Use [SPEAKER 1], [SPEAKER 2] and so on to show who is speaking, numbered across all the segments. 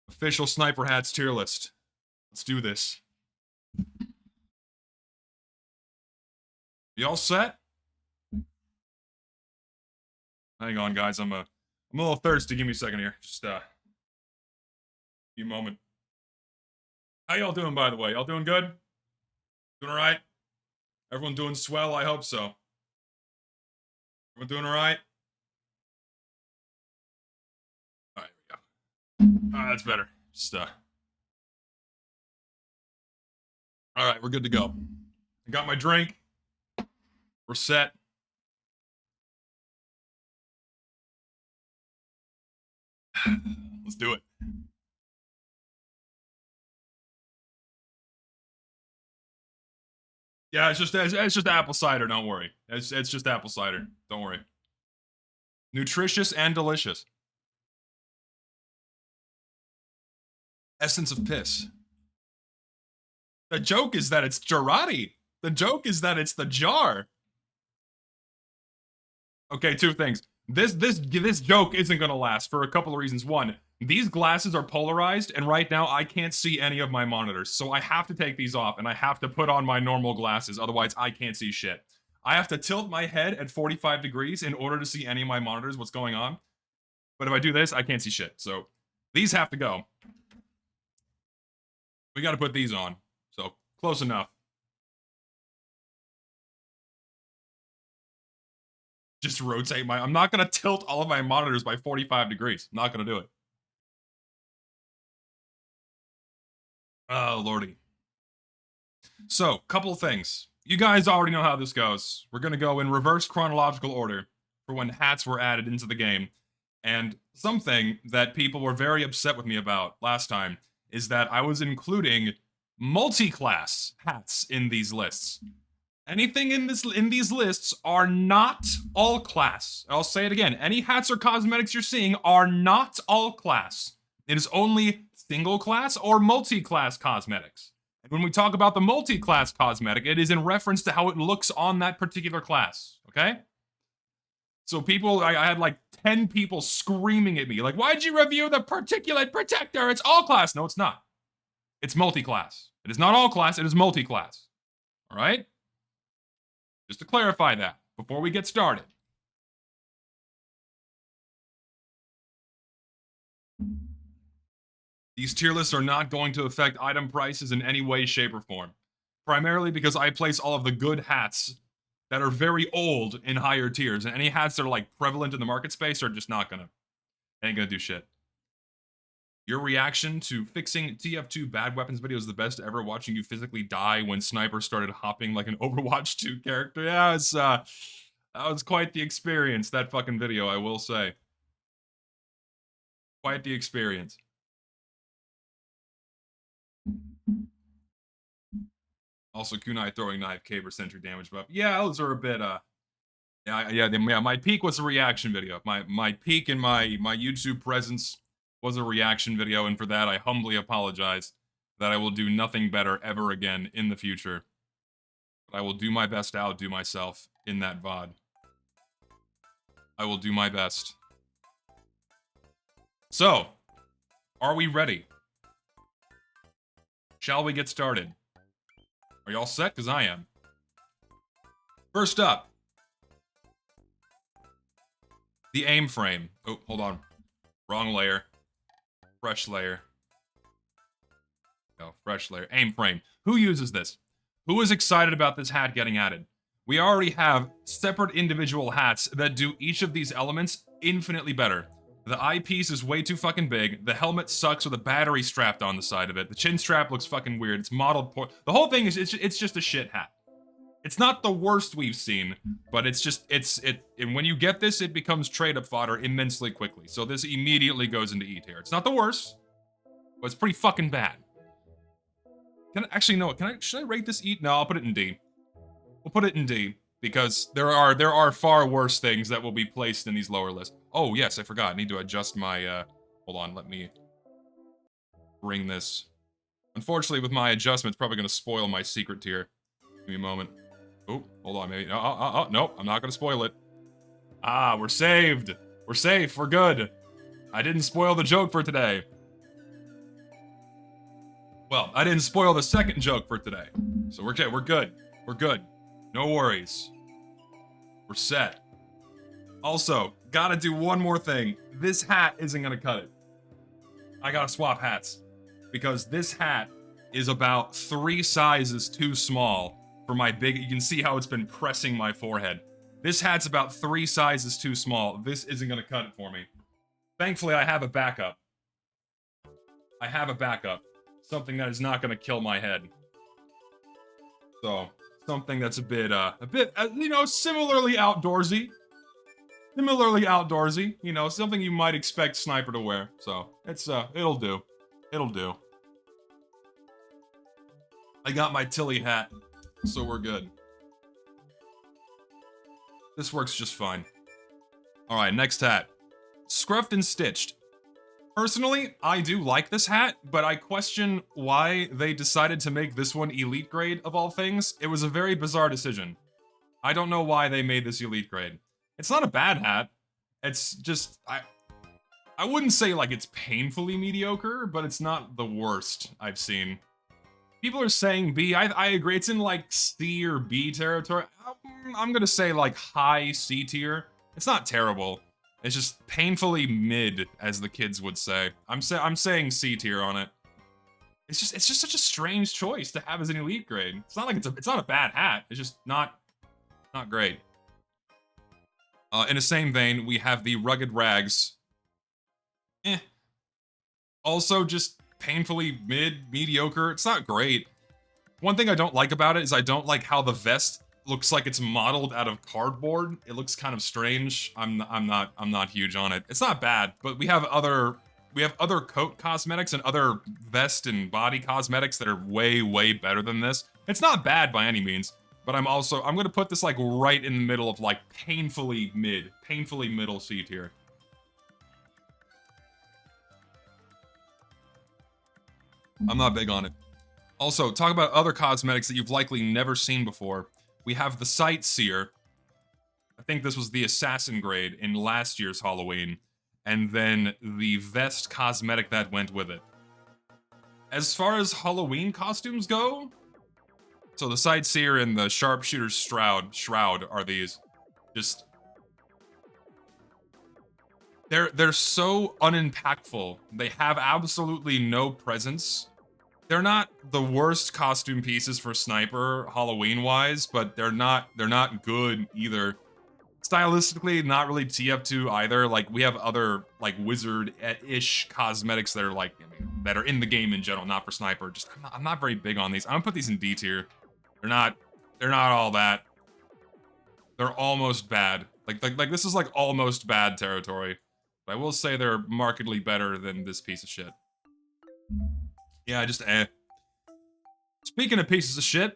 [SPEAKER 1] Official Sniper Hats tier list. Let's do this. You all set? Hang on, guys. I'm a little thirsty. Give me a second here. Just give me a moment. How y'all doing, by the way? Y'all doing good? Doing all right? Everyone doing swell? I hope so. Everyone doing all right? All right, here we go. That's better. Just all right, we're good to go. I got my drink. We're set. Let's do it. Yeah, it's just apple cider. Don't worry. It's just apple cider. Don't worry. Nutritious and delicious. Essence of piss. The joke is that it's Jarate. The joke is that it's the jar. Okay, two things. This joke isn't gonna last for a couple of reasons. One, these glasses are polarized, and right now I can't see any of my monitors, so I have to take these off, and I have to put on my normal glasses, otherwise I can't see shit. I have to tilt my head at 45 degrees in order to see any of my monitors, what's going on. But if I do this, I can't see shit, so these have to go. We gotta put these on, so close enough. Just rotate my... I'm not gonna tilt all of my monitors by 45 degrees. I'm not gonna do it. Oh, lordy. So, couple of things. You guys already know how this goes. We're gonna go in reverse chronological order for when hats were added into the game. And something that people were very upset with me about last time is that I was including multi-class hats in these lists. Anything in these lists are not all class. I'll say it again. Any hats or cosmetics you're seeing are not all class. It is only single class or multi-class cosmetics. And when we talk about the multi-class cosmetic, it is in reference to how it looks on that particular class, okay? So people, I had like 10 people screaming at me, like, why'd you review the particulate protector? It's all class. No, it's not. It's multi-class. It is not all class, it is multi-class. All right? Just to clarify that before we get started. These tier lists are not going to affect item prices in any way, shape, or form. Primarily because I place all of the good hats that are very old in higher tiers, and any hats that are like prevalent in the market space are just not gonna, ain't gonna do shit. Your reaction to fixing TF2 bad weapons video is the best ever, watching you physically die when Sniper started hopping like an Overwatch 2 character. Yeah, it's, that was quite the experience, that fucking video, I will say. Quite the experience. Also, kunai throwing knife, caber sentry damage buff. Yeah, those are a bit, yeah, my peak was a reaction video. My peak in my YouTube presence was a reaction video, and for that I humbly apologize that I will do nothing better ever again in the future. But I will do my best to outdo myself in that VOD. I will do my best. So, are we ready? Shall we get started? Are y'all set? Because I am. First up, the aim frame. Oh, hold on. Wrong layer. Fresh layer. No, fresh layer. Aim frame. Who uses this? Who is excited about this hat getting added? We already have separate individual hats that do each of these elements infinitely better. The eyepiece is way too fucking big. The helmet sucks with a battery strapped on the side of it. The chin strap looks fucking weird. It's modeled poor. The whole thing is, it's just a shit hat. It's not the worst we've seen, but it's just, and when you get this, it becomes trade-up fodder immensely quickly. So this immediately goes into E tier. It's not the worst, but it's pretty fucking bad. Actually, no, should I rate this E? No, I'll put it in D. We'll put it in D, because there are far worse things that will be placed in these lower lists. Oh, yes, I forgot. I need to adjust my, hold on, let me bring this. Unfortunately, with my adjustment, it's probably going to spoil my secret tier. Give me a moment. Oh, hold on, maybe. Nope, I'm not going to spoil it. Ah, we're saved. We're safe. We're good. I didn't spoil the joke for today. Well, I didn't spoil the second joke for today. So we're good. We're good. We're good. No worries. We're set. Also, gotta do one more thing. This hat isn't gonna cut it. I gotta swap hats. Because this hat is about 3 sizes too small for my big. You can see how it's been pressing my forehead. This hat's about 3 sizes too small. This isn't gonna cut it for me. Thankfully, I have a backup. I have a backup. Something that is not gonna kill my head. So, something that's a bit, you know, similarly outdoorsy. Similarly outdoorsy, you know, something you might expect Sniper to wear. So, it's, it'll do. It'll do. I got my Tilly hat, so we're good. This works just fine. Alright, next hat. Scruffed and Stitched. Personally, I do like this hat, but I question why they decided to make this one elite grade of all things. It was a very bizarre decision. I don't know why they made this elite grade. It's not a bad hat. It's just, I wouldn't say like it's painfully mediocre, but it's not the worst I've seen. People are saying B. I agree. It's in like C or B territory. I'm gonna say like high C tier. It's not terrible. It's just painfully mid, as the kids would say. I'm saying C tier on it. It's just such a strange choice to have as an elite grade. It's not like it's not a bad hat. It's just not great. In the same vein, we have the Rugged Rags. Also just painfully mediocre. It's not great. One thing I don't like about it is I don't like how the vest looks like it's modeled out of cardboard. It looks kind of strange. I'm not huge on it. It's not bad, but we have other coat cosmetics and other vest and body cosmetics that are way better than this. It's not bad by any means, but I'm gonna put this like right in the middle of like painfully middle C tier. I'm not big on it. Also, talk about other cosmetics that you've likely never seen before. We have the Sightseer. I think this was the Assassin grade in last year's Halloween. And then the vest cosmetic that went with it. As far as Halloween costumes go, so the Sightseer and the Sharpshooter's Shroud are these. Just... They're so unimpactful. They have absolutely no presence. They're not the worst costume pieces for Sniper Halloween-wise, but they're not good either. Stylistically, not really TF2 either. Like, we have other, like, wizard-ish cosmetics that are, like, that are in the game in general, not for Sniper. Just, I'm not very big on these. I'm gonna put these in D tier. They're not all that. They're almost bad. Like this is, like, almost bad territory. But I will say they're markedly better than this piece of shit. Yeah, just Speaking of pieces of shit,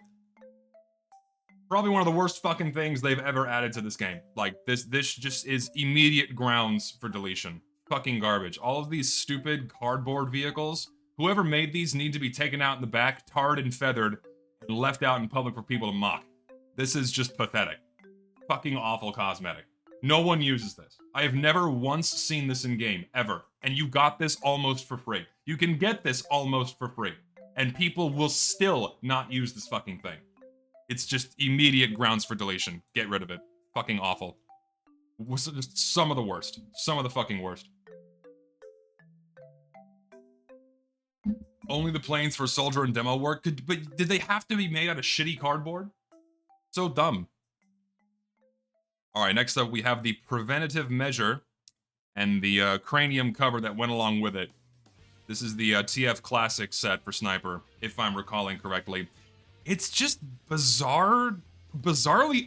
[SPEAKER 1] probably one of the worst fucking things they've ever added to this game. Like, this just is immediate grounds for deletion. Fucking garbage. All of these stupid cardboard vehicles, whoever made these need to be taken out in the back, tarred and feathered, and left out in public for people to mock. This is just pathetic. Fucking awful cosmetic. No one uses this. I have never once seen this in game, ever. And you got this almost for free. You can get this almost for free. And people will still not use this fucking thing. It's just immediate grounds for deletion. Get rid of it. Fucking awful. Just some of the worst. Some of the fucking worst. Only the planes for Soldier and Demo work? But did they have to be made out of shitty cardboard? So dumb. Alright, next up we have the Preventative Measure and the cranium cover that went along with it. This is the TF Classic set for Sniper, if I'm recalling correctly. It's just bizarrely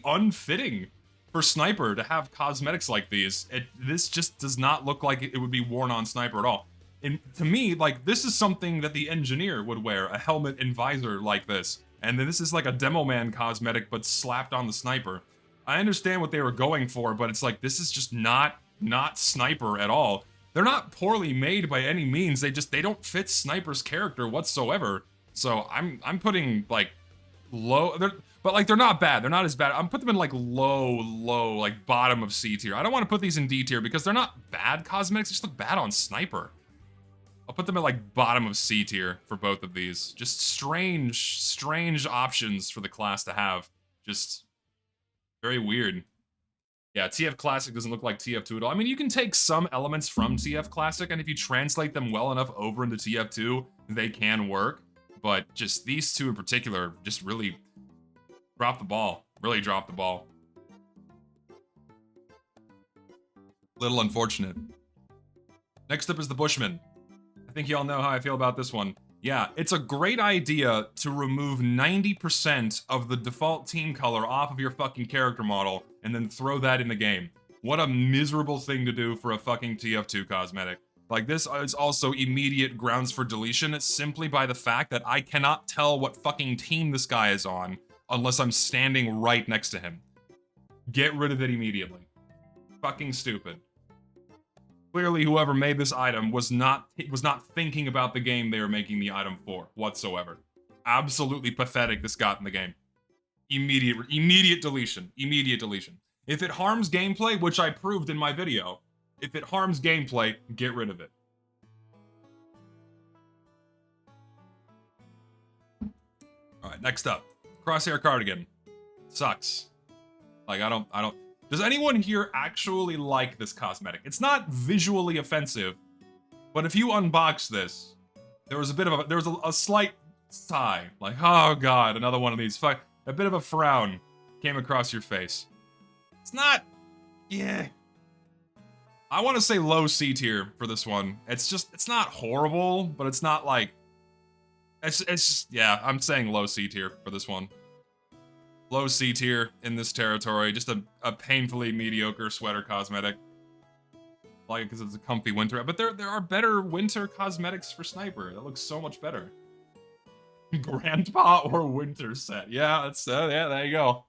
[SPEAKER 1] unfitting for Sniper to have cosmetics like these. This just does not look like it would be worn on Sniper at all. And to me, like, this is something that the engineer would wear, a helmet and visor like this. And then this is like a Demo Man cosmetic, but slapped on the Sniper. I understand what they were going for, but it's like, this is just not Sniper at all. They're not poorly made by any means. They don't fit Sniper's character whatsoever. So I'm putting like low, but like they're not bad. They're not as bad. I'm putting them in like low, like bottom of C tier. I don't want to put these in D tier because they're not bad cosmetics. They just look bad on Sniper. I'll put them at like bottom of C tier for both of these. Just strange options for the class to have. Just very weird. Yeah, TF Classic doesn't look like TF2 at all. I mean, you can take some elements from TF Classic, and if you translate them well enough over into TF2, they can work. But just these two in particular just really dropped the ball. Really dropped the ball. Little unfortunate. Next up is the Bushman. I think y'all know how I feel about this one. Yeah, it's a great idea to remove 90% of the default team color off of your fucking character model and then throw that in the game. What a miserable thing to do for a fucking TF2 cosmetic. Like, this is also immediate grounds for deletion simply by the fact that I cannot tell what fucking team this guy is on unless I'm standing right next to him. Get rid of it immediately. Fucking stupid. Clearly, whoever made this item was not thinking about the game they were making the item for whatsoever. Absolutely pathetic this got in the game. Immediate deletion. Immediate deletion. If it harms gameplay, which I proved in my video, if it harms gameplay, get rid of it. Alright, next up. Crosshair Cardigan. Sucks. Like, I don't... Does anyone here actually like this cosmetic? It's not visually offensive, but if you unbox this, there was a slight sigh, like, oh god, another one of these. A bit of a frown came across your face. It's not, yeah. I want to say low C tier for this one. It's not horrible, but it's not like, it's just, yeah, I'm saying low C tier for this one. Low C tier in this territory, just a painfully mediocre sweater cosmetic. Like it because it's a comfy winter, but there are better winter cosmetics for Sniper. That looks so much better. Grandpa or winter set. Yeah, that's yeah, there you go.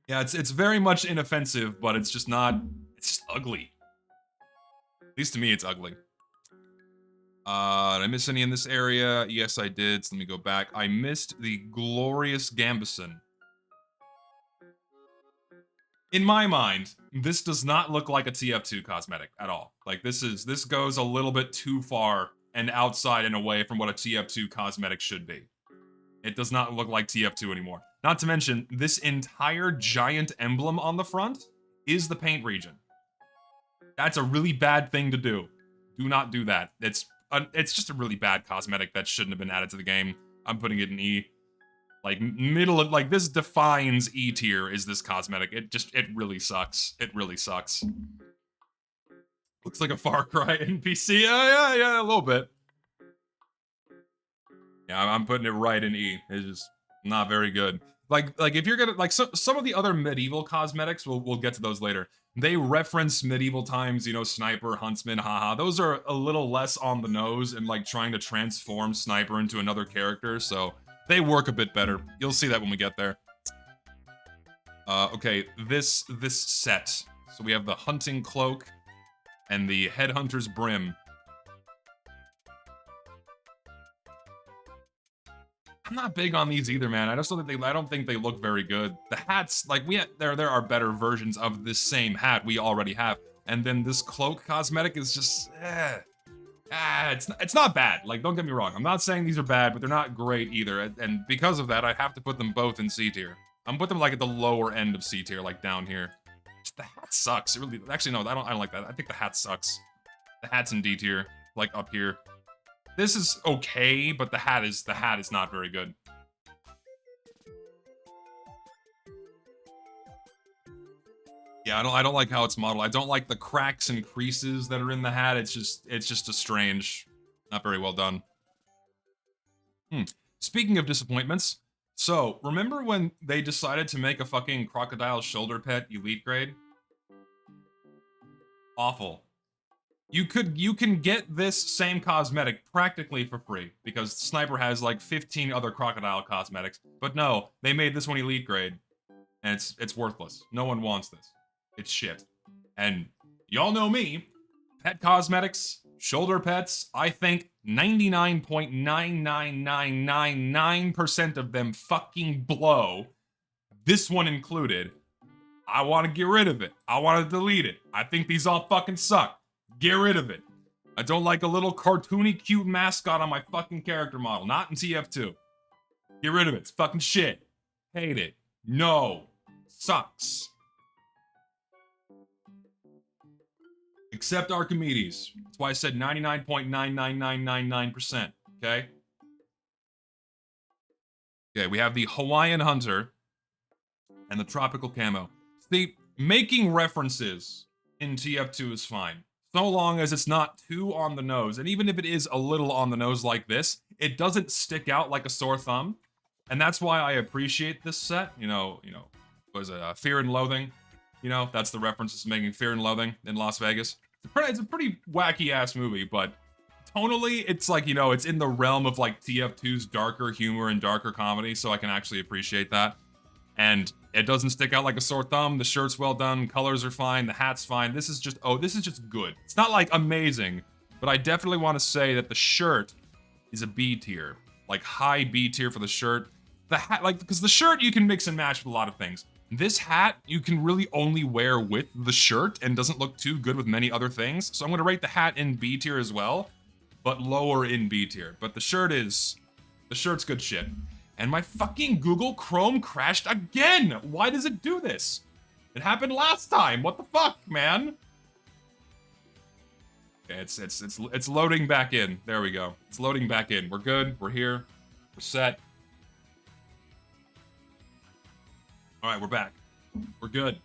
[SPEAKER 1] Yeah, it's very much inoffensive, but it's just not, it's just ugly. At least to me, it's ugly. Did I miss any in this area? Yes, I did. So let me go back. I missed the glorious Gambison. In my mind, this does not look like a TF2 cosmetic at all. Like, this goes a little bit too far and outside and away from what a TF2 cosmetic should be. It does not look like TF2 anymore. Not to mention, this entire giant emblem on the front is the paint region. That's a really bad thing to do. Do not do that. It's just a really bad cosmetic that shouldn't have been added to the game. I'm putting it in E. Like, like, this defines E tier, is this cosmetic. It really sucks. It really sucks. Looks like a Far Cry NPC. Yeah, a little bit. Yeah, I'm putting it right in E. It's just not very good. Like if you're gonna, like, some of the other medieval cosmetics, we'll get to those later. They reference medieval times, you know, Sniper, Huntsman, haha. Those are a little less on the nose and, like, trying to transform Sniper into another character, so they work a bit better. You'll see that when we get there. Okay, this set. So we have the hunting cloak and the headhunter's brim. I'm not big on these either, man. I don't think they look very good. The hats, like, there are better versions of this same hat we already have. And then this cloak cosmetic is just, it's not bad. Like, don't get me wrong. I'm not saying these are bad, but they're not great either. And because of that, I have to put them both in C tier. I'm put them, like, at the lower end of C tier, like down here. Just, the hat sucks. It really, actually, no, I don't like that. I think the hat sucks. The hat's in D tier, like up here. This is okay, but the hat is not very good. Yeah, I don't like how it's modeled. I don't like the cracks and creases that are in the hat. It's just a strange, not very well done. Speaking of disappointments, so remember when they decided to make a fucking crocodile shoulder pet elite grade? Awful. You can get this same cosmetic practically for free, because Sniper has like 15 other crocodile cosmetics, but no, they made this one elite grade, and it's worthless. No one wants this. It's shit. And y'all know me, pet cosmetics, shoulder pets, I think 99.99999% of them fucking blow, this one included. I want to get rid of it. I want to delete it. I think these all fucking suck. Get rid of it. I don't like a little cartoony cute mascot on my fucking character model. Not in TF2. Get rid of it. It's fucking shit. Hate it. No. Sucks. Except Archimedes. That's why I said 99.99999%. Okay? Okay, we have the Hawaiian Hunter and the Tropical Camo. See, making references in TF2 is fine. So long as it's not too on the nose. And even if it is a little on the nose like this, it doesn't stick out like a sore thumb. And that's why I appreciate this set. You know, was it Fear and Loathing? You know, that's the reference to making Fear and Loathing in Las Vegas. It's a pretty wacky-ass movie, but tonally, it's like, you know, it's in the realm of like TF2's darker humor and darker comedy, so I can actually appreciate that. And it doesn't stick out like a sore thumb. The shirt's well done, colors are fine, the hat's fine. This is just, this is just good. It's not like amazing, but I definitely want to say that the shirt is a B tier. Like high B tier for the shirt. The hat, like, because the shirt you can mix and match with a lot of things. This hat you can really only wear with the shirt and doesn't look too good with many other things. So I'm going to rate the hat in B tier as well, but lower in B tier. But the shirt's good shit. And my fucking Google Chrome crashed again! Why does it do this? It happened last time, what the fuck, man? Okay, it's loading back in. There we go. It's loading back in. We're good, we're here, we're set. Alright, we're back. We're good.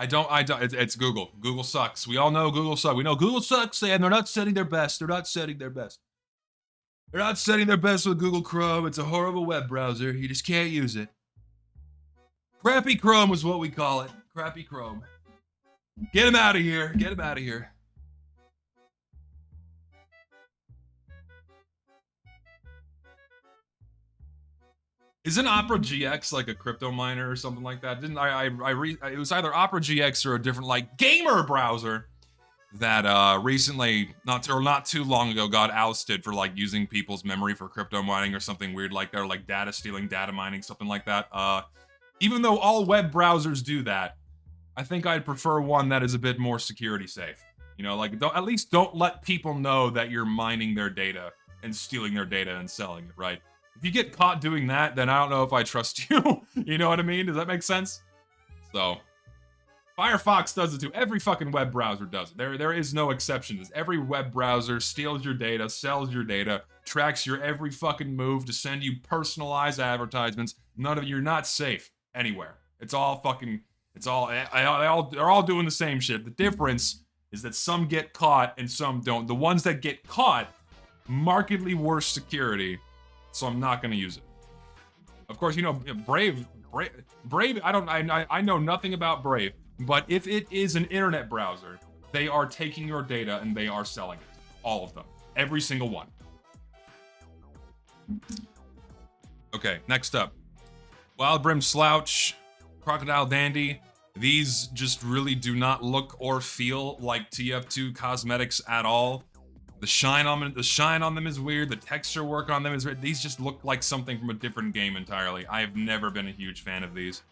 [SPEAKER 1] It's Google. Google sucks. We all know Google sucks. We know Google sucks, and they're not setting their best. They're not setting their best. They're not setting their best with Google Chrome. It's a horrible web browser. You just can't use it. Crappy Chrome is what we call it. Crappy Chrome. Get him out of here. Get him out of here. Isn't Opera GX like a crypto miner or something like that? Didn't it was either Opera GX or a different like gamer browser that recently, not too long ago, got ousted for like using people's memory for crypto mining or something weird like that, or like data stealing, data mining, something like that. Even though all web browsers do that, I think I'd prefer one that is a bit more security safe. You know, like at least don't let people know that you're mining their data and stealing their data and selling it, right? If you get caught doing that, then I don't know if I trust you. You know what I mean? Does that make sense? So, Firefox does it too. Every fucking web browser does it. There is no exceptions. Every web browser steals your data, sells your data, tracks your every fucking move to send you personalized advertisements. You're not safe anywhere. It's all fucking, they're all doing the same shit. The difference is that some get caught and some don't. The ones that get caught, markedly worse security, so I'm not gonna use it. Of course, you know, Brave, I know nothing about Brave, but if it is an internet browser, they are taking your data and they are selling it. All of them. Every single one. Okay, next up. Wild Brim Slouch, Crocodile Dandy. These just really do not look or feel like TF2 cosmetics at all. The shine on them is weird. The texture work on them is weird. These just look like something from a different game entirely. I have never been a huge fan of these.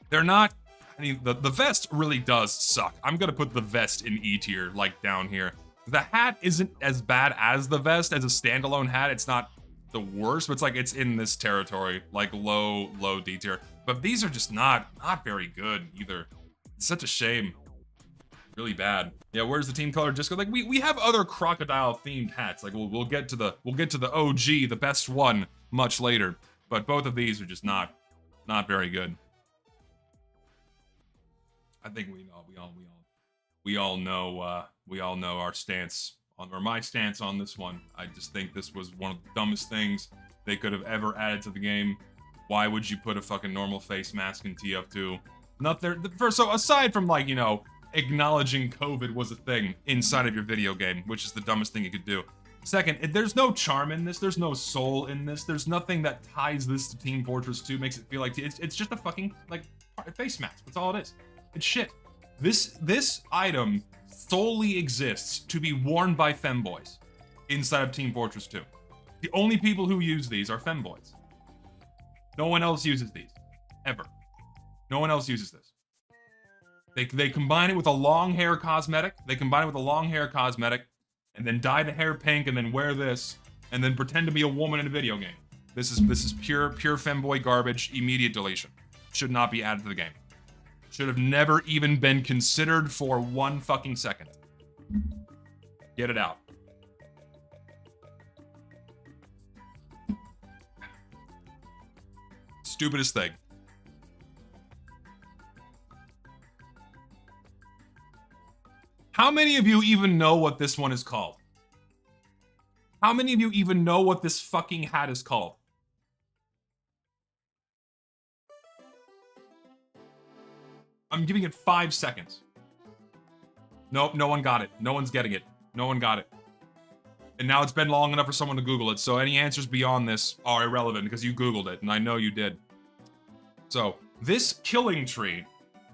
[SPEAKER 1] They're not, I mean, the vest really does suck. I'm gonna put the vest in E tier, like down here. The hat isn't as bad as the vest as a standalone hat. It's not the worst, but it's like it's in this territory, like low D tier. But these are just not very good either. It's such a shame. Really bad. Yeah, where's the team color disco? Like we have other crocodile themed hats. Like we'll get to the OG, the best one, much later. But both of these are just not very good. I think we all know our stance on, or my stance on this one. I just think this was one of the dumbest things they could have ever added to the game. Why would you put a fucking normal face mask in TF2? So aside from like, you know, acknowledging COVID was a thing inside of your video game, which is the dumbest thing you could do. Second, there's no charm in this, there's no soul in this, there's nothing that ties this to Team Fortress 2, makes it feel like it's just a fucking, like, face mask. That's all it is. It's shit. This item solely exists to be worn by femboys inside of Team Fortress 2. The only people who use these are femboys. No one else uses these. Ever. No one else uses this. They combine it with a long hair cosmetic. They combine it with a long hair cosmetic, and then dye the hair pink, and then wear this, and then pretend to be a woman in a video game. This is pure femboy garbage. Immediate deletion. Should not be added to the game. Should have never even been considered for 1 fucking second. Get it out. Stupidest thing. How many of you even know what this one is called? How many of you even know what this fucking hat is called? I'm giving it 5 seconds. Nope, no one got it. No one's getting it. No one got it. And now it's been long enough for someone to Google it, so any answers beyond this are irrelevant because you Googled it, and I know you did. So, this killing tree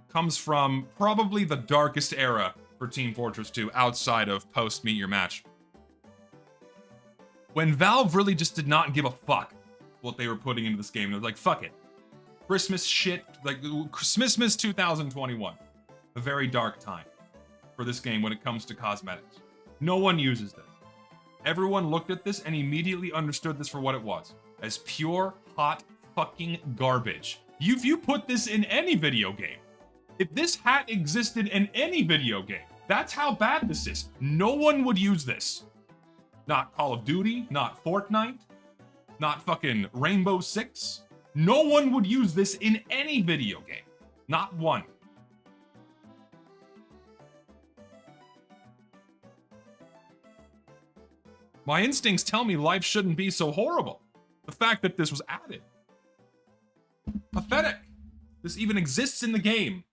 [SPEAKER 1] comes from probably the darkest era for Team Fortress 2 outside of post Meet Your Match. When Valve really just did not give a fuck what they were putting into this game. It was like, fuck it. Christmas shit, like Christmas 2021. A very dark time for this game when it comes to cosmetics. No one uses this. Everyone looked at this and immediately understood this for what it was. As pure, hot, fucking garbage. If you put this in any video game, if this hat existed in any video game, that's how bad this is. No one would use this. Not Call of Duty, not Fortnite, not fucking Rainbow Six. No one would use this in any video game. Not one. My instincts tell me life shouldn't be so horrible. The fact that this was added. Pathetic. This even exists in the game.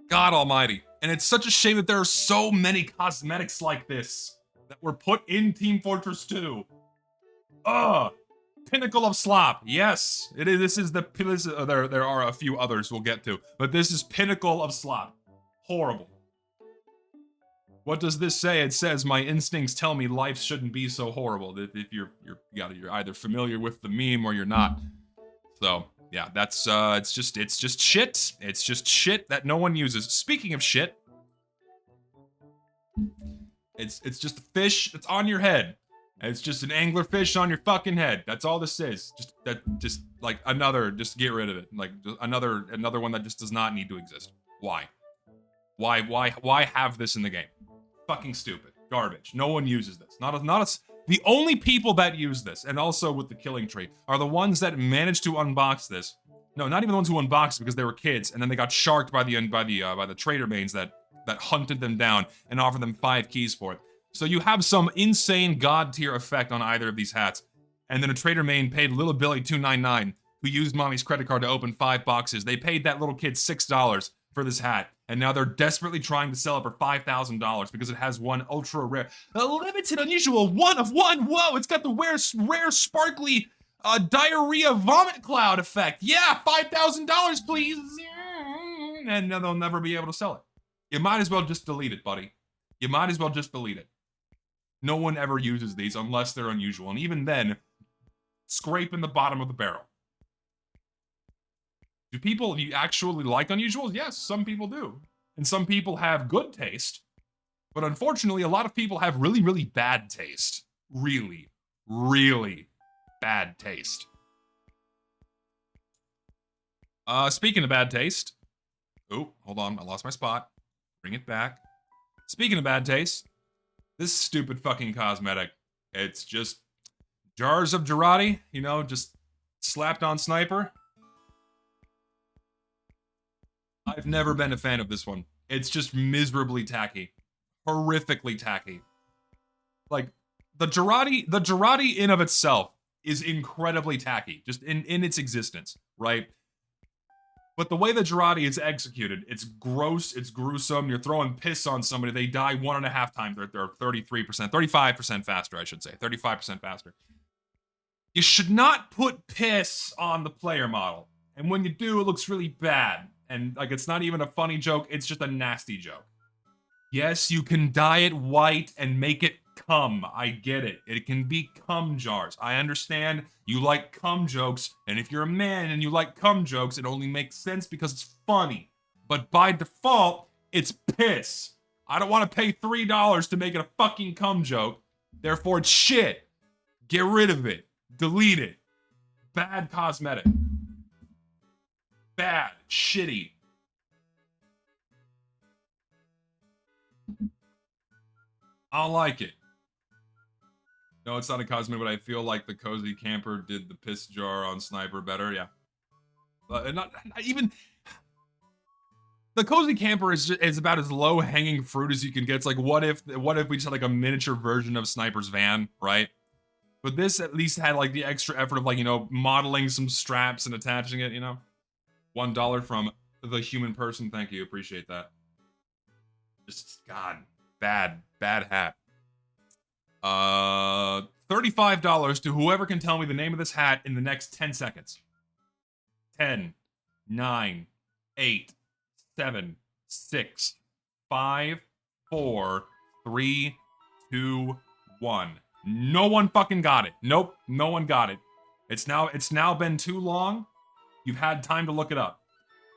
[SPEAKER 1] God almighty. And it's such a shame that there are so many cosmetics like this that were put in Team Fortress 2. Ugh. Pinnacle of slop. Yes. It is. This is the... there are a few others we'll get to. But this is pinnacle of slop. Horrible. What does this say? It says, my instincts tell me life shouldn't be so horrible. If you're either familiar with the meme or you're not. So, yeah, that's, it's just shit. It's just shit that no one uses. Speaking of shit, it's just a fish that's on your head. It's just an anglerfish on your fucking head. That's all this is. Just like another, just get rid of it. Like another one that just does not need to exist. Why? Why have this in the game? Fucking stupid. Garbage. No one uses this. The only people that use this, and also with the killing tree, are the ones that managed to unbox this. No, not even the ones who unboxed it because they were kids, and then they got sharked by the trader mains that hunted them down and offered them 5 keys for it. So you have some insane god tier effect on either of these hats, and then a trader main paid little Billy $2.99, who used mommy's credit card to open 5 boxes. They paid that little kid $6 for this hat. And now they're desperately trying to sell it for $5,000 because it has one ultra rare, a limited, unusual, 1 of 1. Whoa, it's got the rare, sparkly, diarrhea vomit cloud effect. Yeah, $5,000, please. And now they'll never be able to sell it. You might as well just delete it, buddy. You might as well just delete it. No one ever uses these unless they're unusual. And even then, scrape in the bottom of the barrel. Do people actually like unusuals? Yes, some people do. And some people have good taste. But unfortunately, a lot of people have really, really bad taste. Really, really bad taste. Speaking of bad taste. Oh, hold on. I lost my spot. Bring it back. Speaking of bad taste. This stupid fucking cosmetic. It's just jars of Jarate, you know, just slapped on sniper. I've never been a fan of this one. It's just miserably tacky. Horrifically tacky. Like, the Jarate in of itself is incredibly tacky, just in its existence, right? But the way the Jarate is executed, it's gross, it's gruesome, you're throwing piss on somebody, they die 1.5 times, they're 35% faster, I should say, 35% faster. You should not put piss on the player model, and when you do, it looks really bad. And, like, it's not even a funny joke, it's just a nasty joke. Yes, you can dye it white and make it cum. I get it. It can be cum jars. I understand you like cum jokes, and if you're a man and you like cum jokes, it only makes sense because it's funny. But by default, it's piss. I don't want to pay $3 to make it a fucking cum joke. Therefore, it's shit. Get rid of it. Delete it. Bad cosmetic. Bad. Shitty. I don't like it. No, it's not a cosmetic, but I feel like the cozy camper did the piss jar on Sniper better. Yeah. Not even... The cozy camper is about as low hanging fruit as you can get. It's like, what if we just had like a miniature version of Sniper's van, right? But this at least had like the extra effort of like, you know, modeling some straps and attaching it, you know? $1 from the human person. Thank you. Appreciate that. Just, God, bad hat. $35 to whoever can tell me the name of this hat in the next 10 seconds. 10, 9, 8, 7, 6, 5, 4, 3, 2, 1. No one fucking got it. Nope, no one got it. It's now been too long. You've had time to look it up.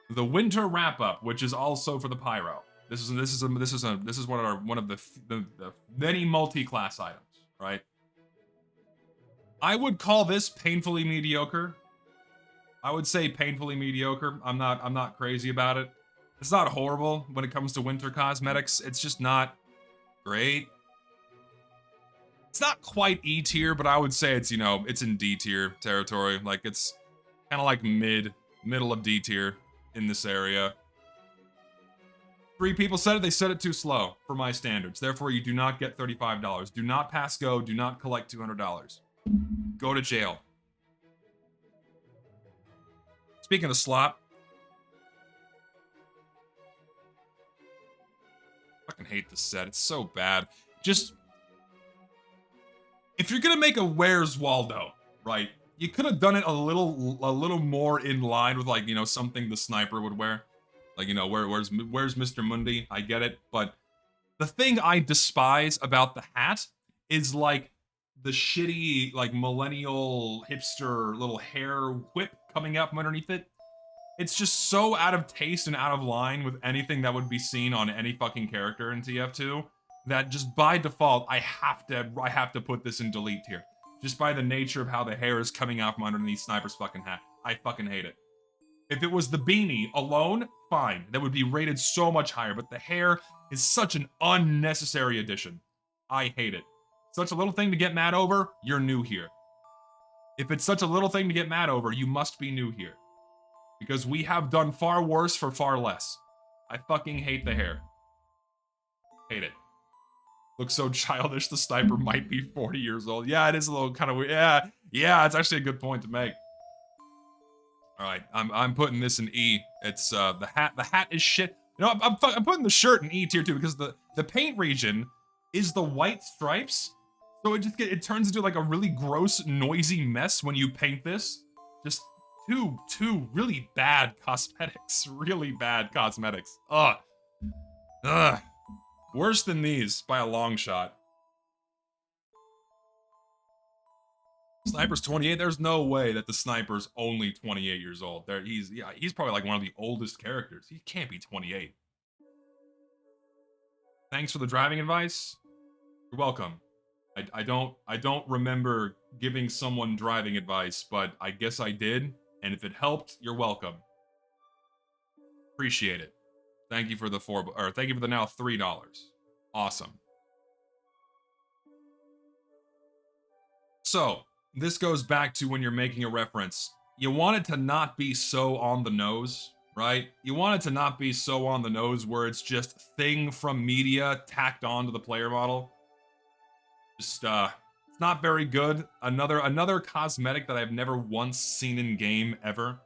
[SPEAKER 1] The winter wrap up, which is also for the pyro. This is one of the many multi-class items, right? I would call this painfully mediocre. I would say painfully mediocre. I'm not crazy about it. It's not horrible when it comes to winter cosmetics. It's just not great. It's not quite E tier, but I would say it's, you know, it's in D tier territory. Like, it's kind of like middle of D tier in this area. 3 people said it. They said it too slow for my standards. Therefore, you do not get $35. Do not pass go. Do not collect $200. Go to jail. Speaking of slop, I fucking hate this set. It's so bad. Just, if you're gonna make a Where's Waldo, right? You could have done it a little more in line with, like, you know, something the Sniper would wear. Like, you know, where's Mr. Mundi? I get it, but the thing I despise about the hat is like the shitty, like, millennial hipster little hair whip coming out from underneath it. It's just so out of taste and out of line with anything that would be seen on any fucking character in TF2 that just by default I have to put this in delete tier. Just by the nature of how the hair is coming out from underneath Sniper's fucking hat. I fucking hate it. If it was the beanie alone, fine. That would be rated so much higher, but the hair is such an unnecessary addition. I hate it. Such a little thing to get mad over, you're new here. If it's such a little thing to get mad over, you must be new here. Because we have done far worse for far less. I fucking hate the hair. Hate it. Looks so childish, the Sniper might be 40 years old. Yeah, it is a little kind of weird. Yeah, it's actually a good point to make. Alright, I'm putting this in E. It's, the hat is shit. You know, I'm putting the shirt in E tier too, because the paint region is the white stripes. So it turns into like a really gross, noisy mess when you paint this. Just two really bad cosmetics. Really bad cosmetics. Ugh. Worse than these by a long shot. Sniper's 28. There's no way that the Sniper's only 28 years old. He's probably like one of the oldest characters. He can't be 28. Thanks for the driving advice. You're welcome. I don't remember giving someone driving advice, but I guess I did. And if it helped, you're welcome. Appreciate it. Thank you for the thank you for the now $3. Awesome. So, this goes back to when you're making a reference. You want it to not be so on the nose, right? You want it to not be so on the nose where it's just thing from media tacked onto the player model. Just, it's not very good. Another cosmetic that I've never once seen in game ever.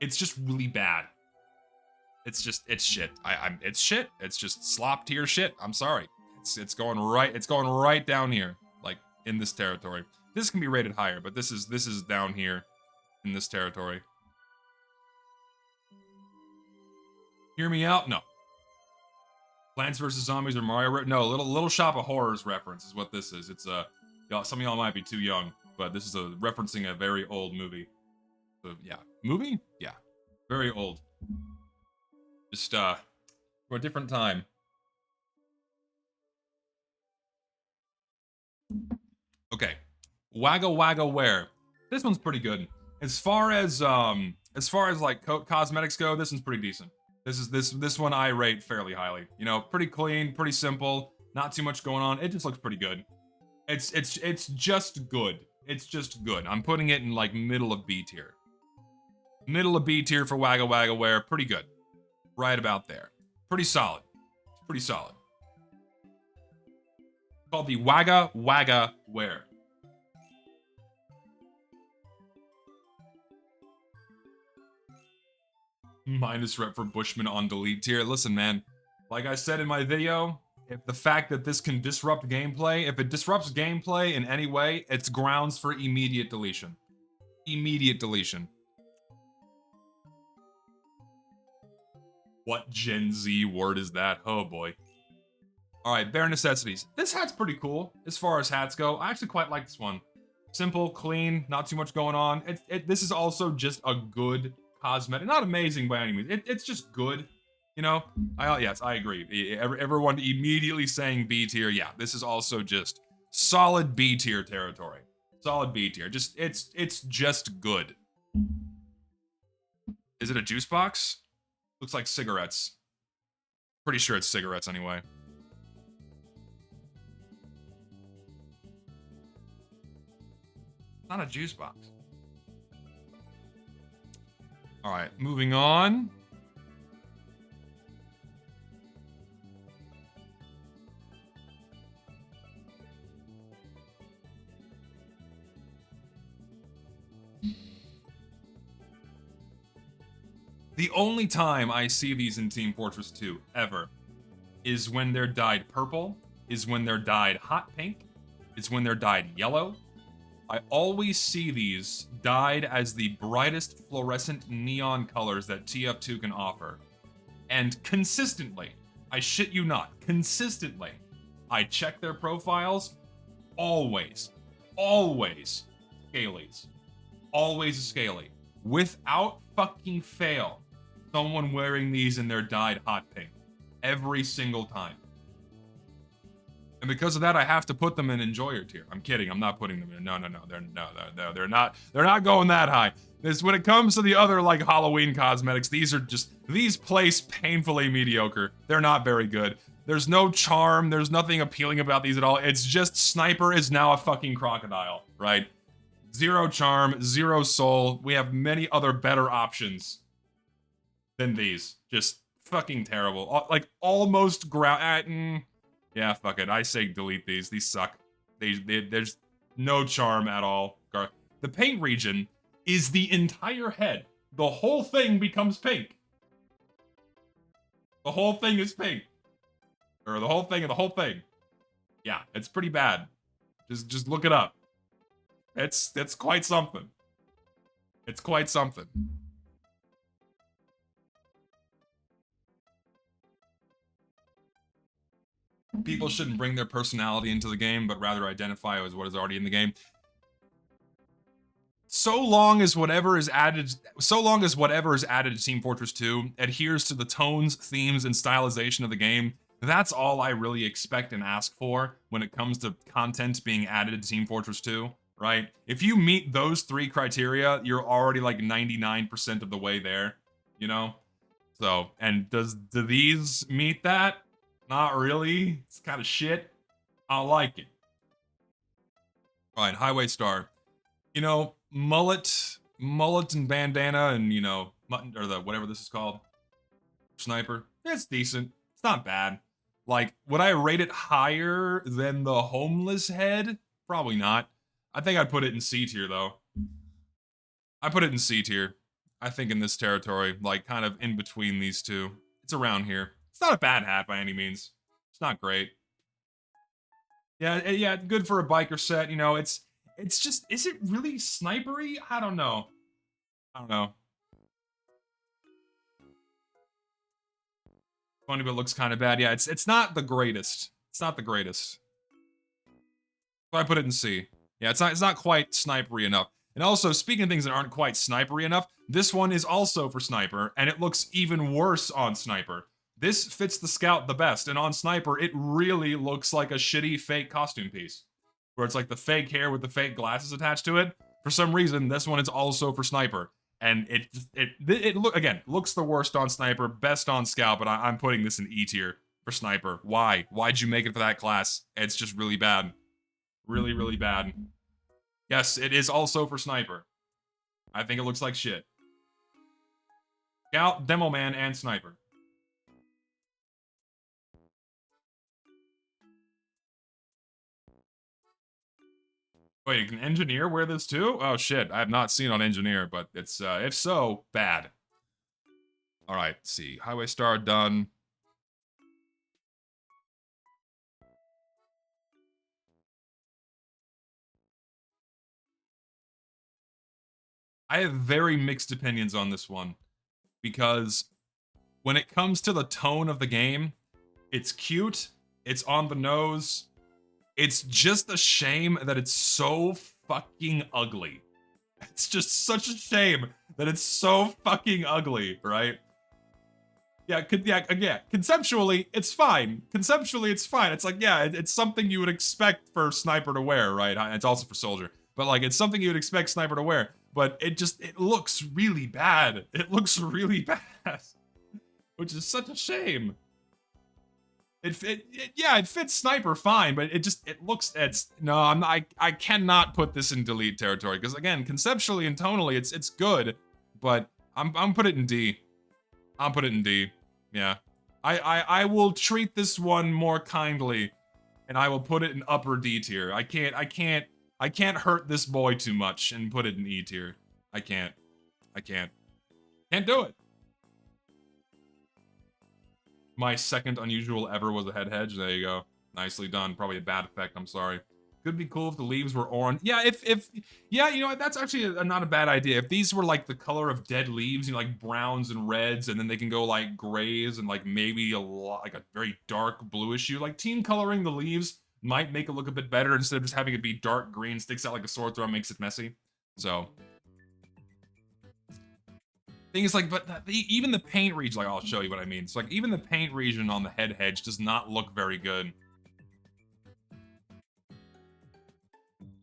[SPEAKER 1] It's just really bad. It's shit. It's shit. It's just slop tier shit. I'm sorry. It's going right down here, like in this territory. This can be rated higher, but this is down here in this territory. Hear me out? No. Plants vs Zombies or Mario? No, Little Shop of Horrors reference is what this is. It's some of y'all might be too young, but this is referencing a very old movie. So yeah, movie? Yeah, very old. Just for a different time. Okay, Wagga Wagga Ware. This one's pretty good. As far as like cosmetics go, this one's pretty decent. This one I rate fairly highly. You know, pretty clean, pretty simple, not too much going on. It just looks pretty good. It's just good. It's just good. I'm putting it in like middle of B tier. Middle of B tier for Wagga Wagga Ware. Pretty good. Right about there. Pretty solid. Pretty solid. Called the Wagga Wagga Ware. Minus rep for Bushman on delete tier. Listen, man. Like I said in my video, if the fact that this can disrupt gameplay, if it disrupts gameplay in any way, it's grounds for immediate deletion. Immediate deletion. What Gen Z word is that? Oh boy. Alright, bare necessities. This hat's pretty cool as far as hats go. I actually quite like this one. Simple, clean, not too much going on. This is also just a good cosmetic. Not amazing by any means. It's just good. You know? Yes, I agree. Everyone immediately saying B tier. Yeah, this is also just solid B tier territory. Solid B tier. It's just good. Is it a juice box? Looks like cigarettes. Pretty sure it's cigarettes anyway. Not a juice box. All right, moving on. The only time I see these in Team Fortress 2, ever, is when they're dyed purple, is when they're dyed hot pink, is when they're dyed yellow. I always see these dyed as the brightest fluorescent neon colors that TF2 can offer. And consistently, I shit you not, consistently, I check their profiles, always Scalies. Always a Scaly. Without fucking fail, someone wearing these in their dyed hot pink. Every single time. And because of that, I have to put them in enjoyer tier. I'm kidding. I'm not putting them in. No. They're not going that high. When it comes to the other like Halloween cosmetics, these place painfully mediocre. They're not very good. There's no charm. There's nothing appealing about these at all. It's just Sniper is now a fucking crocodile, right? Zero charm, zero soul. We have many other better options than these. Just fucking terrible. Like almost yeah, fuck it. I say delete these. These suck. There's no charm at all. The paint region is the entire head. The whole thing becomes pink. The whole thing is pink. Or the whole thing and the whole thing. Yeah, it's pretty bad. Just look it up. It's quite something. It's quite something. People shouldn't bring their personality into the game, but rather identify as what is already in the game. So long as whatever is added to Team Fortress 2 adheres to the tones, themes, and stylization of the game, that's all I really expect and ask for when it comes to content being added to Team Fortress 2, right? If you meet those three criteria, you're already like 99% of the way there, you know? So, and do these meet that? Not really. It's kind of shit. I like it. All right, Highway Star. You know, mullet and bandana and, you know, mutton, or whatever this is called. Sniper. It's decent. It's not bad. Like, would I rate it higher than the homeless head? Probably not. I think I'd put it in C tier, though. I put it in C tier. I think in this territory, like, kind of in between these two. It's around here. It's not a bad hat by any means. It's not great. Yeah, good for a biker set, you know, it's just, is it really snipery? I don't know. Funny, but it looks kind of bad. Yeah, it's not the greatest. It's not the greatest. So I put it in C. Yeah, it's not quite snipery enough. And also, speaking of things that aren't quite snipery enough, this one is also for sniper, and it looks even worse on sniper. This fits the scout the best, and on sniper, it really looks like a shitty fake costume piece. Where it's like the fake hair with the fake glasses attached to it. For some reason, this one is also for sniper. And it looks the worst on sniper, best on scout, but I'm putting this in E tier for sniper. Why? Why'd you make it for that class? It's just really bad. Really, really bad. Yes, it is also for sniper. I think it looks like shit. Scout, Demo Man, and sniper. Wait, can engineer wear this too? Oh shit, I have not seen on engineer, but it's if so, bad. All right, let's see. Highway Star done. I have very mixed opinions on this one because when it comes to the tone of the game, it's cute, it's on the nose. It's just a shame that it's so fucking ugly. It's just such a shame that it's so fucking ugly, right? Yeah, conceptually, it's fine. Conceptually, it's fine. It's like, yeah, it's something you would expect for Sniper to wear, right? It's also for Soldier. But, like, it's something you would expect Sniper to wear. But it looks really bad. It looks really bad. Which is such a shame. It fits Sniper fine, but I cannot put this in delete territory, because again, conceptually and tonally, it's good, but I'm put it in D. I'll put it in D. Yeah. I will treat this one more kindly, and I will put it in upper D tier. I can't hurt this boy too much and put it in E tier. I can't. Can't do it. My second unusual ever was a head hedge. There you go. Nicely done. Probably a bad effect. I'm sorry. Could be cool if the leaves were orange. Yeah, yeah, you know what? That's actually not a bad idea. If these were like the color of dead leaves, you know, like browns and reds, and then they can go like grays and like maybe like a very dark bluish hue. Like team coloring the leaves might make it look a bit better instead of just having it be dark green, sticks out like a sore thumb, makes it messy. So. Thing is, like, but even the paint region, like, I'll show you what I mean. So, like, even the paint region on the head hedge does not look very good.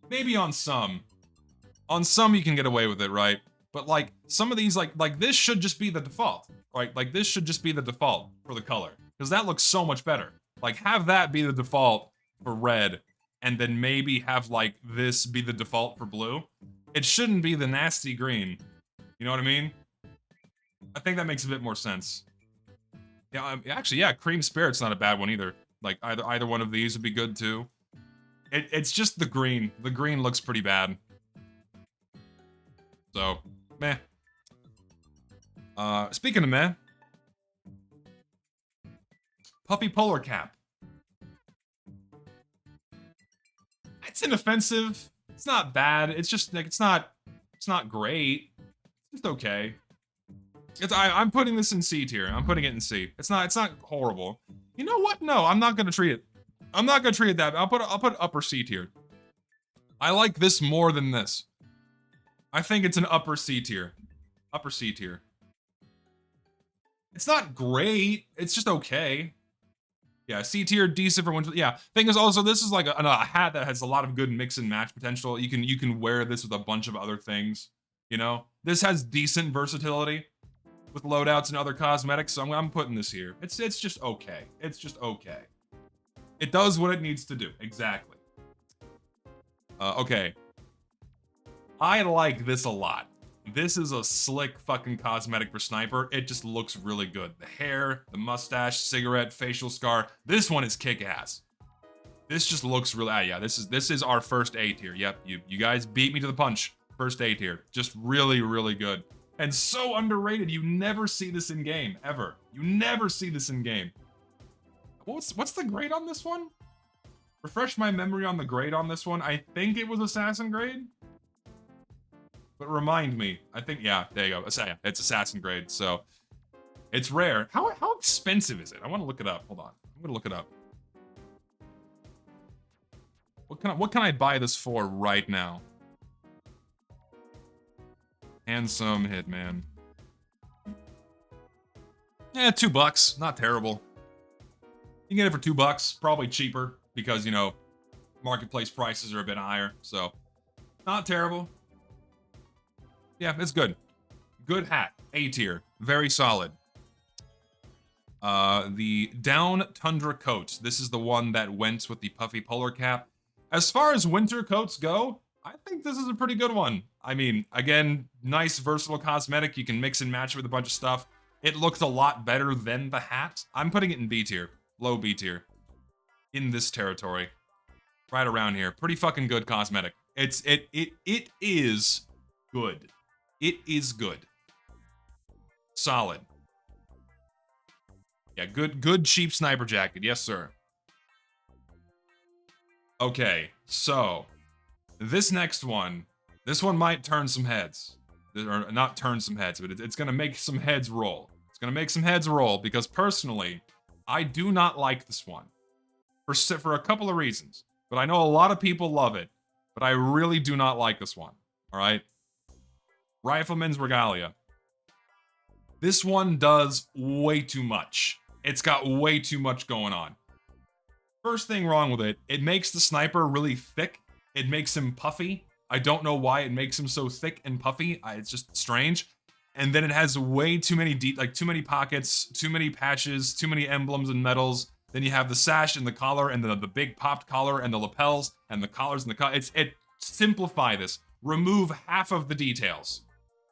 [SPEAKER 1] Maybe on some. On some, you can get away with it, right? But, like, some of these, like this should just be the default, right? Like, this should just be the default for the color. Because that looks so much better. Like, have that be the default for red, and then maybe have, like, this be the default for blue. It shouldn't be the nasty green. You know what I mean? I think that makes a bit more sense. Yeah, actually, yeah, Cream Spirit's not a bad one either. Like, either one of these would be good, too. It's just the green. The green looks pretty bad. So, meh. Speaking of meh. Puffy Polar Cap. It's inoffensive. It's not bad. It's just, like, it's not great. It's just okay. I'm putting this in C tier. I'm putting it in C. It's not horrible. You know what? No, I'm not gonna treat it. I'm not gonna treat it that. I'll put upper C tier. I like this more than this. I think it's an upper C tier. Upper C tier. It's not great. It's just okay. Yeah, C tier, decent for winter. Yeah, thing is also this is like a hat that has a lot of good mix and match potential. You can wear this with a bunch of other things. You know, this has decent versatility with loadouts and other cosmetics, so I'm putting this here. It's just okay. It's just okay. It does what it needs to do. Exactly. Okay. I like this a lot. This is a slick fucking cosmetic for Sniper. It just looks really good. The hair, the mustache, cigarette, facial scar. This one is kick-ass. This just looks really, yeah, this is our first A tier. Yep, you guys beat me to the punch. First A tier. Just really, really good. And so underrated. You never see this in game, ever. You never see this in game. What's the grade on this one? Refresh my memory on the grade on this one. I think it was Assassin grade. But remind me. I think, yeah, there you go. It's Assassin grade, so. It's rare. How expensive is it? I want to look it up. Hold on. I'm gonna look it up. What can I buy this for right now? Handsome Hitman. Yeah, $2. Not terrible. You can get it for $2. Probably cheaper because, you know, marketplace prices are a bit higher. So, not terrible. Yeah, it's good. Good hat. A tier. Very solid. The Down Tundra coat. This is the one that went with the puffy polar cap. As far as winter coats go, I think this is a pretty good one. I mean, again, nice versatile cosmetic. You can mix and match with a bunch of stuff. It looks a lot better than the hat. I'm putting it in B tier. Low B tier. In this territory. Right around here. Pretty fucking good cosmetic. It is good. It is good. Solid. Yeah, good cheap sniper jacket. Yes, sir. Okay, so this next one, this one might turn some heads. Or not turn some heads, but it's gonna make some heads roll. It's gonna make some heads roll because personally, I do not like this one. For a couple of reasons. But I know a lot of people love it. But I really do not like this one. Alright? Rifleman's Regalia. This one does way too much. It's got way too much going on. First thing wrong with it, it makes the sniper really thick. It makes him puffy. I don't know why it makes him so thick and puffy. It's just strange. And then it has way too many too many pockets, too many patches, too many emblems and medals. Then you have the sash and the collar and the big popped collar and the lapels and the collars and the simplify this. Remove half of the details.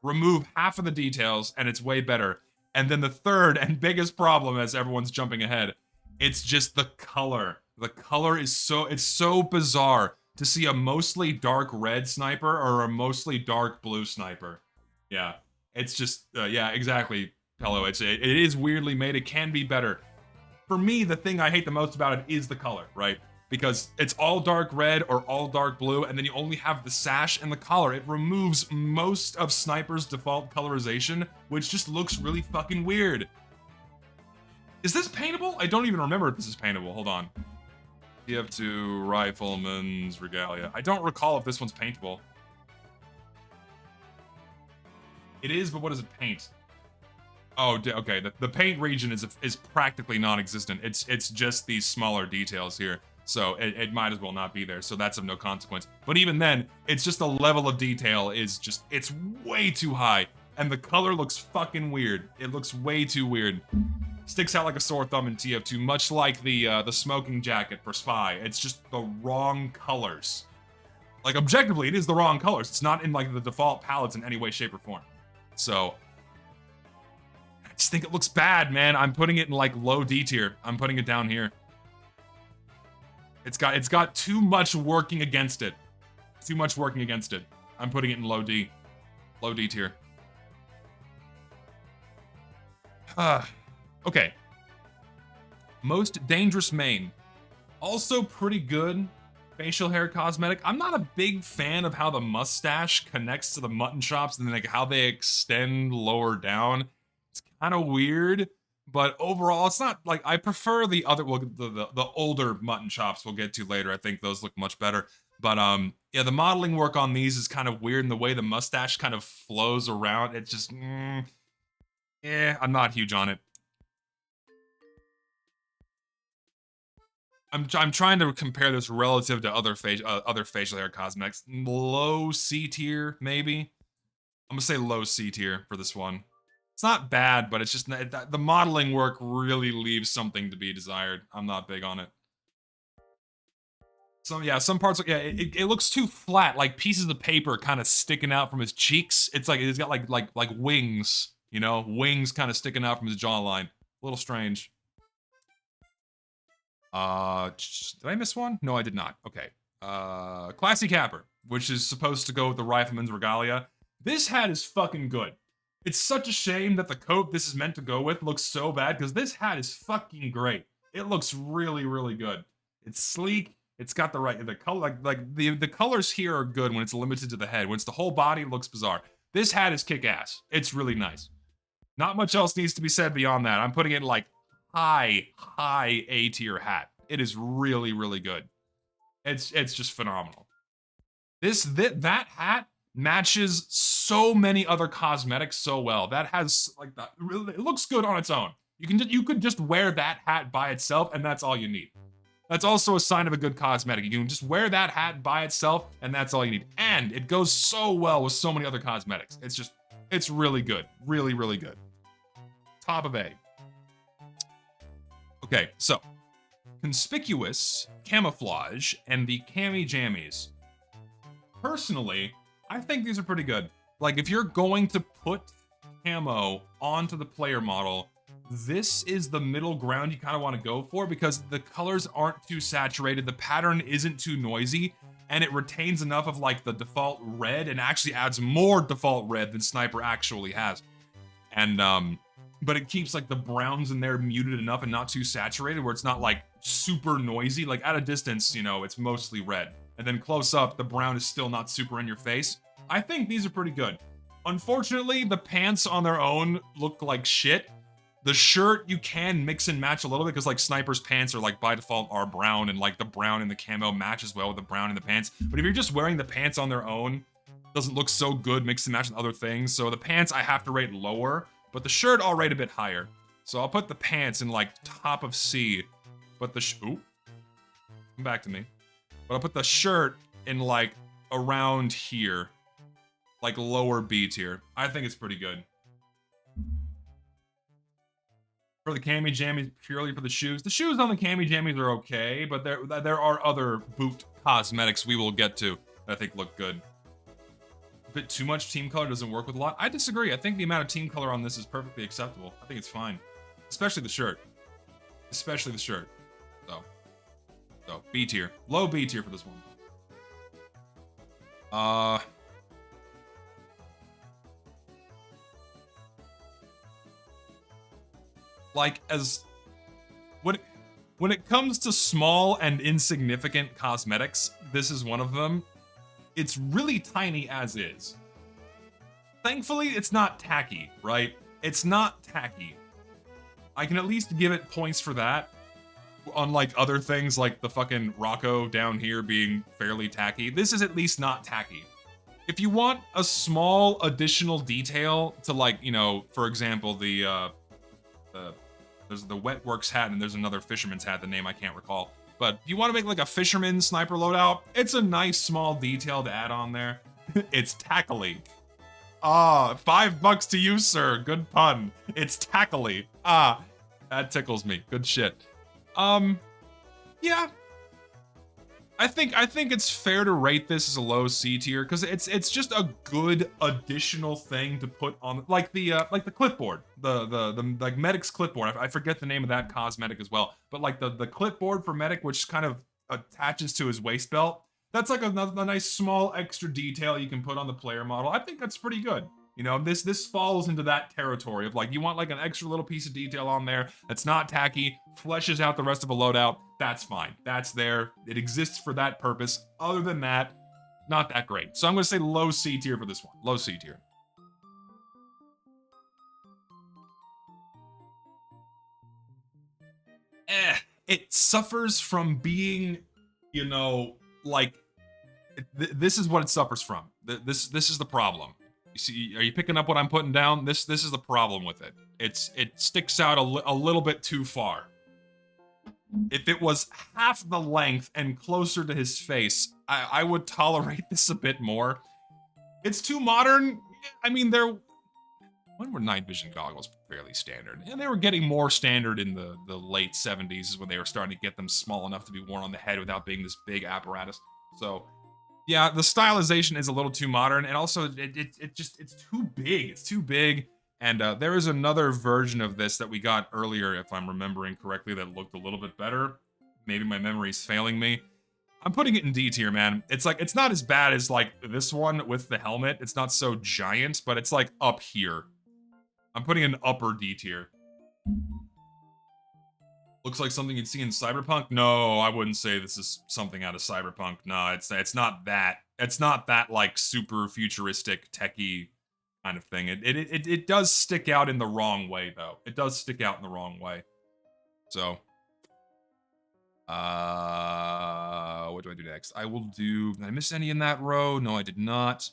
[SPEAKER 1] Remove half of the details and it's way better. And then the third and biggest problem, as everyone's jumping ahead, it's just the color. The color is so bizarre to see a mostly dark red sniper or a mostly dark blue sniper. Yeah, it's just, yeah, exactly, Pello. It is weirdly made. It can be better. For me, the thing I hate the most about it is the color, right? Because it's all dark red or all dark blue, and then you only have the sash and the collar. It removes most of Sniper's default colorization, which just looks really fucking weird. Is this paintable? I don't even remember if this is paintable. Hold on. TF2 Rifleman's Regalia. I don't recall if this one's paintable. It is, but what does it paint? Oh, okay. The paint region is practically non-existent. It's just these smaller details here. So it might as well not be there. So that's of no consequence. But even then, it's just the level of detail is just, it's way too high. And the color looks fucking weird. It looks way too weird. Sticks out like a sore thumb in TF2, much like the smoking jacket for Spy. It's just the wrong colors. Like, objectively, it is the wrong colors. It's not in, like, the default palettes in any way, shape, or form. So, I just think it looks bad, man. I'm putting it in, like, low D tier. I'm putting it down here. It's got too much working against it. Too much working against it. I'm putting it in low D. Low D tier. Okay. Most dangerous main. Also pretty good facial hair cosmetic. I'm not a big fan of how the mustache connects to the mutton chops and then like how they extend lower down. It's kind of weird, but overall it's not like I prefer the other, well, the older mutton chops we'll get to later. I think those look much better. But yeah, the modeling work on these is kind of weird, and the way the mustache kind of flows around, it just yeah, I'm not huge on it. I'm trying to compare this relative to other facial hair cosmetics. Low C tier, maybe. I'm gonna say low C tier for this one. It's not bad, but it's just the modeling work really leaves something to be desired. I'm not big on it. Some parts, yeah, it looks too flat, like pieces of paper kind of sticking out from his cheeks. It's like it's got like wings, you know, wings kind of sticking out from his jawline. A little strange. Did I miss one? No, I did not. Okay. Classy Capper, which is supposed to go with the Rifleman's Regalia. This hat is fucking good. It's such a shame that the coat this is meant to go with looks so bad, because this hat is fucking great. It looks really, really good. It's sleek. It's got the right, the color, the colors here are good when it's limited to the head. When it's the whole body, it looks bizarre. This hat is kick-ass. It's really nice. Not much else needs to be said beyond that. I'm putting it like high A tier hat. It is really, really good. It's just phenomenal. That hat matches so many other cosmetics so well. That has like that. It looks good on its own. You could just wear that hat by itself, and that's all you need. That's also a sign of a good cosmetic. You can just wear that hat by itself, and that's all you need. And it goes so well with so many other cosmetics. It's really good. Really, really good. Top of A. Okay, so conspicuous, camouflage, and the cami jammies. Personally, I think these are pretty good. Like, if you're going to put camo onto the player model, this is the middle ground you kind of want to go for because the colors aren't too saturated, the pattern isn't too noisy, and it retains enough of like the default red and actually adds more default red than Sniper actually has. And but it keeps like the browns in there muted enough and not too saturated where it's not like super noisy. Like at a distance, you know, it's mostly red. And then close up, the brown is still not super in your face. I think these are pretty good. Unfortunately, the pants on their own look like shit. The shirt you can mix and match a little bit because like Sniper's pants are like by default are brown and like the brown in the camo matches well with the brown in the pants. But if you're just wearing the pants on their own, it doesn't look so good mixed and matched with other things. So the pants I have to rate lower, but the shirt I'll rate a bit higher. So I'll put the pants in like top of C, but the ooh, come back to me. But I'll put the shirt in like around here, like lower B tier. I think it's pretty good. For the cami jammies, purely for the shoes. The shoes on the cami jammies are okay, but there are other boot cosmetics we will get to that I think look good. A bit too much team color doesn't work with a lot. I disagree. I think the amount of team color on this is perfectly acceptable. I think it's fine. Especially the shirt. Especially the shirt. So B tier. Low B tier for this one. Like, as when it comes to small and insignificant cosmetics, this is one of them. It's really tiny as is. Thankfully, it's not tacky, right? It's not tacky. I can at least give it points for that. Unlike other things like the fucking Rocco down here being fairly tacky, this is at least not tacky. If you want a small additional detail to, like, you know, for example, there's the Wetworks hat and there's another fisherman's hat, the name I can't recall. But if you want to make like a fisherman sniper loadout, it's a nice small detail to add on there. It's tackly. Ah, $5 to you, sir. Good pun. It's tackly. Ah, that tickles me. Good shit. Yeah. I think it's fair to rate this as a low C tier because it's just a good additional thing to put on, like the clipboard, the like Medic's clipboard. I forget the name of that cosmetic as well, but like the clipboard for Medic, which kind of attaches to his waist belt. That's like a nice small extra detail you can put on the player model. I think that's pretty good. You know, this falls into that territory of like, you want like an extra little piece of detail on there that's not tacky, fleshes out the rest of a loadout, that's fine. That's there. It exists for that purpose. Other than that, not that great. So I'm going to say low C tier for this one. Low C tier. It suffers from being, you know, like, this is what it suffers from. This is the problem. You see, are you picking up what I'm putting down? This is the problem with it. It sticks out a little bit too far. If it was half the length and closer to his face, I would tolerate this a bit more. It's too modern. I mean, when were night vision goggles fairly standard? And they were getting more standard in the late 70s is when they were starting to get them small enough to be worn on the head without being this big apparatus. So yeah, the stylization is a little too modern, and also it's too big. It's too big. And there is another version of this that we got earlier, if I'm remembering correctly, that looked a little bit better. Maybe my memory's failing me. I'm putting it in D tier, man. It's like, it's not as bad as like this one with the helmet. It's not so giant, but it's like up here. I'm putting it in upper D tier. Looks like something you'd see in Cyberpunk? No, I wouldn't say this is something out of Cyberpunk. No, it's not that. It's not that like super futuristic techie kind of thing. It does stick out in the wrong way, though. It does stick out in the wrong way. So, what do I do next? I will do, did I miss any in that row? No, I did not.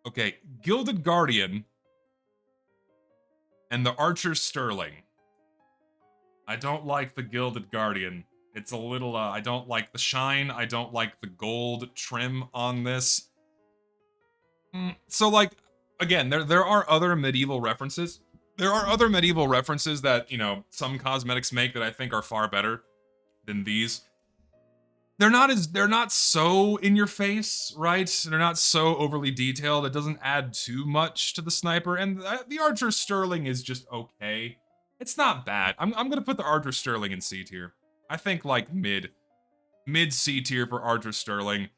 [SPEAKER 1] Okay, Gilded Guardian and the Archer Sterling. I don't like the Gilded Guardian. It's a little, I don't like the shine. I don't like the gold trim on this. So, like, again, there are other medieval references. There are other medieval references that, you know, some cosmetics make that I think are far better than these. They're not so in your face, right? They're not so overly detailed. It doesn't add too much to the sniper, and the Archer Sterling is just okay. It's not bad. I'm gonna put the Archer Sterling in C tier. I think like mid C tier for Archer Sterling.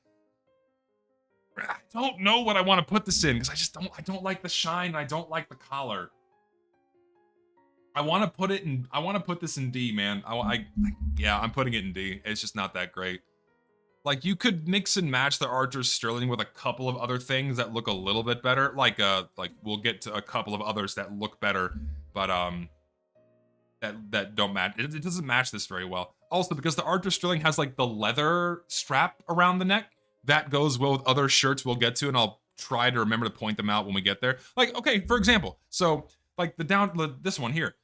[SPEAKER 1] I don't know what I want to put this in because I don't like the shine. I don't like the collar. I want to put this in D, man. Yeah, I'm putting it in D. It's just not that great. Like, you could mix and match the Archer Sterling with a couple of other things that look a little bit better. Like we'll get to a couple of others that look better, but that don't match. It doesn't match this very well. Also, because the Archer Sterling has like the leather strap around the neck, that goes well with other shirts we'll get to, and I'll try to remember to point them out when we get there. Like, okay, for example, so like this one here,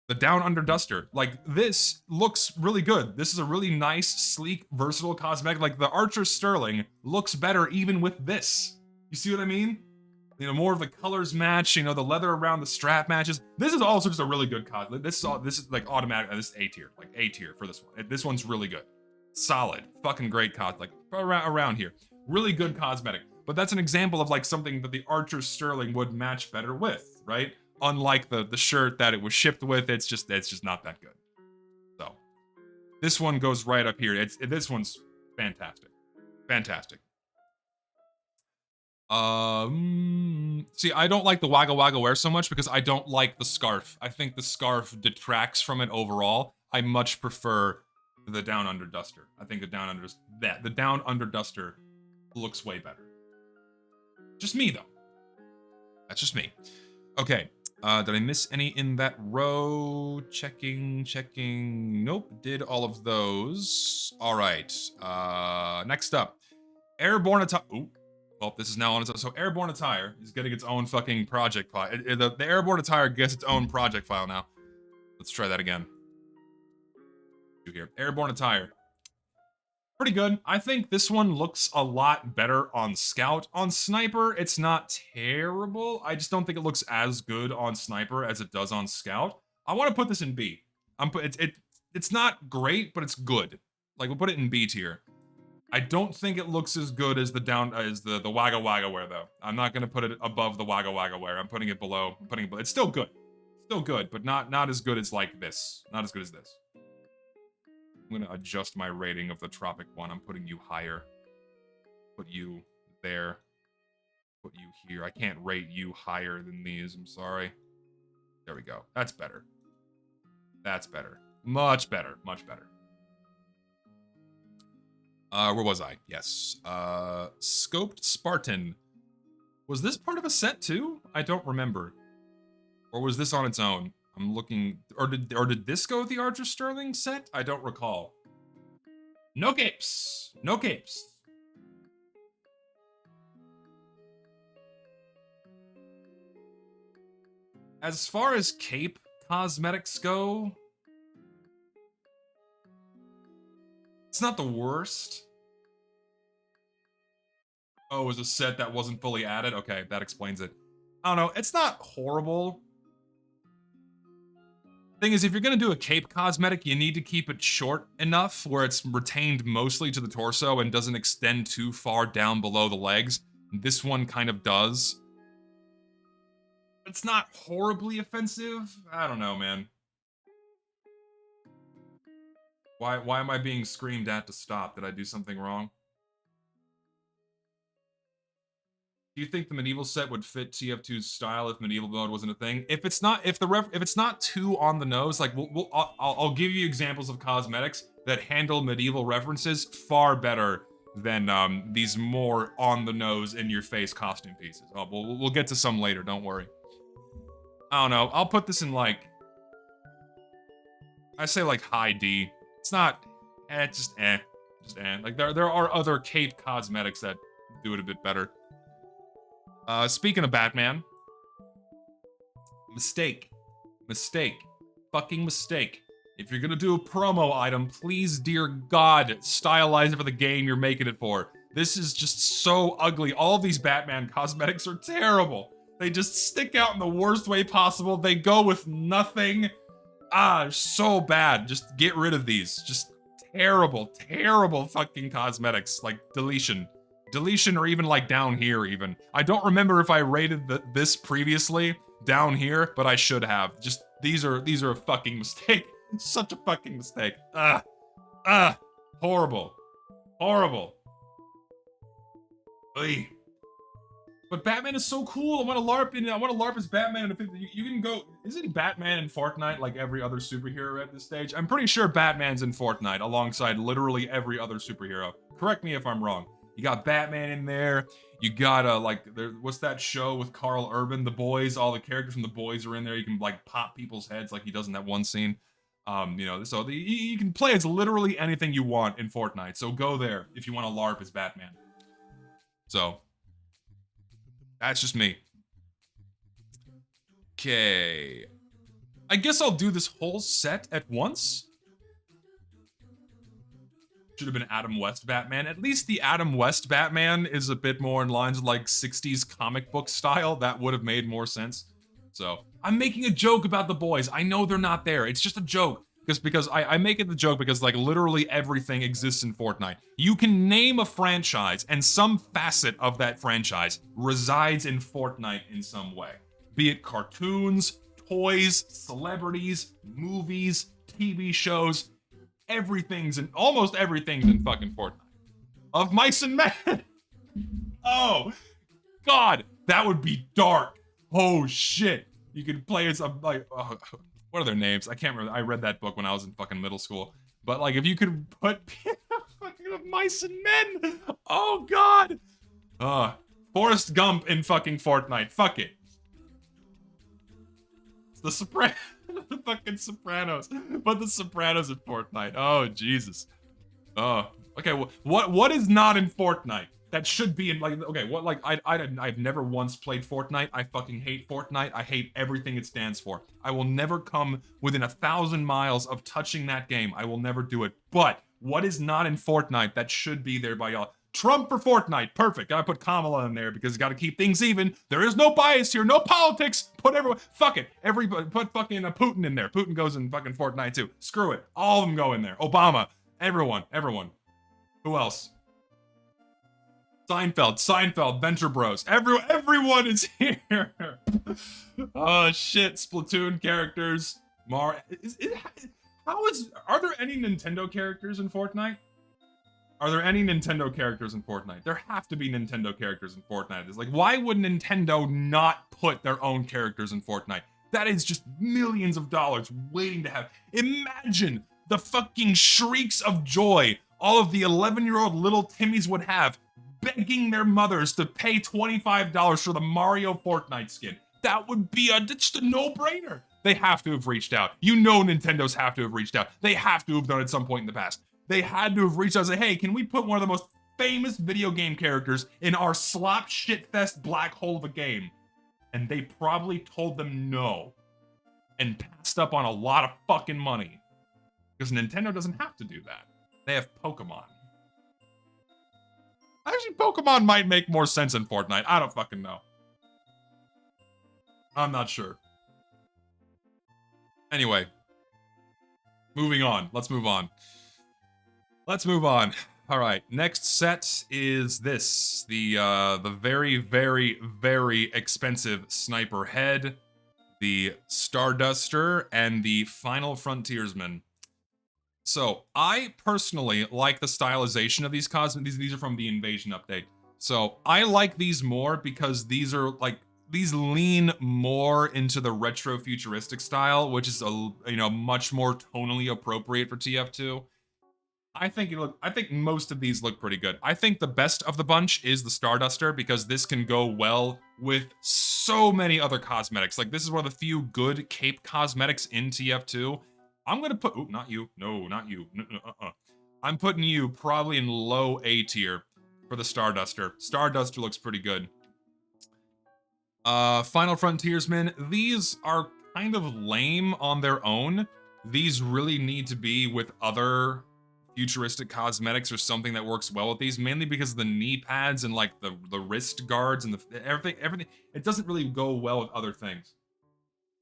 [SPEAKER 1] the Down Under Duster, like this looks really good. This is a really nice, sleek, versatile cosmetic. Like the Archer Sterling looks better even with this. You see what I mean? You know, more of the colors match, you know, the leather around the strap matches. This is also just a really good cosmetic. This is like automatic, this is A tier, like A tier for this one. This one's really good. Solid, fucking great cosmetic, like around here. Really good cosmetic. But that's an example of like something that the Archer Sterling would match better with, right? Unlike the shirt that it was shipped with, it's just not that good. So this one goes right up here. This one's fantastic. Fantastic. See, I don't like the Wagga Wagga wear so much because I don't like the scarf. I think the scarf detracts from it overall. I much prefer the Down Under Duster. I think the Down Under Duster looks way better. Just me, though. That's just me. Okay. Did I miss any in that row? Checking. Nope, did all of those. All right. Next up, Airborne Attire. Ooh. Well, this is now on its own. So Airborne Attire is getting its own fucking project file. The Airborne Attire gets its own project file now. Let's try that again. Here, Airborne Attire. Pretty good. I think this one looks a lot better on Scout. On Sniper, it's not terrible. I just don't think it looks as good on Sniper as it does on Scout. I want to put this in B. It's not great, but it's good. Like, we'll put it in B tier. I don't think it looks as good as the Wagga Wagga wear, though. I'm not gonna put it above the Wagga Wagga wear. I'm putting it below. It's still good. Still good, but not as good as like this. Not as good as this. I'm gonna adjust my rating of the Tropic one. I'm putting you higher. Put you there. Put you here. I can't rate you higher than these. I'm sorry. There we go. That's better. That's better. Much better. Much better. Where was I? Yes. Scoped Spartan. Was this part of a set too? I don't remember. Or was this on its own? I'm looking, or did this go with the Archer Sterling set? I don't recall. No capes. No capes. As far as cape cosmetics go, it's not the worst. Oh, it was a set that wasn't fully added? Okay, that explains it. I don't know, it's not horrible. Thing is, if you're gonna do a cape cosmetic, you need to keep it short enough where it's retained mostly to the torso and doesn't extend too far down below the legs. This one kind of does. It's not horribly offensive. I don't know, man. Why am I being screamed at to stop? Did I do something wrong? Do you think the medieval set would fit TF2's style if medieval mode wasn't a thing? If it's not too on the nose, like I'll give you examples of cosmetics that handle medieval references far better than these more on the nose, in your face costume pieces. Oh, we'll get to some later. Don't worry. I don't know. I'll put this in like, I say like high D. It's not, just eh. Like there are other cape cosmetics that do it a bit better. Speaking of Batman, mistake, fucking mistake. If you're gonna do a promo item, please, dear God, stylize it for the game you're making it for. This is just so ugly. All of these Batman cosmetics are terrible. They just stick out in the worst way possible. They go with nothing. They're so bad. Just get rid of these. Just terrible, terrible fucking cosmetics. Like, deletion. Deletion, or even like down here even. I don't remember if I rated this previously down here, but I should have. Just, these are a fucking mistake. Such a fucking mistake. Horrible. Horrible. Ugh. But Batman is so cool. I want to LARP as Batman. You can go. Isn't Batman in Fortnite like every other superhero at this stage? I'm pretty sure Batman's in Fortnite alongside literally every other superhero. Correct me if I'm wrong. You got Batman in there. You got what's that show with Carl Urban? The Boys. All the characters from The Boys are in there. You can like pop people's heads like he does in that one scene. So you can play as literally anything you want in Fortnite. So go there if you want to LARP as Batman. So. That's just me. Okay. I guess I'll do this whole set at once. Should have been Adam West Batman. At least the Adam West Batman is a bit more in lines with like 60s comic book style. That would have made more sense. So, I'm making a joke about the boys. I know they're not there. It's just a joke. Because I make it the joke because like literally everything exists in Fortnite. You can name a franchise and some facet of that franchise resides in Fortnite in some way. Be it cartoons, toys, celebrities, movies, TV shows, almost everything's in fucking Fortnite. Of Mice and Men. Oh, God, that would be dark. Oh shit. You could play as what are their names? I can't remember. I read that book when I was in fucking middle school. But like, if you could put fucking Mice and Men, oh God. Forrest Gump in fucking Fortnite. Fuck it. It's the the fucking Sopranos. But the Sopranos in Fortnite. Oh Jesus. Oh, okay. What is not in Fortnite? That should be in, like, okay, what, like, I've never once played Fortnite. I fucking hate Fortnite. I hate everything it stands for. I will never come within 1,000 miles of touching that game. I will never do it. But what is not in Fortnite that should be there by y'all? Trump for Fortnite. Perfect. Gotta put Kamala in there because gotta keep things even. There is no bias here. No politics. Put everyone. Fuck it. Everybody. Put fucking Putin in there. Putin goes in fucking Fortnite too. Screw it. All of them go in there. Obama. Everyone. Who else? Seinfeld, Venture Bros. Everyone is here. Oh shit, Splatoon characters. Are there any Nintendo characters in Fortnite? Are there any Nintendo characters in Fortnite? There have to be Nintendo characters in Fortnite. It's like, why would Nintendo not put their own characters in Fortnite? That is just millions of dollars waiting to have. Imagine the fucking shrieks of joy all of the 11-year-old little Timmies would have begging their mothers to pay $25 for the Mario Fortnite skin. That would be just a no-brainer. They have to have reached out. You know Nintendo's have to have reached out. They have to have done it at some point in the past. They had to have reached out and say, hey, can we put one of the most famous video game characters in our slop shitfest black hole of a game? And they probably told them no. And passed up on a lot of fucking money. Because Nintendo doesn't have to do that. They have Pokemon. Actually, Pokemon might make more sense in Fortnite. I don't fucking know. I'm not sure. Anyway. Moving on. Let's move on. Alright, next set is this. The very, very, very expensive Sniper Head, the Starduster, and the Final Frontiersman. So, I personally like the stylization of these cosmetics. These are from the Invasion update. So, I like these more because these are, like, these lean more into the retro futuristic style, which is, much more tonally appropriate for TF2. I think most of these look pretty good. I think the best of the bunch is the Starduster because this can go well with so many other cosmetics. Like, this is one of the few good cape cosmetics in TF2. I'm gonna put, not you. No, not you. No, no, I'm putting you probably in low A tier for the Starduster. Starduster looks pretty good. Final Frontiersman, these are kind of lame on their own. These really need to be with other futuristic cosmetics or something that works well with these, mainly because of the knee pads and like the wrist guards and the everything. It doesn't really go well with other things.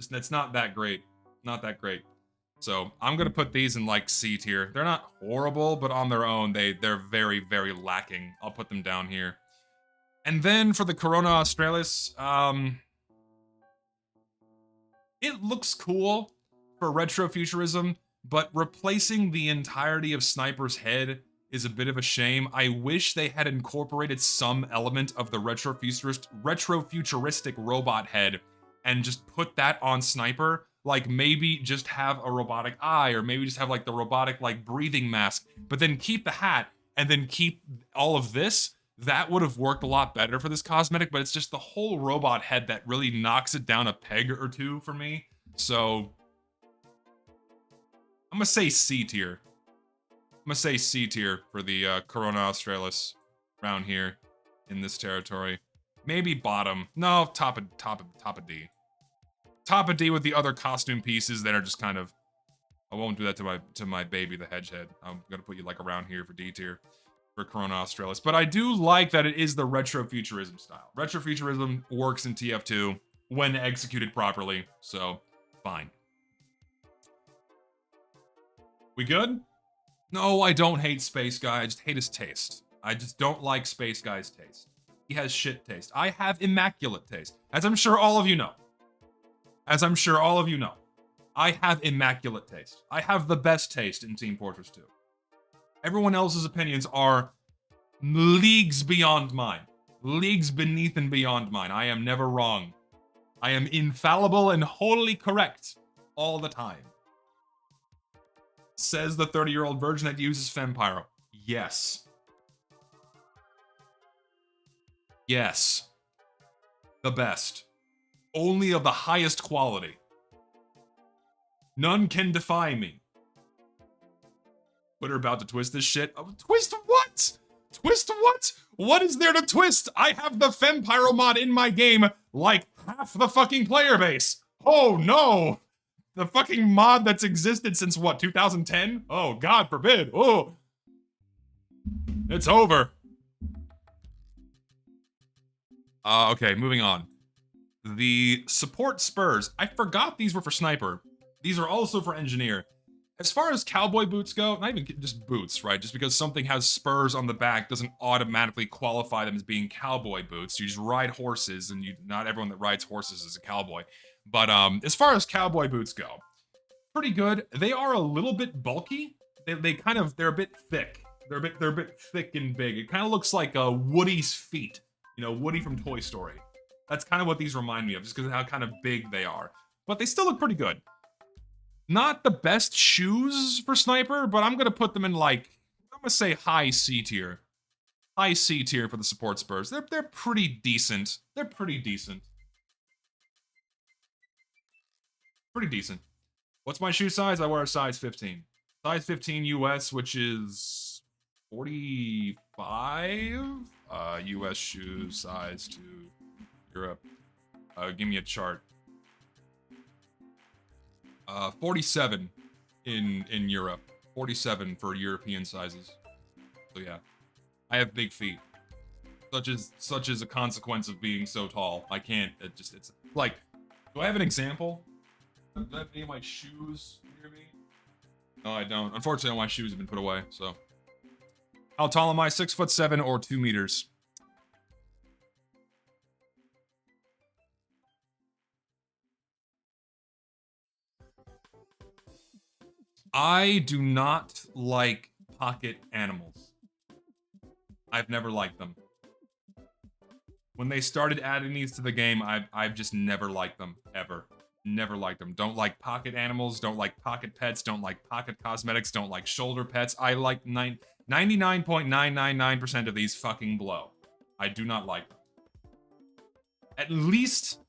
[SPEAKER 1] Just, it's not that great. Not that great. So I'm gonna put these in like C tier. They're not horrible, but on their own, they're very, very lacking. I'll put them down here. And then for the Corona Australis, it looks cool for retrofuturism, but replacing the entirety of Sniper's head is a bit of a shame. I wish they had incorporated some element of the retrofuturistic robot head and just put that on Sniper. Like, maybe just have a robotic eye, or maybe just have like the robotic like breathing mask, but then keep the hat and then keep all of this. That would have worked a lot better for this cosmetic, but it's just the whole robot head that really knocks it down a peg or two for me. So I'm gonna say C tier. I'm gonna say C tier for the Corona Australis round here in this territory. Maybe bottom. No, top of D. Top of D with the other costume pieces that are just kind of. I won't do that to my baby the Hedgehead. I'm gonna put you like around here for D tier for Corona Australis. But I do like that it is the retrofuturism style. Retrofuturism works in TF2 when executed properly, so fine. We good? No, I don't hate Space Guy. I just hate his taste. I just don't like Space Guy's taste. He has shit taste. I have immaculate taste, as I'm sure all of you know. As I'm sure all of you know. I have immaculate taste. I have the best taste in Team Fortress 2. Everyone else's opinions are leagues beyond mine. Leagues beneath and beyond mine. I am never wrong. I am infallible and wholly correct all the time. Says the 30-year-old virgin that uses Fempyro. Yes. Yes. The best. Only of the highest quality. None can defy me. Twitter about to twist this shit. Oh, twist what? Twist what? What is there to twist? I have the Fempyro mod in my game like half the fucking player base. Oh no! The fucking mod that's existed since what, 2010? Oh, God forbid. Oh. It's over. Okay, moving on. The support spurs. I forgot these were for Sniper. These are also for Engineer. As far as cowboy boots go, not even just boots, right? Just because something has spurs on the back doesn't automatically qualify them as being cowboy boots. You just ride horses, and not everyone that rides horses is a cowboy. But as far as cowboy boots go, pretty good. They are a little bit bulky. They're a bit thick. They're a bit thick and big. It kind of looks like Woody's feet. You know, Woody from Toy Story. That's kind of what these remind me of, just because of how kind of big they are. But they still look pretty good. Not the best shoes for Sniper, but I'm gonna put them in like, I'm gonna say high C tier. High C tier for the support spurs. They're pretty decent. They're pretty decent. Pretty decent. What's my shoe size? I wear a size 15. Size 15 US, which is 45 US shoe size to Europe. Give me a chart. 47 in Europe. 47 for European sizes. So yeah, I have big feet. Such as a consequence of being so tall. I can't. It's like. Do I have an example? Do I have any of my shoes near me? No, I don't. Unfortunately, all my shoes have been put away. So, how tall am I? 6'7" or 2 meters? I do not like pocket animals. I've never liked them. When they started adding these to the game, I've just never liked them, ever. Never liked them. Don't like pocket animals, don't like pocket pets, don't like pocket cosmetics, don't like shoulder pets. I like 99.999% of these fucking blow. I do not like them. At least,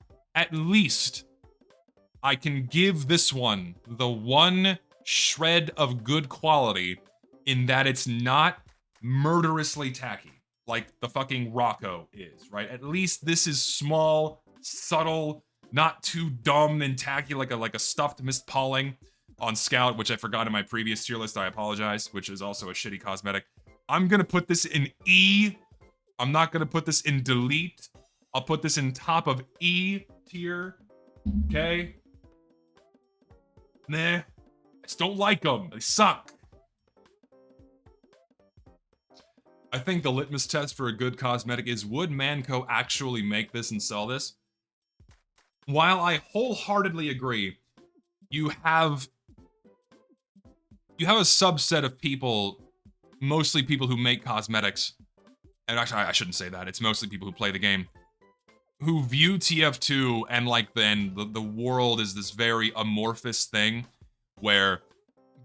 [SPEAKER 1] I can give this one the one shred of good quality in that it's not murderously tacky like the fucking Rocco is, right? At least this is small, subtle, not too dumb and tacky like a stuffed Mist Pauling on Scout, which I forgot in my previous tier list, I apologize, which is also a shitty cosmetic. I'm gonna put this in E. I'm not gonna put this in delete. I'll put this in top of E tier, okay? Nah, I just don't like them. They suck. I think the litmus test for a good cosmetic is, would Manco actually make this and sell this? While I wholeheartedly agree, you have a subset of people, mostly people who make cosmetics, and actually I shouldn't say that, it's mostly people who play the game, who view TF2 and like then the world is this very amorphous thing where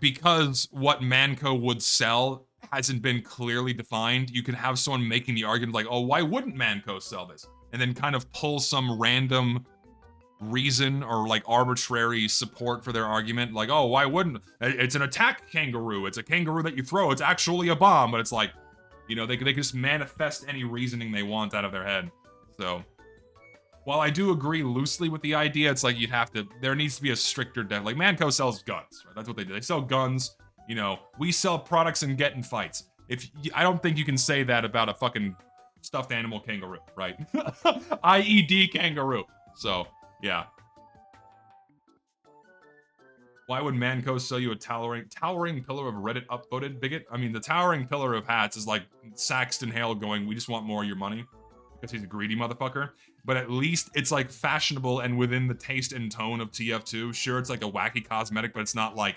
[SPEAKER 1] because what Manco would sell hasn't been clearly defined, you can have someone making the argument like, oh, why wouldn't Manco sell this? And then kind of pull some random reason or like arbitrary support for their argument. Like, oh, why wouldn't? It's an attack kangaroo. It's a kangaroo that you throw. It's actually a bomb, but it's like, you know, they can just manifest any reasoning they want out of their head. So while I do agree loosely with the idea, it's like there needs to be a stricter like Manco sells guns, right? That's what they do. They sell guns, you know, we sell products and get in fights. I don't think you can say that about a fucking stuffed animal kangaroo, right? IED kangaroo. So, yeah. Why would Manco sell you a towering pillar of Reddit upvoted bigot? I mean, the towering pillar of hats is like Saxton Hale going, we just want more of your money. Because he's a greedy motherfucker. But at least it's like fashionable and within the taste and tone of TF2. Sure, it's like a wacky cosmetic, but it's not like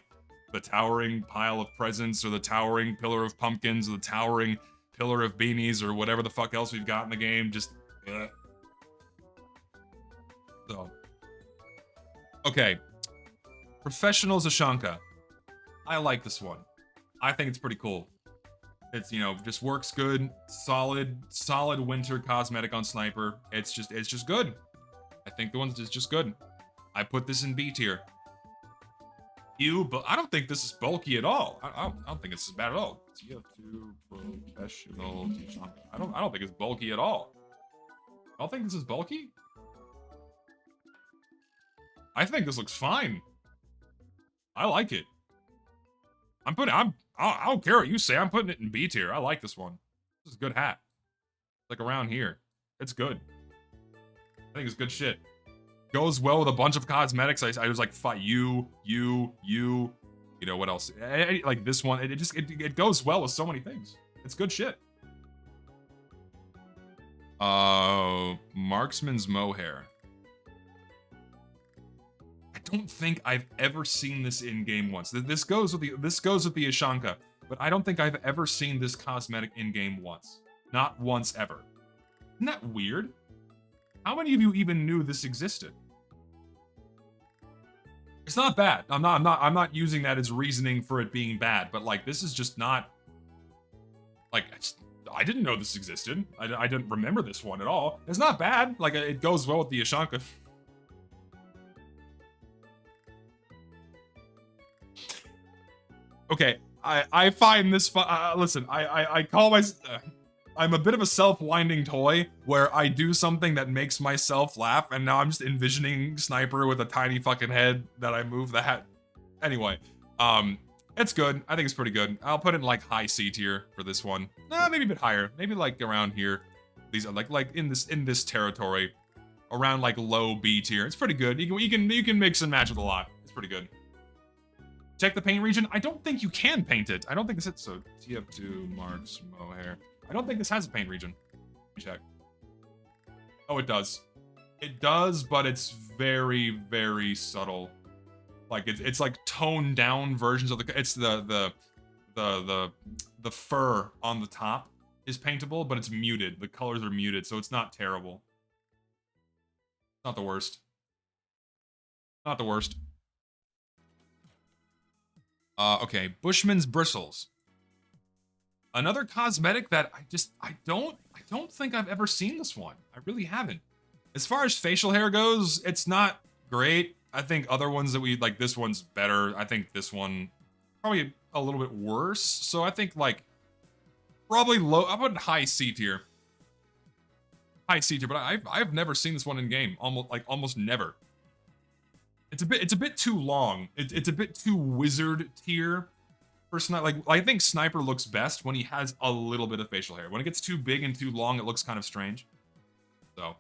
[SPEAKER 1] the towering pile of presents or the towering pillar of pumpkins or the towering pillar of beanies or whatever the fuck else we've got in the game. Just, So. Okay. Professional Zashanka. I like this one. I think it's pretty cool. It's, you know, just works good, solid winter cosmetic on Sniper. It's just good. I think the one's just good. I put this in B tier. But I don't think this is bulky at all. I don't think it's bad at all. TF2 Professional Zashanka. I don't think it's bulky at all. I don't think this is bulky. I think this looks fine. I like it. I don't care what you say. I'm putting it in B tier. I like this one. This is a good hat. Like around here. It's good. I think it's good shit. Goes well with a bunch of cosmetics. I was like, fight you. You know, what else? Like this one, it goes well with so many things. It's good shit. Marksman's mohair. I don't think I've ever seen this in game once. This goes with the Ashanka, but I don't think I've ever seen this cosmetic in game once. Not once ever. Isn't that weird? How many of you even knew this existed? It's not bad. I'm not using that as reasoning for it being bad, but like this is just not like I didn't know this existed. I didn't remember this one at all. It's not bad. Like it goes well with the Ashanka. Okay, I find this listen, I call myself I'm a bit of a self-winding toy where I do something that makes myself laugh, and now I'm just envisioning Sniper with a tiny fucking head that I move the hat. Anyway, it's good. I think it's pretty good. I'll put it in like high C tier for this one. Maybe a bit higher. Maybe like around here. These are like in this territory, around like low B tier. It's pretty good. You can mix and match with a lot. It's pretty good. Check the paint region. I don't think you can paint it. I don't think this is so. TF2 marks mohair. I don't think this has a paint region. Let me check. Oh, it does. It does, but it's very, very subtle. Like it's like toned down versions of the. It's the fur on the top is paintable, but it's muted. The colors are muted, so it's not terrible. Not the worst. Not the worst. Okay, Bushman's Bristles. Another cosmetic that I don't think I've ever seen this one. I really haven't. As far as facial hair goes, it's not great. I think other ones that we like, this one's better. I think this one probably a little bit worse. So I think like probably low. I put high C tier. High C tier, but I've never seen this one in game. Almost never. It's a bit too long. It's a bit too wizard tier. For sniper, like I think sniper looks best when he has a little bit of facial hair. When it gets too big and too long, it looks kind of strange. So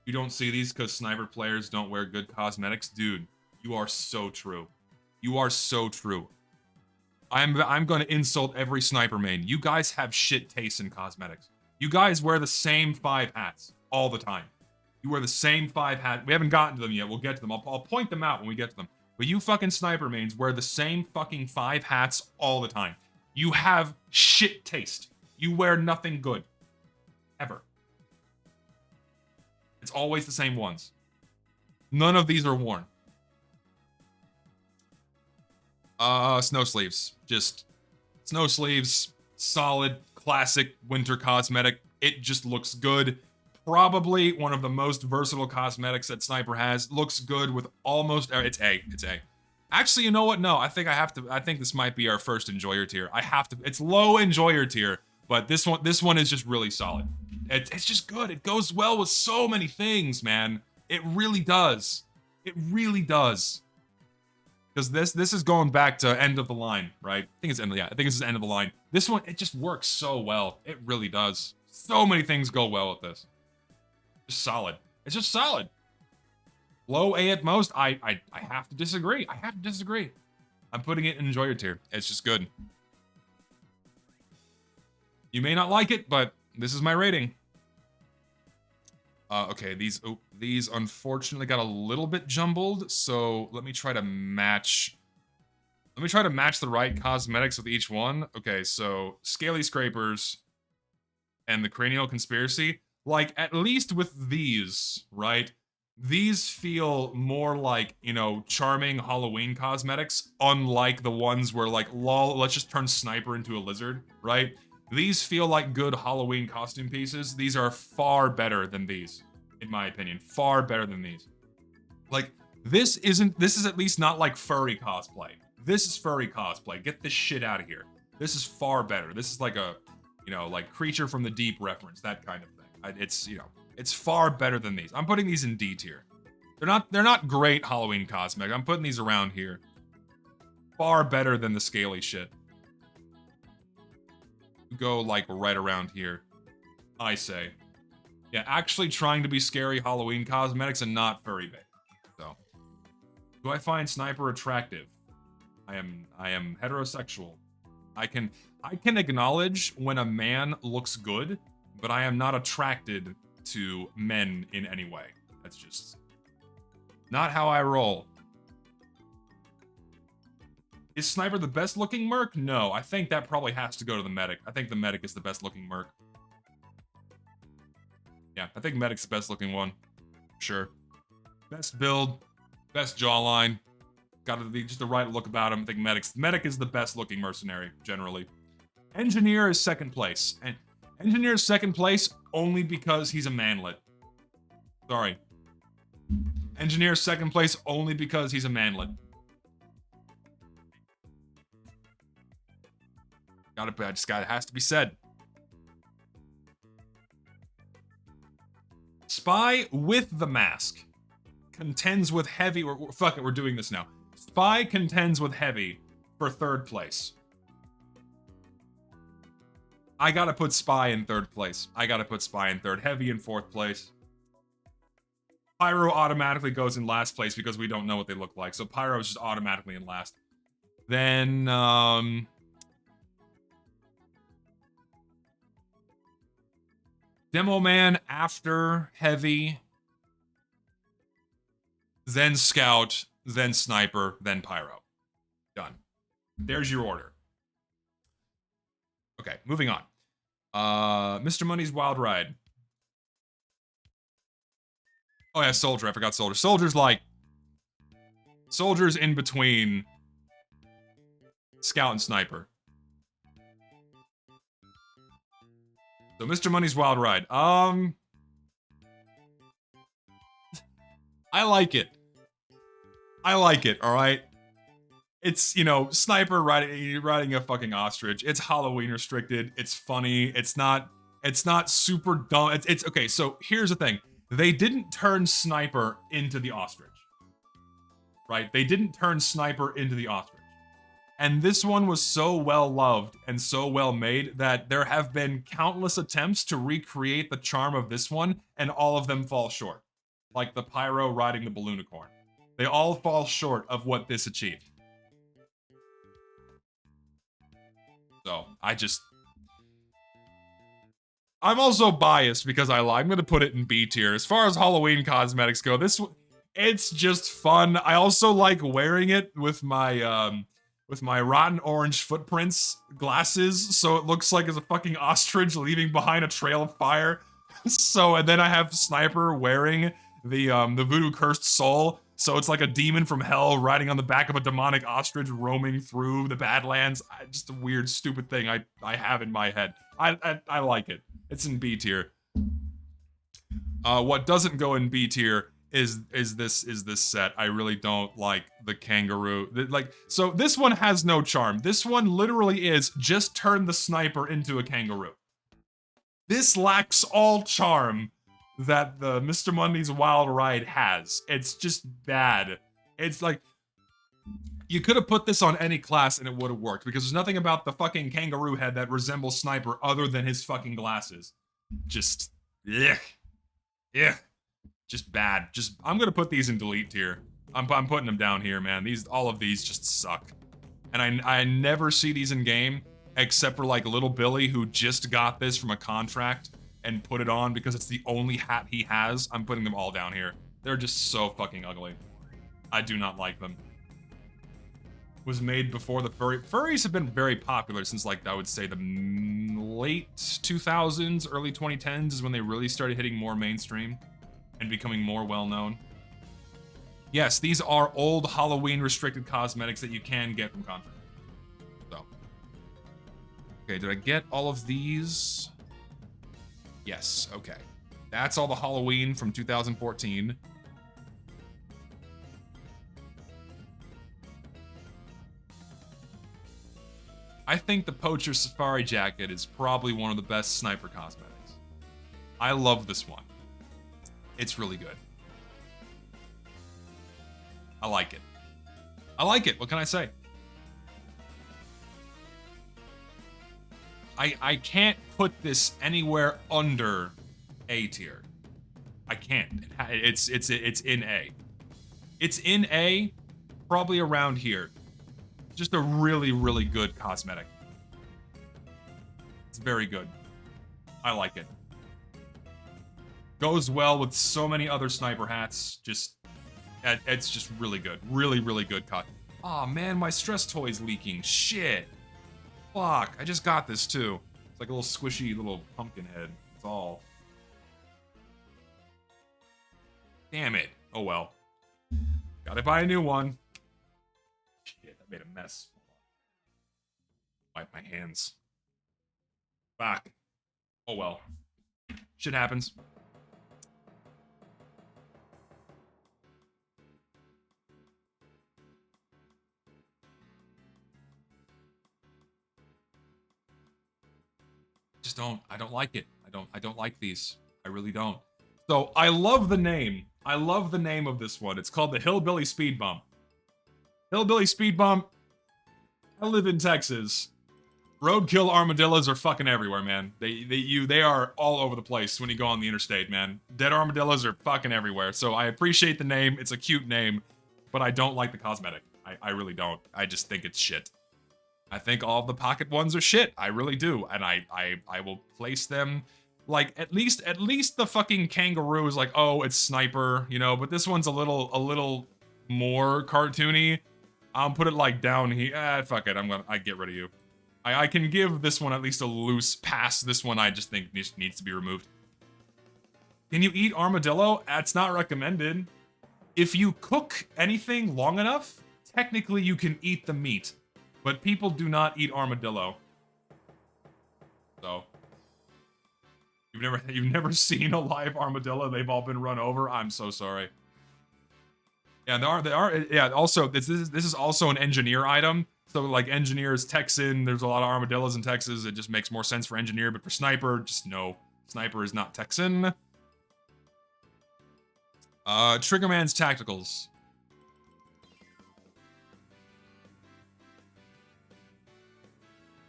[SPEAKER 1] you don't see these because sniper players don't wear good cosmetics, dude. You are so true. You are so true. I'm going to insult every sniper main. You guys have shit taste in cosmetics. You guys wear the same 5 hats all the time. You wear the same 5 hats. We haven't gotten to them yet. We'll get to them. I'll point them out when we get to them. But you fucking sniper mains wear the same fucking 5 hats all the time. You have shit taste. You wear nothing good. Ever. It's always the same ones. None of these are worn. Snow sleeves. Just snow sleeves. Solid, classic winter cosmetic. It just looks good. Probably one of the most versatile cosmetics that Sniper has. Looks good with almost... It's A. It's A. Actually, you know what? No, I think I think this might be our first enjoyer tier. I have to... It's low enjoyer tier, but this one is just really solid. It's just good. It goes well with so many things, man. It really does. It really does. Because this is going back to end of the line, right? I think it's end of, yeah, I think this is end of the line. This one, it just works so well. It really does. So many things go well with this. Just solid. It's just solid. Low A at most. I have to disagree. I have to disagree. I'm putting it in enjoyer tier. It's just good. You may not like it, but this is my rating. Okay, these unfortunately got a little bit jumbled, so let me try to match the right cosmetics with each one. Okay, so Scaly Scrapers and the Cranial Conspiracy. Like, at least with these, right? These feel more like, you know, charming Halloween cosmetics, unlike the ones where, like, lol, let's just turn Sniper into a lizard, right? These feel like good Halloween costume pieces. These are far better than these, in my opinion. Far better than these. Like, this is at least not like furry cosplay. This is furry cosplay. Get this shit out of here. This is far better. This is like a, you know, like Creature from the Deep reference, that kind of thing. It's, you know, it's far better than these. I'm putting these in D tier. They're not great Halloween cosmetics. I'm putting these around here. Far better than the scaly shit. Go like right around here, I say. Yeah, actually trying to be scary Halloween cosmetics and not furry bait. So, do I find Sniper attractive? I am heterosexual. I can acknowledge when a man looks good, but I am not attracted to men in any way. That's just not how I roll. Is Sniper the best looking merc? No, I think that probably has to go to the medic. I think the medic is the best looking merc. Yeah, I think medic's the best looking one. Sure. Best build, best jawline. Got be just the right look about him. I think medic is the best looking mercenary, generally. Engineer is second place. And Engineer is second place only because he's a manlet. Sorry. Engineer is second place only because he's a manlet. It has to be said. Spy with the mask contends with Heavy. Fuck it, we're doing this now. Spy contends with Heavy for third place. I gotta put Spy in third place. I gotta put Spy in third. Heavy in fourth place. Pyro automatically goes in last place because we don't know what they look like. So Pyro is just automatically in last. Then, Demo Man after Heavy, then Scout, then Sniper, then Pyro. Done. There's your order. Okay, moving on. Mr. Money's Wild Ride. Oh yeah, Soldier. I forgot Soldier. Soldier's like soldiers in between scout and sniper. So Mr. Money's Wild Ride. I like it. I like it, alright? It's, you know, sniper riding a fucking ostrich. It's Halloween restricted. It's funny. It's not super dumb. It's okay, so here's the thing. They didn't turn sniper into the ostrich. Right? They didn't turn sniper into the ostrich. And this one was so well loved and so well made that there have been countless attempts to recreate the charm of this one, and all of them fall short. Like the pyro riding the balloonicorn. They all fall short of what this achieved. So, I'm also biased because I'm gonna put it in B tier. As far as Halloween cosmetics go, it's just fun. I also like wearing it with my rotten orange footprints glasses, so it looks like it's a fucking ostrich leaving behind a trail of fire. So, and then I have Sniper wearing the voodoo cursed soul, so it's like a demon from hell riding on the back of a demonic ostrich roaming through the Badlands. Just a weird, stupid thing I have in my head. I like it. It's in B tier. What doesn't go in B tier is this set. I really don't like the kangaroo. So this one has no charm. This one literally is just turn the sniper into a kangaroo. This lacks all charm that the Mr. Mundy's Wild Ride has. It's just bad. It's like, you could have put this on any class and it would have worked, because there's nothing about the fucking kangaroo head that resembles Sniper other than his fucking glasses. Just, yeah. Just bad. I'm gonna put these in delete tier. I'm putting them down here, man. All of these just suck. And I never see these in game, except for like Little Billy, who just got this from a contract and put it on because it's the only hat he has. I'm putting them all down here. They're just so fucking ugly. I do not like them. Was made before the furries have been very popular since, like, I would say the late 2000s, early 2010s is when they really started hitting more mainstream and becoming more well-known. Yes, these are old Halloween restricted cosmetics that you can get from contract. So. Okay, did I get all of these? Yes, okay. That's all the Halloween from 2014. I think the Poacher Safari Jacket is probably one of the best sniper cosmetics. I love this one. It's really good. I like it. I like it, what can I say? I can't put this anywhere under A tier. I can't. It's in A. It's in A, probably around here. Just a really, really good cosmetic. It's very good. I like it. Goes well with so many other sniper hats. It's just really good. Really, really good cut. Aw, man, my stress toy's leaking. Shit. Fuck, I just got this too. It's like a little squishy little pumpkin head. That's all. Damn it. Oh well. Gotta buy a new one. Shit, I made a mess. Wipe my hands. Fuck. Oh well. Shit happens. I don't like it. I don't like these. I really don't. So I love the name. I love the name of this one. It's called the Hillbilly Speed Bump. Hillbilly Speed Bump. I live in Texas. Roadkill armadillos are fucking everywhere, man. They are all over the place when you go on the interstate, man. Dead armadillos are fucking everywhere. So I appreciate the name. It's a cute name, but I don't like the cosmetic. I really don't. I just think it's shit. I think all of the pocket ones are shit. I really do. And I will place them, like, at least the fucking kangaroo is like, oh, it's Sniper, you know, but this one's a little more cartoony. I'll put it like down here. Fuck it. I get rid of you. I can give this one at least a loose pass. This one I just think needs to be removed. Can you eat armadillo? That's not recommended. If you cook anything long enough, technically you can eat the meat, but people do not eat armadillo. So you've never seen a live armadillo. They've all been run over. I'm so sorry. Yeah, they are. Yeah. Also, this is also an engineer item. So like engineers, Texan. There's a lot of armadillos in Texas. It just makes more sense for engineer, but for sniper, just no. Sniper is not Texan. Triggerman's tacticals.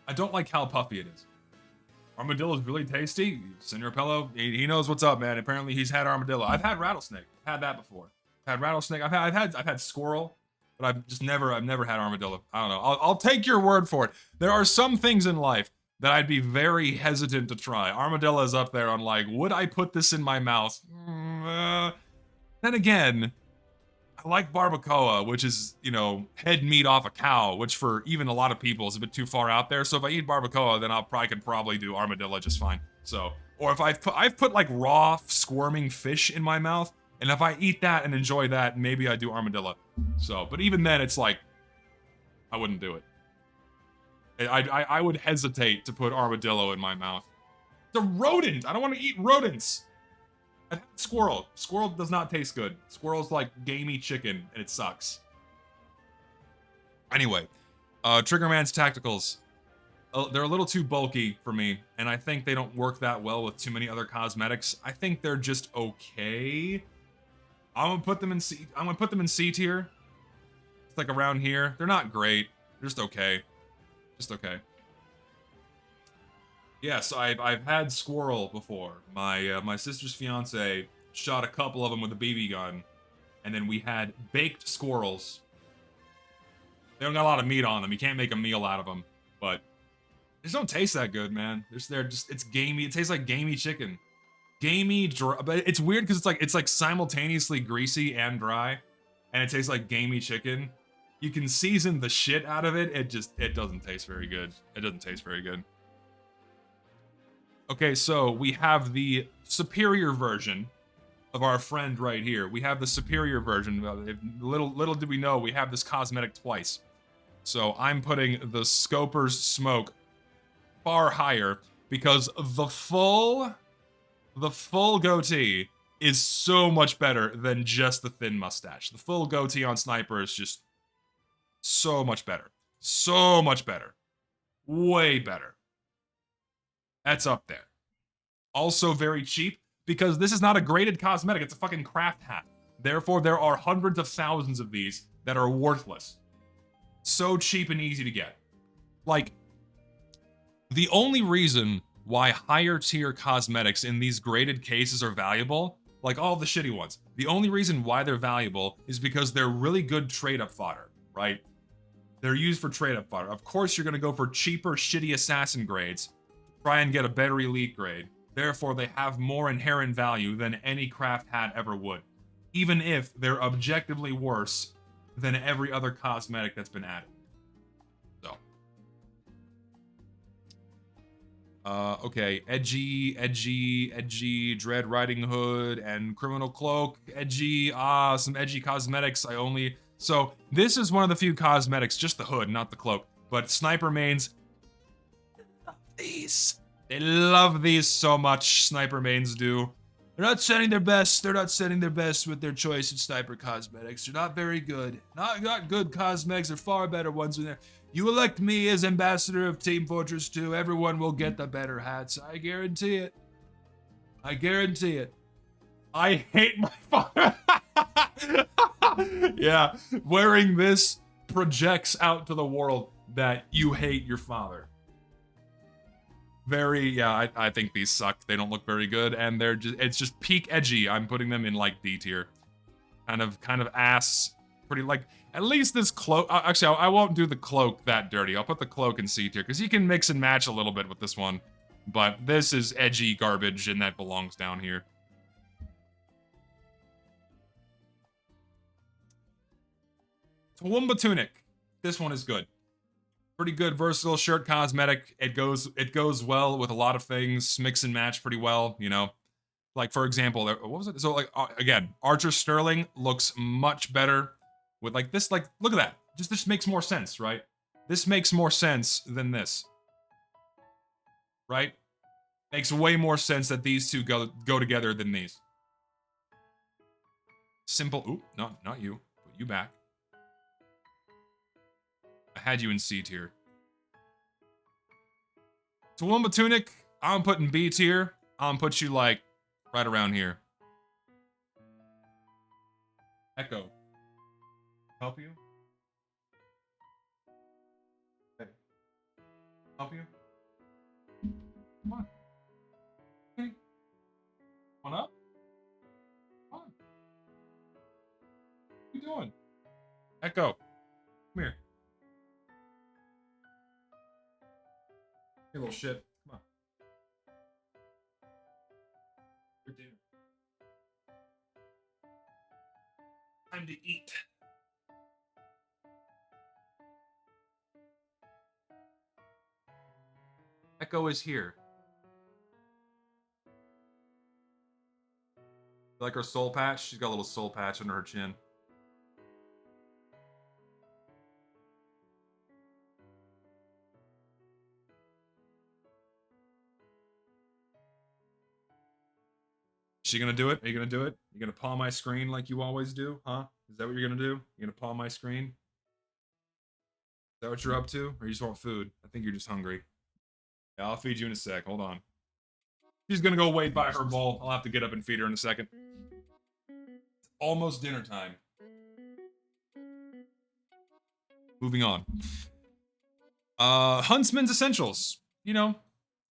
[SPEAKER 1] I don't like how puffy it is. Armadillo is really tasty. Senor Pello, he knows what's up, man. Apparently he's had armadillo. I've had rattlesnake. I've had that before. I've had rattlesnake. I've had squirrel, but I've never had armadillo. I don't know. I'll take your word for it. There are some things in life that I'd be very hesitant to try. Armadillo is up there on like, would I put this in my mouth? Then again, I like barbacoa, which is, you know, head meat off a cow, which for even a lot of people is a bit too far out there. So if I eat barbacoa, then I could probably do armadillo just fine. So, or if I've put like raw squirming fish in my mouth, and if I eat that and enjoy that, maybe I do armadillo. So, but even then, it's like, I wouldn't do it. I would hesitate to put armadillo in my mouth. It's a rodent. I don't want to eat rodents. I've had squirrel. Squirrel does not taste good. Squirrel's like gamey chicken, and it sucks. Anyway, Triggerman's tacticals. They're a little too bulky for me, and I think they don't work that well with too many other cosmetics. I think they're just okay. I'm gonna put them in C. I'm gonna put them in C tier. It's like around here. They're not great. They're just okay. Just okay. Yes, I've had squirrel before. My sister's fiance shot a couple of them with a BB gun, and then we had baked squirrels. They don't got a lot of meat on them. You can't make a meal out of them, but they just don't taste that good, man. It's gamey. It tastes like gamey chicken, gamey dry. But it's weird because it's like simultaneously greasy and dry, and it tastes like gamey chicken. You can season the shit out of it. It doesn't taste very good. It doesn't taste very good. Okay, so we have the superior version of our friend right here. We have the superior version. Little did we know, we have this cosmetic twice. So I'm putting the Scoper's Smoke far higher because the full goatee is so much better than just the thin mustache. The full goatee on Sniper is just so much better. So much better. Way better. That's up there. Also very cheap, because this is not a graded cosmetic, it's a fucking craft hat. Therefore, there are hundreds of thousands of these that are worthless. So cheap and easy to get. Like, the only reason why higher tier cosmetics in these graded cases are valuable, like all the shitty ones, the only reason why they're valuable is because they're really good trade-up fodder, right? They're used for trade-up fodder. Of course, you're gonna go for cheaper, shitty assassin grades, try and get a better elite grade. Therefore, they have more inherent value than any craft hat ever would, even if they're objectively worse than every other cosmetic that's been added. So. Okay, edgy, Dread Riding Hood, and Criminal Cloak, edgy, some edgy cosmetics. So this is one of the few cosmetics, just the hood, not the cloak, but sniper mains, these. They love these so much, sniper mains do. They're not setting their best. They're not setting their best with their choice of sniper cosmetics. They're not very good. Not good cosmetics. They're far better ones in there. You elect me as ambassador of Team Fortress 2. Everyone will get the better hats. I guarantee it. I guarantee it. I hate my father. Yeah, wearing this projects out to the world that you hate your father. I think these suck. They don't look very good, and it's just peak edgy. I'm putting them in like D tier. Kind of ass, pretty like, at least this cloak, actually I won't do the cloak that dirty. I'll put the cloak in C tier, because you can mix and match a little bit with this one. But this is edgy garbage, and that belongs down here. Toowoomba Tunic. This one is good. Pretty good versatile shirt cosmetic. It goes well with a lot of things. Mix and match pretty well, you know. Like, for example, what was it? So, like, again, Archer Sterling looks much better with, like, this. Like, look at that. Just this makes more sense, right? This makes more sense than this, right? Makes way more sense that these two go together than these. Simple. Oop, not you. Put you back. I had you in C tier. Toowoomba Tunic, I'm putting B tier. I'm put you like right around here. Echo. Help you? Hey. Help you? Come on. Okay. Come on up. Come on. What are you doing? Echo. Come here. You little shit. Come on. Your dinner. Time to eat. Echo is here. You like her soul patch? She's got a little soul patch under her chin. She gonna do it? Are you gonna do it? You gonna paw my screen like you always do? Huh? Is that what you're gonna do? You gonna paw my screen? Is that what you're up to? Or you just want food? I think you're just hungry. Yeah, I'll feed you in a sec. Hold on. She's gonna go wait by her bowl. I'll have to get up and feed her in a second. It's almost dinner time. Moving on. Huntsman's Essentials. You know,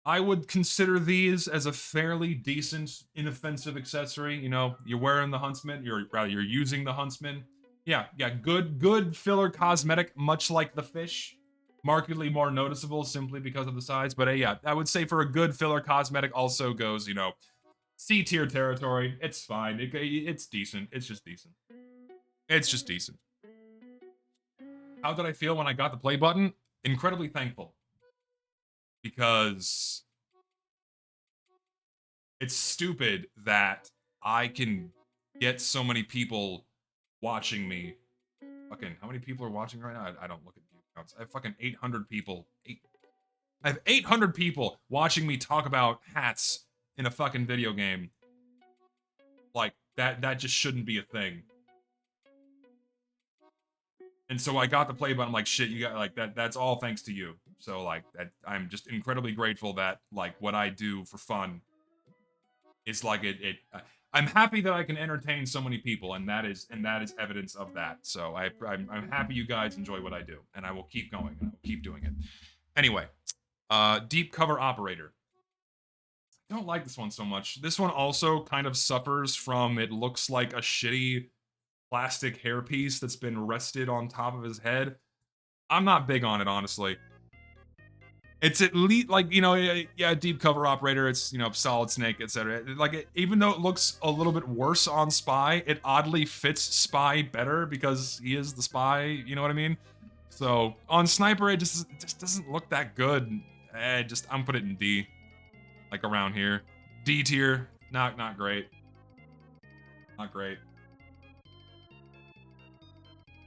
[SPEAKER 1] I would consider these as a fairly decent, inoffensive accessory. You know, you're wearing the Huntsman, you're using the Huntsman. Yeah, good filler cosmetic, much like the fish. Markedly more noticeable simply because of the size. But yeah, I would say for a good filler cosmetic also goes, you know, C tier territory. It's fine. It's decent. It's just decent. It's just decent. How did I feel when I got the play button? Incredibly thankful. Because it's stupid that I can get so many people watching me. Fucking, how many people are watching right now? I don't look at view counts. I have fucking 800 people. I have 800 people watching me talk about hats in a fucking video game. Like, that just shouldn't be a thing. And so I got the play button, I'm like, shit, you got, like, that's all thanks to you. So, like, I'm just incredibly grateful that, like, what I do for fun is, like, I'm happy that I can entertain so many people, and that is evidence of that. So I'm happy you guys enjoy what I do, and I will keep going, and I will keep doing it. Anyway, Deep Cover Operator. I don't like this one so much. This one also kind of suffers from, it looks like a shitty plastic hairpiece that's been rested on top of his head. I'm not big on it, honestly. It's at least, like, you know, yeah, deep cover operator, it's, you know, solid snake, etc. Like, even though it looks a little bit worse on Spy, it oddly fits Spy better because he is the Spy, you know what I mean? So, on Sniper, it just doesn't look that good. I'm put it in D. Like, around here. D tier, not great. Not great.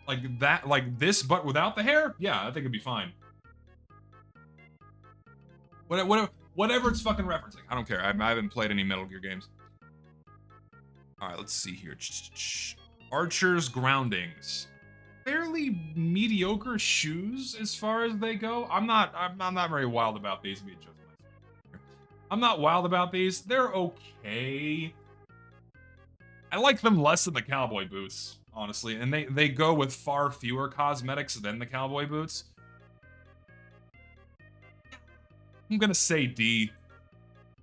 [SPEAKER 1] Like that, like this, but without the hair? Yeah, I think it'd be fine. Whatever it's fucking referencing. I don't care. I haven't played any Metal Gear games. Alright, let's see here. Archer's Groundings. Fairly mediocre shoes as far as they go. I'm not very wild about these. I'm not wild about these. They're okay. I like them less than the cowboy boots, honestly. And they go with far fewer cosmetics than the cowboy boots. I'm gonna say D.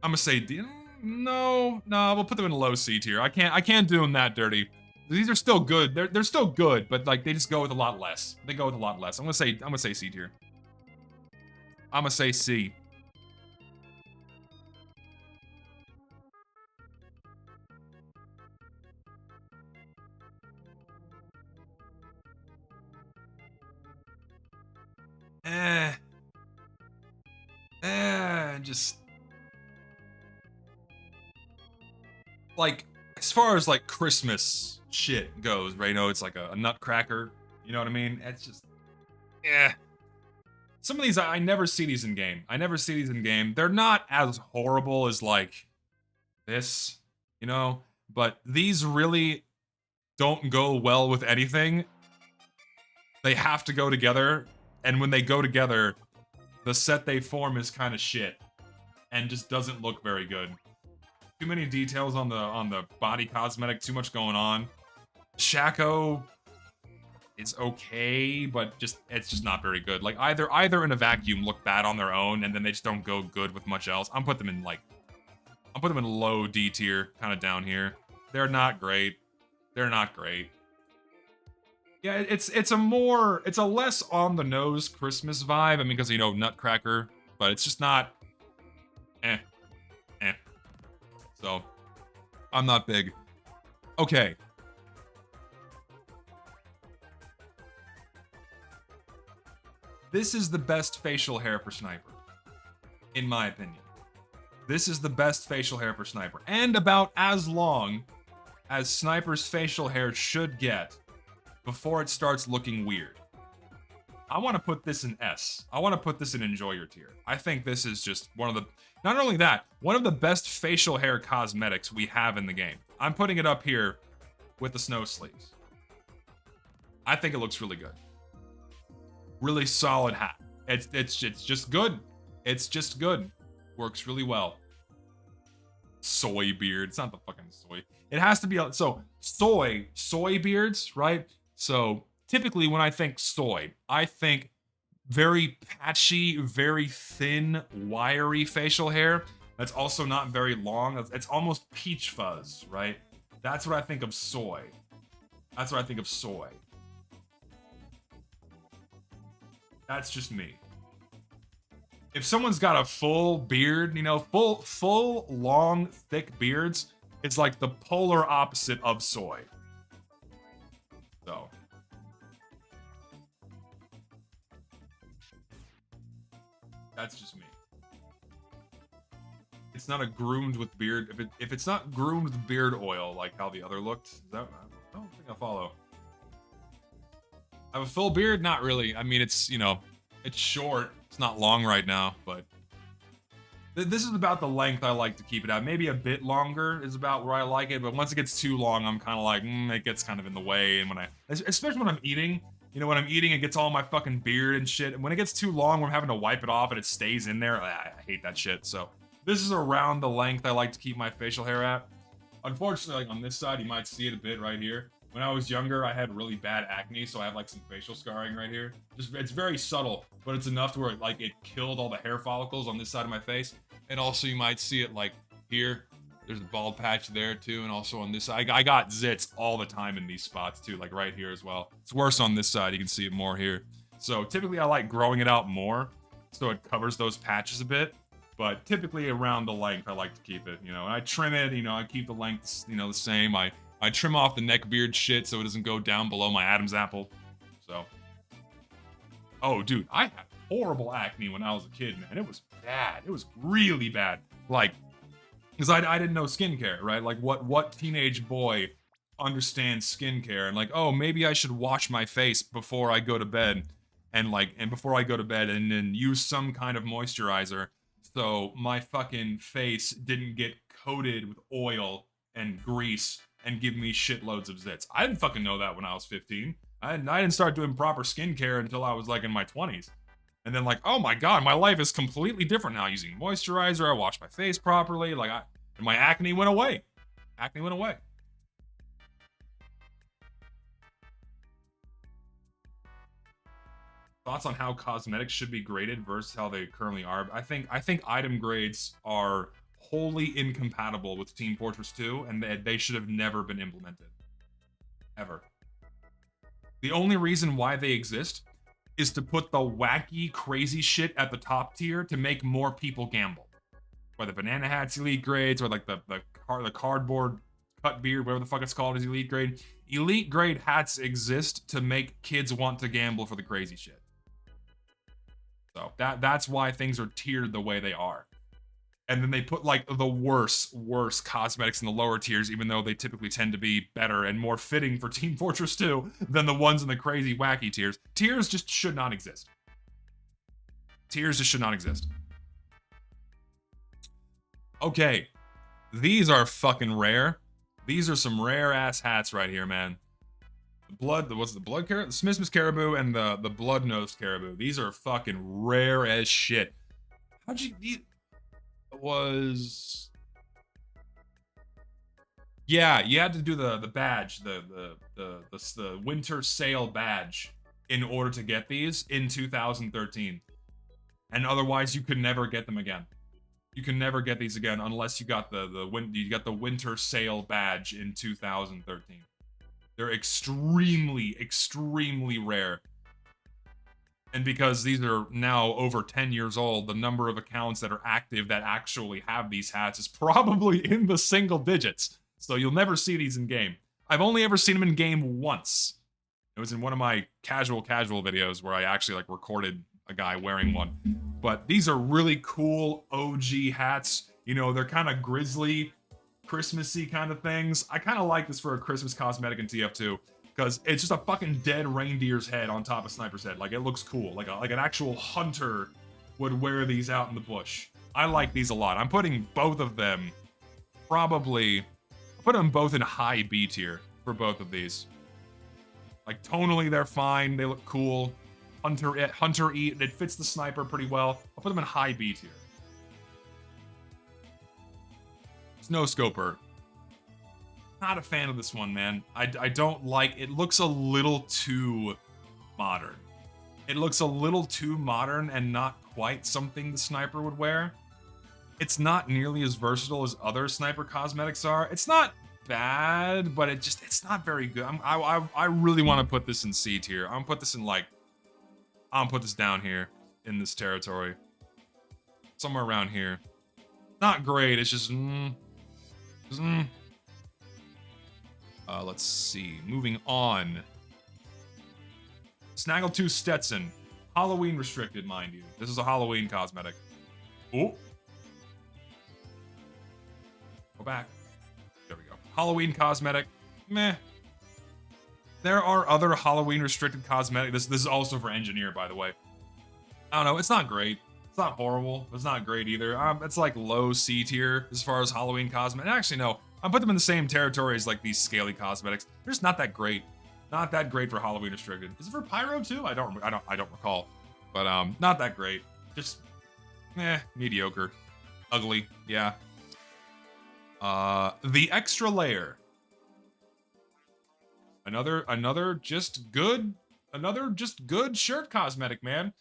[SPEAKER 1] I'm gonna say D. No, we'll put them in low C tier. I can't do them that dirty. These are still good. They're still good, but like they just go with a lot less. They go with a lot less. I'm gonna say C tier. I'm gonna say C. Just like, as far as like Christmas shit goes, right? You know, it's like a nutcracker. You know what I mean? It's just, eh. Some of these, I never see these in game. I never see these in game. They're not as horrible as like this, you know? But these really don't go well with anything. They have to go together. And when they go together, the set they form is kind of shit. And just doesn't look very good. Too many details on the body cosmetic, too much going on. Shaco is okay, but it's just not very good. Like either in a vacuum look bad on their own, and then they just don't go good with much else. I'm putting them in low D tier, kind of down here. They're not great. They're not great. Yeah, it's a less on the nose Christmas vibe. I mean, because you know Nutcracker, but it's just not. Eh. So, I'm not big. Okay. This is the best facial hair for Sniper, in my opinion. This is the best facial hair for Sniper, and about as long as Sniper's facial hair should get before it starts looking weird. I want to put this in S. I want to put this in Enjoyer tier. I think this is just one of the, not only that, one of the best facial hair cosmetics we have in the game. I'm putting it up here with the snow sleeves. I think it looks really good. Really solid hat. It's just good. It's just good. Works really well. Soy beard. It's not the fucking soy. It has to be, so soy beards, right? So typically when I think soy, I think very patchy, very thin, wiry facial hair. That's also not very long. It's almost peach fuzz, right? That's what I think of soy. That's what I think of soy. That's just me. If someone's got a full beard, you know, full, long, thick beards, it's like the polar opposite of soy. So. That's just me. It's not a groomed with beard. If it's not groomed with beard oil like how the other looked, is that, I don't think I follow. I have a full beard? Not really. I mean, it's, you know, it's short. It's not long right now, but this is about the length I like to keep it at. Maybe a bit longer is about where I like it, but once it gets too long, I'm kind of like, it gets kind of in the way. And when especially when I'm eating, you know, when I'm eating, it gets all my fucking beard and shit. And when it gets too long, when I'm having to wipe it off and it stays in there, I hate that shit. So this is around the length I like to keep my facial hair at. Unfortunately, like on this side, you might see it a bit right here. When I was younger, I had really bad acne, so I have like some facial scarring right here. Just, it's very subtle, but it's enough to where like it killed all the hair follicles on this side of my face. And also you might see it like here. There's a bald patch there too, and also on this side. I got zits all the time in these spots too, like right here as well. It's worse on this side, you can see it more here. So typically I like growing it out more, so it covers those patches a bit. But typically around the length, I like to keep it, you know. And I trim it, you know, I keep the lengths, you know, the same. I trim off the neck beard shit so it doesn't go down below my Adam's apple. So. Oh, dude, I had horrible acne when I was a kid, man. It was bad. It was really bad. Like, because I didn't know skincare, right? Like, what teenage boy understands skincare? And like, oh, maybe I should wash my face before I go to bed. And before I go to bed and then use some kind of moisturizer so my fucking face didn't get coated with oil and grease and give me shitloads of zits. I didn't fucking know that when I was 15. I didn't start doing proper skincare until I was like in my 20s. And then like, oh my god, my life is completely different now. Using moisturizer, I wash my face properly, and my acne went away. Acne went away. Thoughts on how cosmetics should be graded versus how they currently are? I think item grades are wholly incompatible with Team Fortress 2, and they should have never been implemented. Ever. The only reason why they exist is to put the wacky, crazy shit at the top tier to make more people gamble. Whether banana hats elite grades, or like the cardboard cut beard, whatever the fuck it's called, is elite grade. Elite grade hats exist to make kids want to gamble for the crazy shit. So that's why things are tiered the way they are. And then they put like the worst cosmetics in the lower tiers, even though they typically tend to be better and more fitting for Team Fortress 2 than the ones in the crazy wacky tiers. Tiers just should not exist. Tiers just should not exist. Okay, these are fucking rare. These are some rare ass hats right here, man. What's the blood caribou? The Smith's caribou and the blood-nosed caribou. These are fucking rare as shit. How'd you... Yeah, you had to do the badge, the winter sale badge in order to get these in 2013. And otherwise you could never get them again. You can never get these again unless you got the winter sale badge in 2013. They're extremely rare. And because these are now over 10 years old, the number of accounts that are active that actually have these hats is probably in the single digits. So you'll never see these in game. I've only ever seen them in game once. It was in one of my casual videos where I actually like recorded a guy wearing one. But these are really cool OG hats. You know, they're kind of grizzly, Christmassy kind of things. I kind of like this for a Christmas cosmetic in TF2. Because it's just a fucking dead reindeer's head on top of Sniper's head. Like, it looks cool. Like an actual hunter would wear these out in the bush. I like these a lot. I'm putting both of them probably... I'll put them both in high B tier for both of these. Like, tonally, they're fine. They look cool. Hunter eat. It fits the Sniper pretty well. I'll put them in high B tier. Snow Scoper. Not a fan of this one, man. I don't like... It looks a little too modern. It looks a little too modern and not quite something the Sniper would wear. It's not nearly as versatile as other Sniper cosmetics are. It's not bad, but it's not very good. I really want to put this in C tier. I'm gonna put this in like... I'm gonna put this down here in this territory. Somewhere around here. Not great, it's just... Let's see. Moving on. Snaggletooth Stetson. Halloween restricted, mind you. This is a Halloween cosmetic. Oh. Go back. There we go. Halloween cosmetic. Meh. There are other Halloween restricted cosmetic. This is also for Engineer, by the way. I don't know. It's not great. It's not horrible. It's not great either. It's like low C tier as far as Halloween cosmetic. Actually, no. I put them in the same territory as like these scaly cosmetics. They're just not that great. Not that great for Halloween restricted. Is it for Pyro too? I don't recall. But not that great. Just mediocre. Ugly. Yeah. The Extra Layer. Another just good shirt cosmetic, man.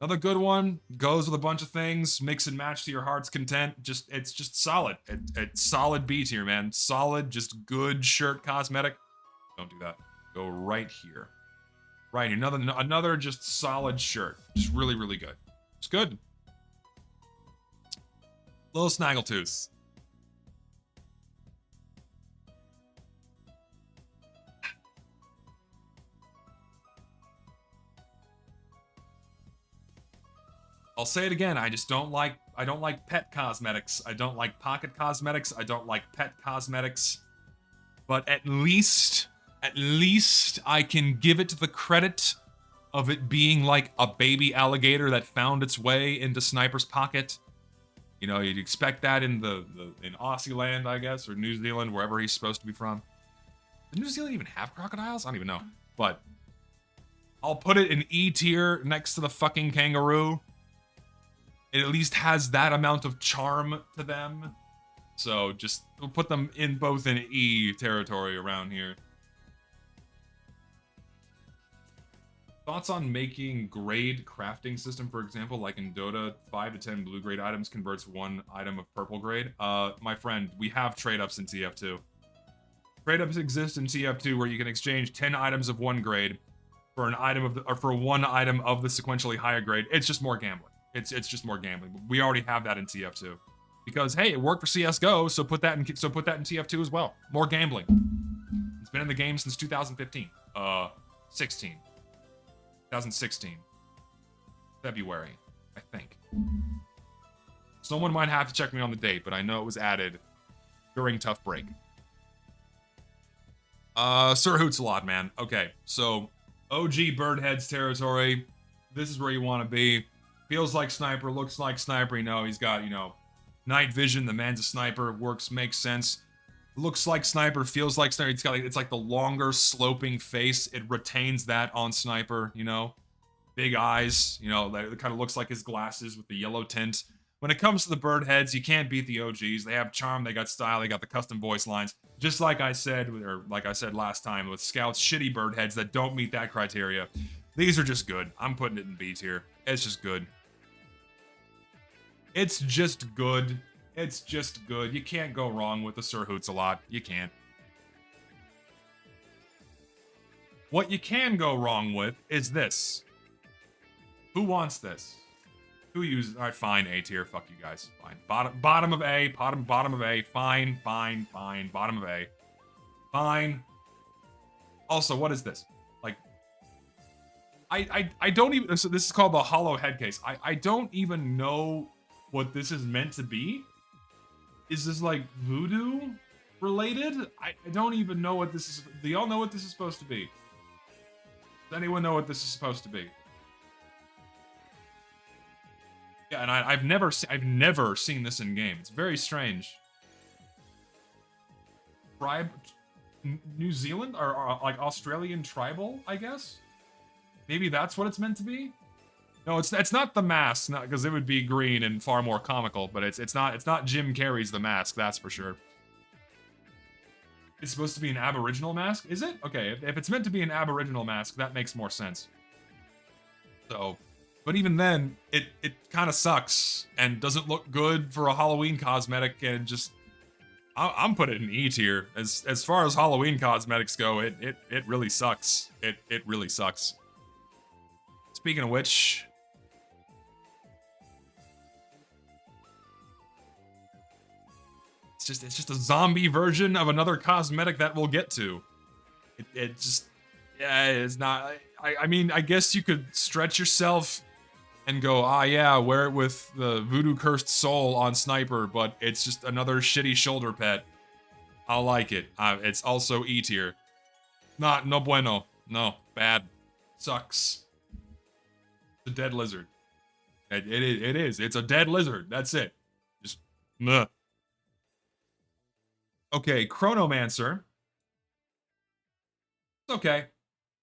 [SPEAKER 1] Another good one, goes with a bunch of things, mix and match to your heart's content. It's just solid. It's solid B tier, man. Solid, just good shirt cosmetic. Don't do that. Go right here. Right here. Another just solid shirt. Just really good. It's good. Little Snaggletooth. I'll say it again, I don't like pet cosmetics. I don't like pocket cosmetics. I don't like pet cosmetics. But at least I can give it the credit of it being like a baby alligator that found its way into Sniper's pocket. You know, you'd expect that in in Aussie land, I guess, or New Zealand, wherever he's supposed to be from. Does New Zealand even have crocodiles? I don't even know. But I'll put it in E tier next to the fucking kangaroo. It at least has that amount of charm to them. So just we'll put them in both in E territory around here. Thoughts on making grade crafting system, for example, like in Dota, 5 to 10 blue grade items converts 1 item of purple grade? My friend, we have trade-ups in TF2. Trade-ups exist in TF2 where you can exchange 10 items of 1 grade for an item of for 1 item of the sequentially higher grade. It's just more gambling. It's just more gambling. We already have that in TF2 because hey, it worked for CS:GO, so put that in TF2 as well. More gambling. It's been in the game since 2015. 2016 February, I think. Someone might have to check me on the date, but I know it was added during Tough Break. Sir Hoots-a-Lot, man. Okay, so OG Birdhead's territory. This is where you want to be. Feels like sniper, looks like sniper. You know, he's got, you know, night vision. The man's a sniper. Works, makes sense. Looks like sniper, feels like sniper. It's got like, it's like the longer sloping face. It retains that on sniper, you know. Big eyes, you know, that kind of looks like his glasses with the yellow tint. When it comes to the bird heads, you can't beat the OGs. They have charm, they got style, they got the custom voice lines. Just like I said, or like I said last time with Scout's shitty bird heads that don't meet that criteria. These are just good. I'm putting it in B tier. It's just good. It's just good. It's just good. You can't go wrong with the Sir Hoots-a-Lot. You can't. What you can go wrong with is this. Who wants this? Who uses? All right, fine. A tier. Fuck you guys. Fine. Bottom of A. Bottom of A. Fine. Fine. Fine. Bottom of A. Fine. Also, what is this? Like, I don't even. So this is called the hollow head case. I don't even know what this is meant to be. Is this like voodoo related? I don't even know what this is. Do y'all know what this is supposed to be? Does anyone know what this is supposed to be? Yeah, and I've never seen this in game. It's very strange. Tribe, New Zealand or like Australian tribal, I guess. Maybe that's what it's meant to be. No, it's not the mask, not because it would be green and far more comical. But it's not Jim Carrey's The Mask, that's for sure. It's supposed to be an Aboriginal mask, is it? Okay, if it's meant to be an Aboriginal mask, that makes more sense. So. But even then, it kind of sucks and doesn't look good for a Halloween cosmetic, and just I'm putting it in E tier. As far as Halloween cosmetics go, it really sucks. It really sucks. Speaking of which, it's just a zombie version of another cosmetic that we'll get to. It just, yeah, it's not. I mean, I guess you could stretch yourself and go, ah, yeah, wear it with the voodoo cursed soul on sniper, but it's just another shitty shoulder pet. I'll like it. It's also E tier. No bueno. No, bad. Sucks. It's a dead lizard. It is. It's a dead lizard. That's it. Just, meh. Okay, Chronomancer. It's okay.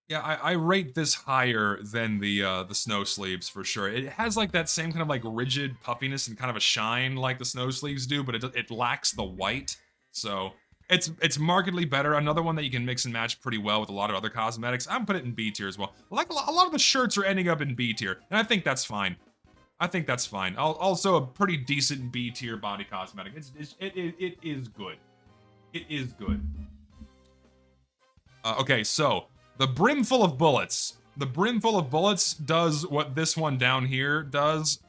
[SPEAKER 1] Yeah, I rate this higher than the snow sleeves for sure. It has like that same kind of like rigid puffiness and kind of a shine like the snow sleeves do, but it lacks the white. So it's markedly better. Another one that you can mix and match pretty well with a lot of other cosmetics. I'm putting it in B tier as well. Like a lot of the shirts are ending up in B tier, and I think that's fine. I think that's fine. Also a pretty decent B tier body cosmetic. It is good. It is good. Okay, so. The Brimful of Bullets. The Brimful of Bullets does what this one down here does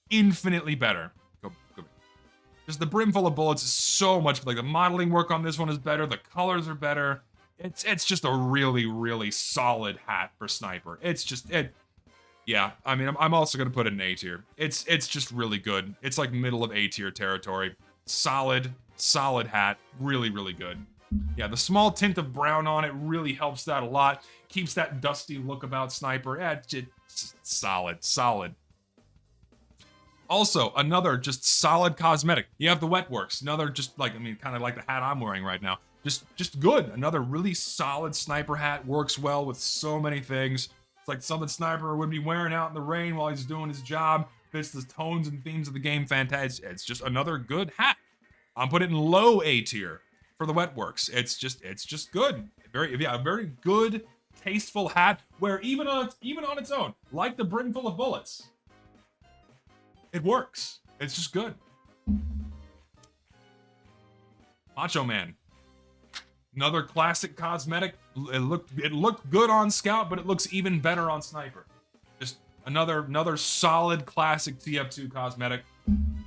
[SPEAKER 1] infinitely better. Go. Just the Brimful of Bullets is so much, like the modeling work on this one is better, the colors are better. It's just a really, really solid hat for sniper. It's just, yeah, I mean, I'm also gonna put it in A tier. It's just really good. It's like middle of A tier territory. Solid hat, really, really good. Yeah, the small tint of brown on it really helps that a lot. Keeps that dusty look about sniper. Yeah, it's solid. Also, another just solid cosmetic. You have the Wetworks. Another just like, I mean, kind of like the hat I'm wearing right now. Just good. Another really solid sniper hat. Works well with so many things. It's like something sniper would be wearing out in the rain while he's doing his job. Fits the tones and themes of the game fantastic. It's just another good hat. I'm putting it in low A tier. For the Wetworks, it's just good. A very good, tasteful hat. Where even on its own, like the Brimful of Bullets, it works. It's just good. Macho Man, another classic cosmetic. It looked good on Scout, but it looks even better on Sniper. Just another solid classic TF2 cosmetic.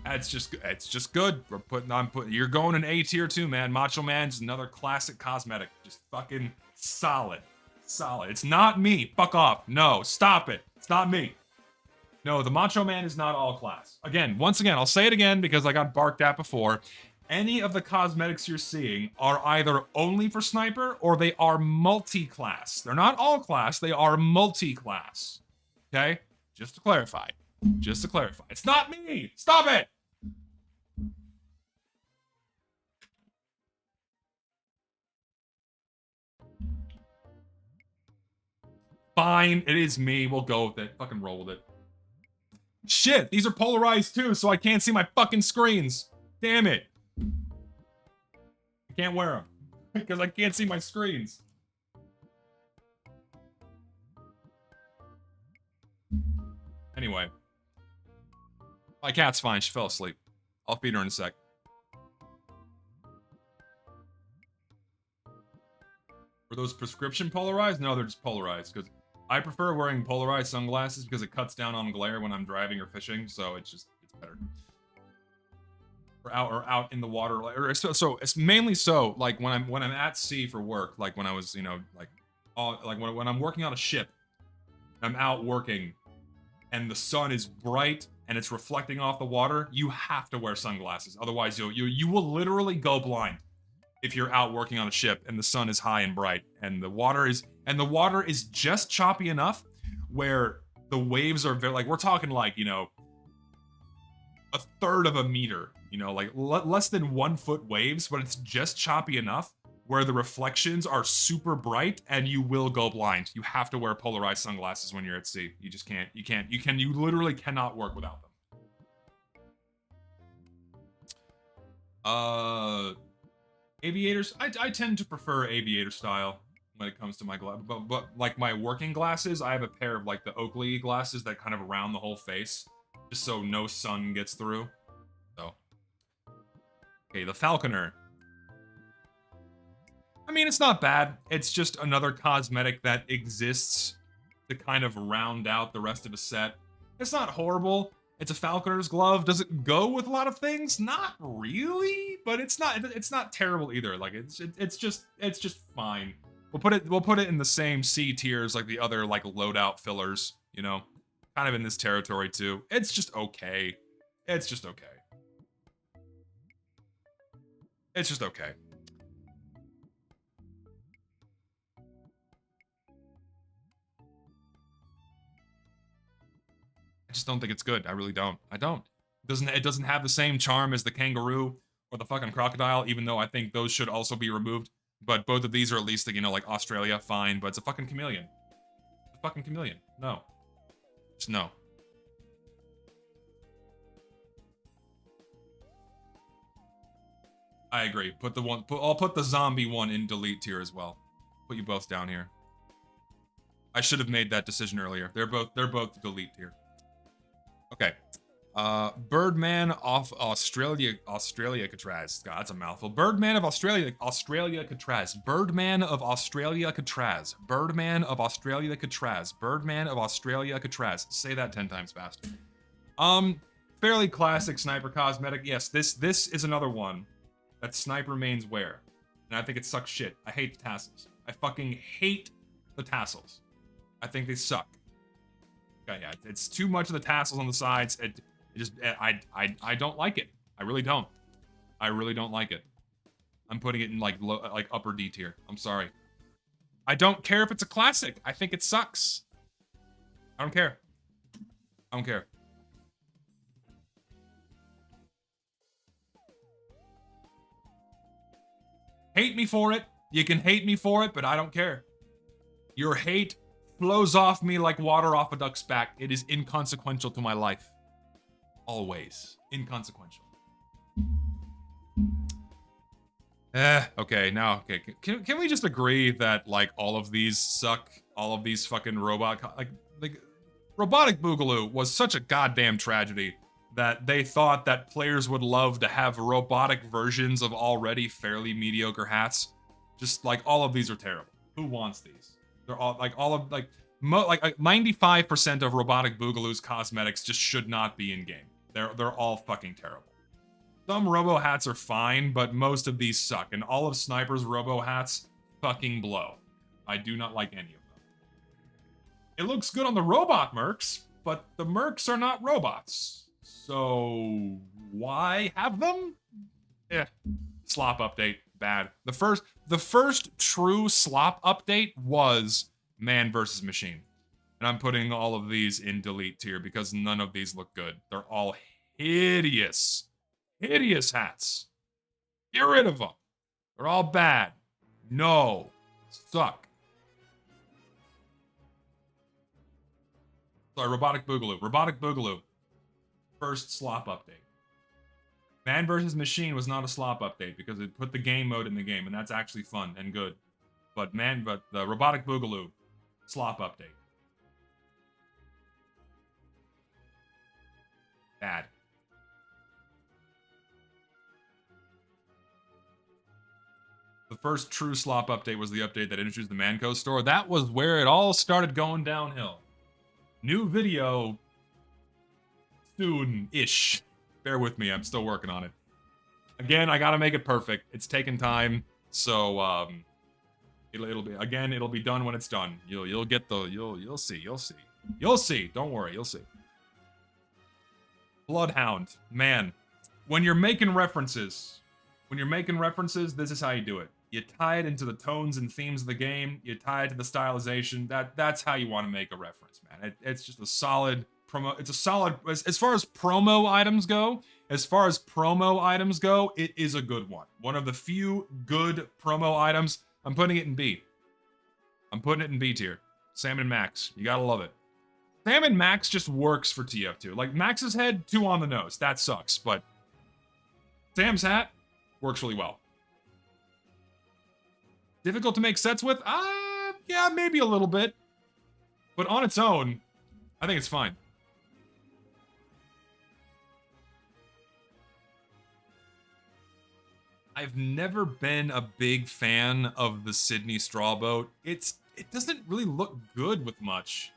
[SPEAKER 1] It's just good. You're going in A tier too, man. Macho Man's another classic cosmetic. Just fucking solid. It's not me. Fuck off. No, stop it. It's not me. No, the Macho Man is not all class. Again, once again, I'll say it again because I got barked at before. Any of the cosmetics you're seeing are either only for sniper or they are multi-class. They're not all class, they are multi-class. Okay? Just to clarify. Just to clarify. It's not me! Stop it! Fine, it is me. We'll go with it. Fucking roll with it. Shit, these are polarized too, so I can't see my fucking screens. Damn it. I can't wear them because I can't see my screens. Anyway. My cat's fine. She fell asleep. I'll feed her in a sec. Were those prescription polarized? No, they're just polarized because I prefer wearing polarized sunglasses because it cuts down on glare when I'm driving or fishing, so it's better. Or out in the water, so it's mainly so like when I'm at sea for work, like when I was when I'm working on a ship, I'm out working, and the sun is bright and it's reflecting off the water. You have to wear sunglasses, otherwise you will literally go blind if you're out working on a ship and the sun is high and bright and the water is just choppy enough where the waves are very, like, we're talking like, a third of a meter, like less than 1 foot waves, but it's just choppy enough where the reflections are super bright and you will go blind. You have to wear polarized sunglasses when you're at sea. You just can't, you literally cannot work without them. Aviators, I tend to prefer aviator style when it comes to my glass, but like my working glasses, I have a pair of like the Oakley glasses that kind of round the whole face, just so no sun gets through. So, okay, the Falconer. I mean, it's not bad. It's just another cosmetic that exists to kind of round out the rest of a set. It's not horrible. It's a Falconer's glove. Does it go with a lot of things? Not really, but it's not terrible either. Like it's just fine. We'll put it in the same C tier as like the other like loadout fillers, kind of in this territory too. It's just okay. It's just okay. It's just okay. I just don't think it's good. I really don't. I don't. It doesn't have the same charm as the kangaroo or the fucking crocodile, even though I think those should also be removed. But both of these are at least, like Australia, fine, but it's a fucking chameleon. It's a fucking chameleon. No. Just no. I agree. I'll put the zombie one in delete tier as well. Put you both down here. I should have made that decision earlier. They're both delete tier. Okay. Birdman of Australia Catraz. God, that's a mouthful. Birdman of Australia Catraz. Birdman of Australia Catraz. Birdman of Australia Catraz. Birdman of Australia Catraz. Say that 10 times fast. Fairly classic sniper cosmetic. Yes, this is another one that sniper mains wear. And I think it sucks shit. I hate the tassels. I fucking hate the tassels. I think they suck. Okay, yeah, it's too much of the tassels on the sides. I don't like it. I really don't. I really don't like it. I'm putting it in like upper D tier. I'm sorry. I don't care if it's a classic. I think it sucks. I don't care. I don't care. Hate me for it. You can hate me for it, but I don't care. Your hate flows off me like water off a duck's back. It is inconsequential to my life. Always. Inconsequential. Okay, now, okay. Can we just agree that, like, all of these suck? All of these fucking like, Robotic Boogaloo was such a goddamn tragedy that they thought that players would love to have robotic versions of already fairly mediocre hats. Just, like, all of these are terrible. Who wants these? They're all, like, 95% of Robotic Boogaloo's cosmetics just should not be in-game. They're all fucking terrible. Some Robo hats are fine, but most of these suck, and all of Sniper's Robo hats fucking blow. I do not like any of them. It looks good on the robot mercs. but the mercs are not robots. So why have them? Slop update, bad. The first true slop update was Man versus Machine. And I'm putting all of these in delete tier because none of these look good. They're all hideous. Hideous hats. Get rid of them. They're all bad. No. Suck. Sorry, Robotic Boogaloo. Robotic Boogaloo. First slop update. Man vs. Machine was not a slop update because it put the game mode in the game, and that's actually fun and good. But the Robotic Boogaloo, slop update. Bad. The first true slop update was the update that introduced the Manco store. That was where it all started going downhill. New video soon-ish. Bear with me, I'm still working on it. Again, I gotta make it perfect. It's taking time, so it'll be done when it's done. You'll see. Don't worry, you'll see. Bloodhound, man. When you're making references, this is how you do it. You tie it into the tones and themes of the game. You tie it to the stylization. That's how you want to make a reference, man. It's just a solid promo. It's a solid as far as promo items go. It is a good one. One of the few good promo items. I'm putting it in B. I'm putting it in B tier. Sam and Max, you gotta love it. Sam and Max just works for TF2. Like Max's head, too on the nose. That sucks, but Sam's hat works really well. Difficult to make sets with? Yeah, maybe a little bit. But on its own, I think it's fine. I've never been a big fan of the Sydney straw boat. It doesn't really look good with much.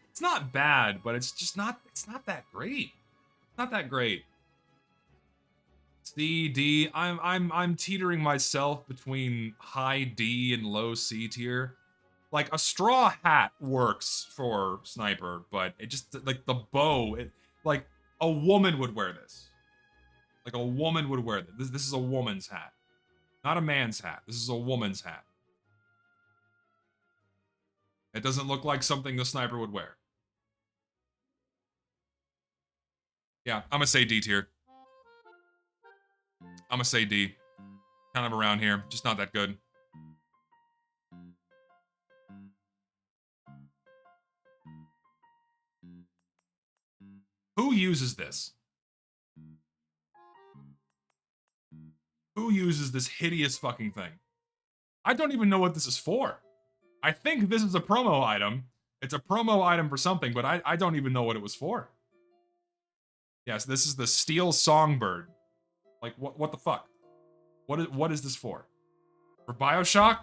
[SPEAKER 1] It's not bad, but it's not that great. It's not that great. C, D, I'm teetering myself between high D and low C tier. Like a straw hat works for Sniper, but it just like the bow, like a woman would wear this. Like a woman would wear this. This is a woman's hat. Not a man's hat. This is a woman's hat. It doesn't look like something the Sniper would wear. Yeah, I'm gonna say D tier. I'm gonna say D. Kind of around here. Just not that good. Who uses this? Who uses this hideous fucking thing? I don't even know what this is for. I think this is a promo item. It's a promo item for something, but I don't even know what it was for. Yes, this is the Steel Songbird. Like, what the fuck? What is this for? For BioShock?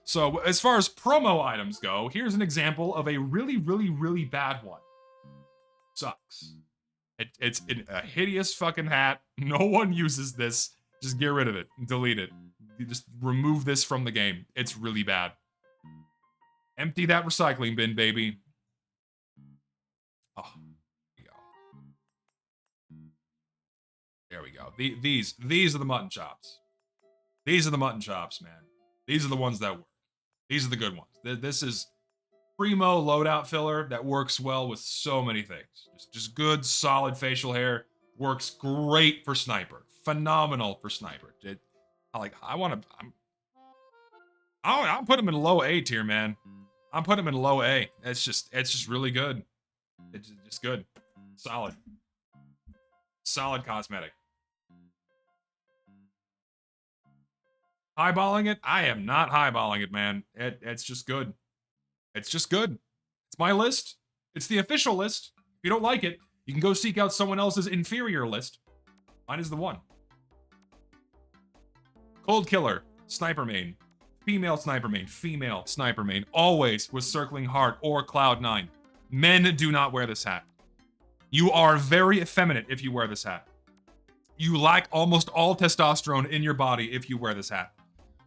[SPEAKER 1] So, as far as promo items go, here's an example of a really, really, really bad one. Sucks. It's a hideous fucking hat. No one uses this. Just get rid of it. Delete it. You just remove this from the game. It's really bad. Empty that recycling bin, baby. Oh, there we go. These are the mutton chops. These are the mutton chops, man. These are the ones that work. These are the good ones. This is primo loadout filler that works well with so many things. Just good, solid facial hair. Works great for Sniper. Phenomenal for Sniper. I'll put him in low A tier, man. I'll put him in low A. It's just really good. It's just good. Solid. Solid cosmetic. Highballing it? I am not highballing it, man. It's just good. It's just good. It's my list. It's the official list. If you don't like it, you can go seek out someone else's inferior list. Mine is the one. Cold Killer, Sniper main. Female Sniper main, female Sniper main. Always with Circling Heart or Cloud9. Men do not wear this hat. You are very effeminate if you wear this hat. You lack almost all testosterone in your body if you wear this hat.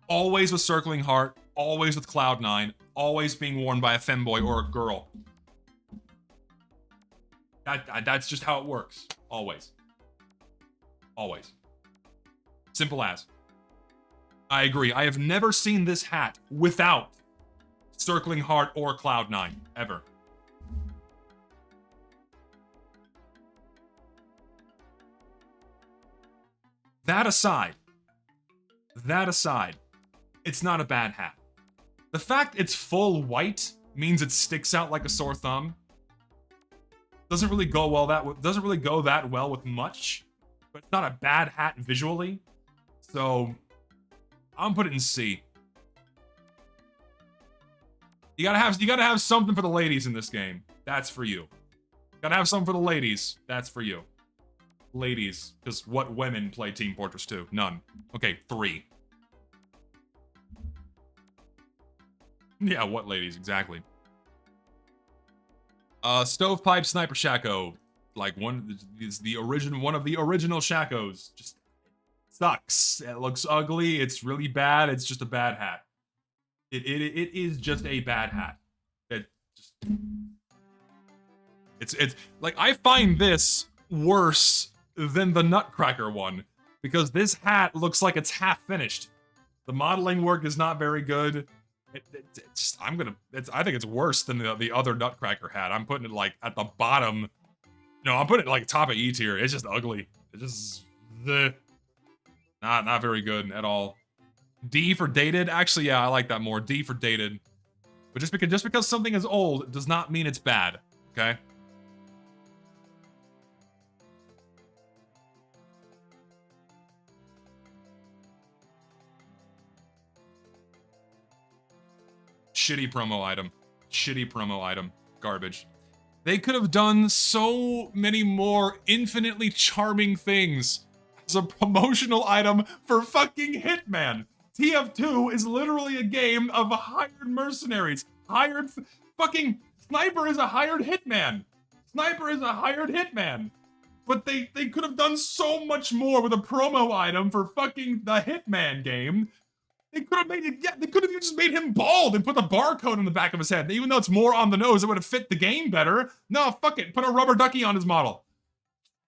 [SPEAKER 1] Always with Circling Heart, always with Cloud9, always being worn by a femboy or a girl. That's just how it works. Always. Always. Simple as. I agree. I have never seen this hat without Circling Heart or Cloud9. Ever. That aside, it's not a bad hat. The fact it's full white means it sticks out like a sore thumb. Doesn't really go that well with much, but it's not a bad hat visually. So I'm putting it in C. You gotta have something for the ladies in this game. That's for you. Gotta have something for the ladies. That's for you. Ladies, because what women play Team Fortress 2? None. Okay, 3. Yeah, what ladies exactly? Stovepipe Sniper Shako, like one of the original Shakos. Just sucks. It looks ugly. It's really bad. It's just a bad hat. It is just a bad hat. It's like, I find this worse than the Nutcracker one, because this hat looks like it's half finished. The modeling work is not very good. I think it's worse than the other Nutcracker hat. I'm putting it like at the bottom. No, I'm putting it like top of E tier. It's just ugly. It's just not very good at all. D for dated. Actually, yeah, I like that more. D for dated. But just because something is old does not mean it's bad. Okay. Shitty promo item. Shitty promo item. Garbage. They could have done so many more infinitely charming things as a promotional item for fucking Hitman. TF2 is literally a game of hired mercenaries. Fucking Sniper is a hired hitman. Sniper is a hired hitman. But they could have done so much more with a promo item for fucking the Hitman game. They could have made it, yeah, they could have just made him bald and put the barcode on the back of his head. Even though it's more on the nose, it would have fit the game better. No, fuck it. Put a rubber ducky on his model.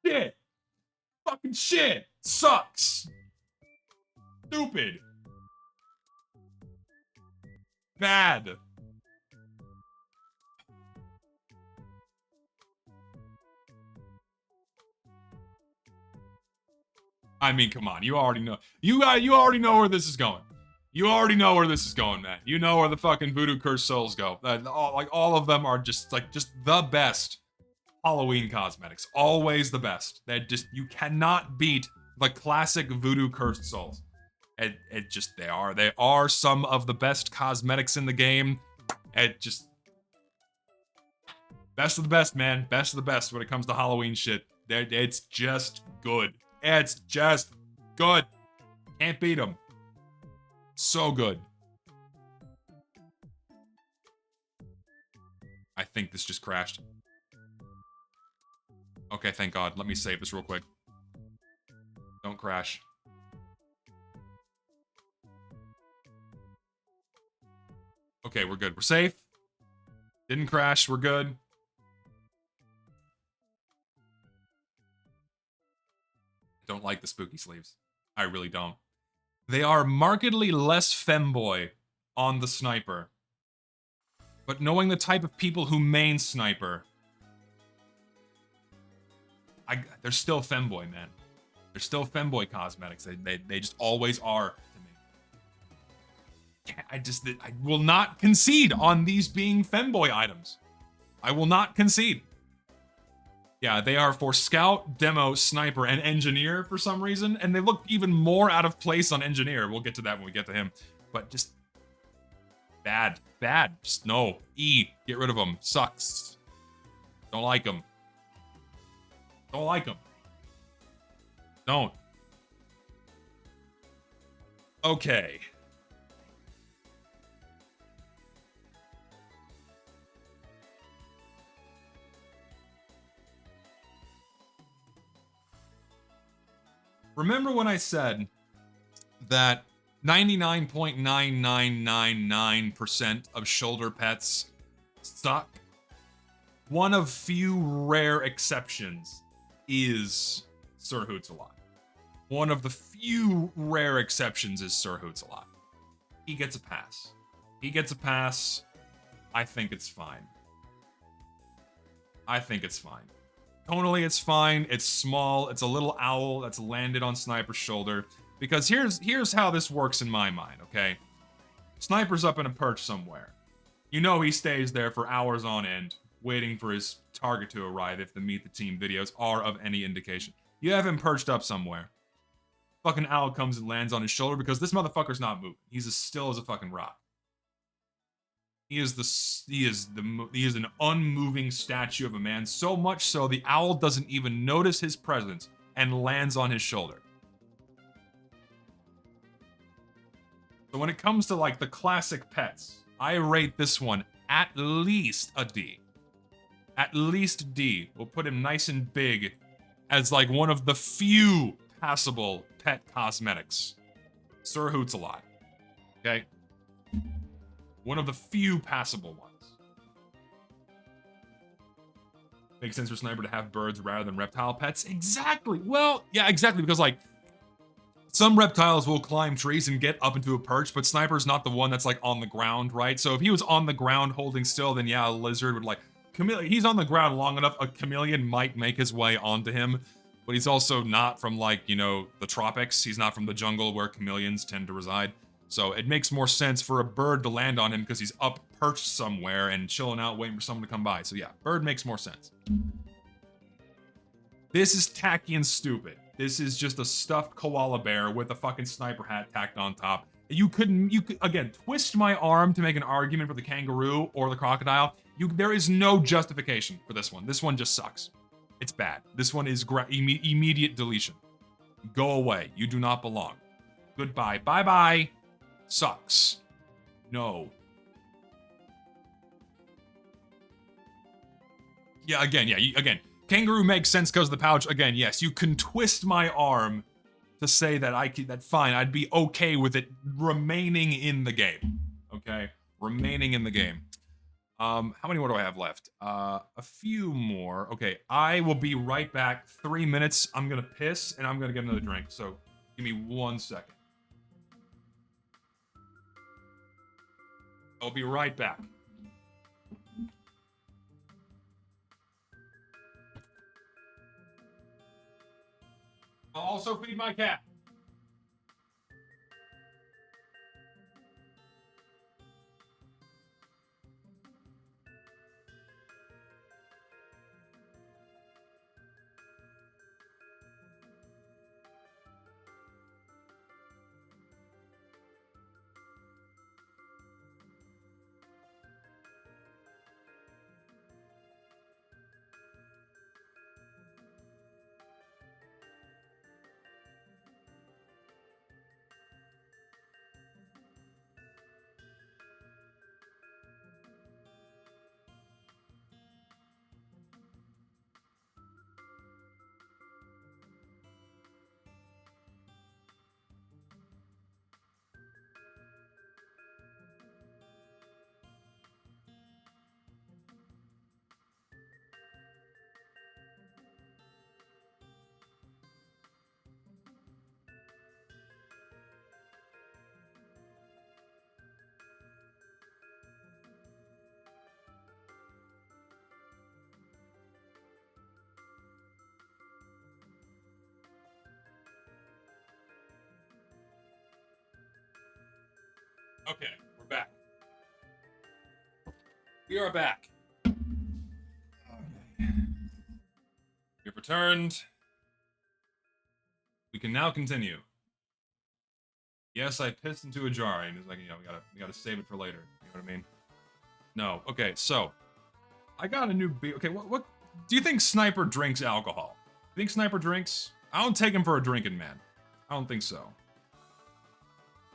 [SPEAKER 1] Shit. Fucking shit. Sucks. Stupid. Bad. I mean, come on. You already know. You already know where this is going. You already know where this is going, man. You know where the fucking Voodoo Cursed Souls go. All of them are just the best Halloween cosmetics. Always the best. You cannot beat the classic Voodoo Cursed Souls. They are some of the best cosmetics in the game. Best of the best, man. Best of the best when it comes to Halloween shit. It's just good. It's just good. Can't beat them. So good. I think this just crashed. Okay, thank God. Let me save this real quick. Don't crash. Okay, we're good. We're safe. Didn't crash. We're good. Don't like the spooky sleeves. I really don't. They are markedly less femboy on the Sniper. But knowing the type of people who main Sniper, they're still femboy, man. They're still femboy cosmetics. They just always are to me. I will not concede on these being femboy items. I will not concede. Yeah, they are for Scout, Demo, Sniper, and Engineer for some reason, and they look even more out of place on Engineer. We'll get to that when we get to him. But just bad. Just no. E. Get rid of them. Sucks. Don't like them. Don't like them. Don't. Okay. Remember when I said that 99.9999% of shoulder pets suck? one of few rare exceptions is Sir Hoots-a-Lot. One of the few rare exceptions is Sir Hoots-a-Lot. He gets a pass. He gets a pass. I think it's fine. I think it's fine. Tonally, it's fine. It's small. It's a little owl that's landed on Sniper's shoulder. Because here's how this works in my mind, okay? Sniper's up in a perch somewhere. You know he stays there for hours on end, waiting for his target to arrive if the Meet the Team videos are of any indication. You have him perched up somewhere. Fucking owl comes and lands on his shoulder because this motherfucker's not moving. He's as still as a fucking rock. He is an unmoving statue of a man, so much so the owl doesn't even notice his presence and lands on his shoulder. So when it comes to like the classic pets, I rate this one at least a D. At least D. We'll put him nice and big as like one of the few passable pet cosmetics. Sir Hoots-a-Lot. Okay? One of the few passable ones. Makes sense for Sniper to have birds rather than reptile pets. Exactly. Well, yeah, exactly. Because like some reptiles will climb trees and get up into a perch, but Sniper's not the one that's like on the ground, right? So if he was on the ground holding still, then yeah, a lizard would like he's on the ground long enough, a chameleon might make his way onto him, but he's also not from like, you know, the tropics. He's not from the jungle where chameleons tend to reside. So it makes more sense for a bird to land on him because he's up perched somewhere and chilling out waiting for someone to come by. So yeah, bird makes more sense. This is tacky and stupid. This is just a stuffed koala bear with a fucking sniper hat tacked on top. You could, again, twist my arm to make an argument for the kangaroo or the crocodile. There is no justification for this one. This one just sucks. It's bad. This one is immediate deletion. Go away. You do not belong. Goodbye. Bye-bye. Sucks. No. Yeah, again, again. Kangaroo makes sense because of the pouch. Again, yes, you can twist my arm to say that fine, I'd be okay with it remaining in the game. Okay? Remaining in the game. How many more do I have left? A few more. Okay, I will be right back. 3 minutes. I'm gonna piss and I'm gonna get another drink. So give me 1 second. I'll be right back. I'll also feed my cat. Okay, we're back. We are back. Okay. We've returned. We can now continue. Yes, I pissed into a jar, and it's like, you know, we gotta save it for later. You know what I mean? No. Okay, so I got a new beer. Okay, what do you think Sniper drinks alcohol? You think Sniper drinks? I don't take him for a drinking man. I don't think so.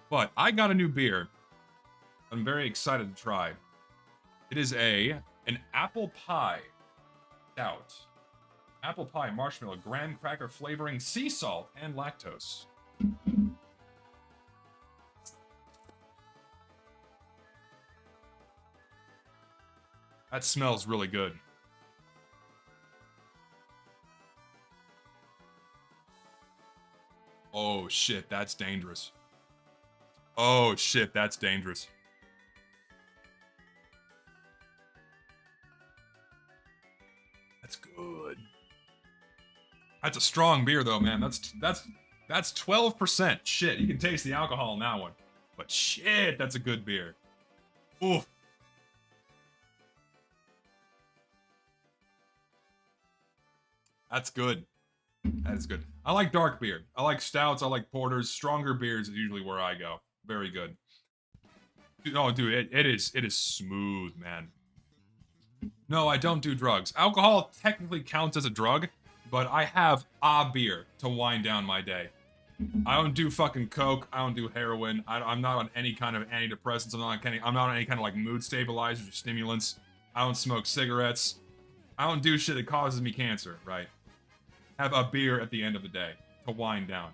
[SPEAKER 1] But I got a new beer. I'm very excited to try. It is an apple pie stout. Apple pie, marshmallow, graham cracker flavoring, sea salt, and lactose. That smells really good. Oh shit, that's dangerous. Oh shit, that's dangerous. That's good. That's a strong beer though, man. That's 12%. Shit, you can taste the alcohol in that one. But shit, that's a good beer. Oof. That's good. That is good. I like dark beer. I like stouts. I like porters. Stronger beers is usually where I go. Very good. Oh, dude, it is smooth, man. No, I don't do drugs. Alcohol technically counts as a drug, but I have a beer to wind down my day. I don't do fucking coke. I don't do heroin. I'm not on any kind of antidepressants. I'm not on any kind of like mood stabilizers or stimulants. I don't smoke cigarettes. I don't do shit that causes me cancer, right? Have a beer at the end of the day to wind down.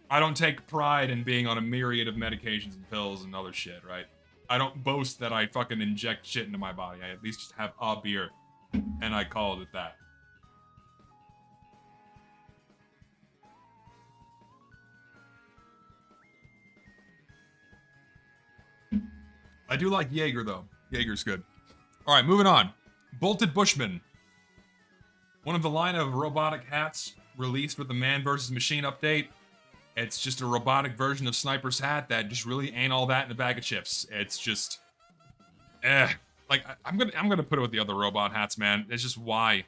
[SPEAKER 1] I don't take pride in being on a myriad of medications and pills and other shit, right? I don't boast that I fucking inject shit into my body. I at least just have a beer, and I call it that. I do like Jaeger, though. Jaeger's good. All right, moving on. Bolted Bushman. One of the line of robotic hats released with the Man vs. Machine update. It's just a robotic version of Sniper's hat that just really ain't all that in a bag of chips. It's just, like I'm gonna put it with the other robot hats, man. It's just why?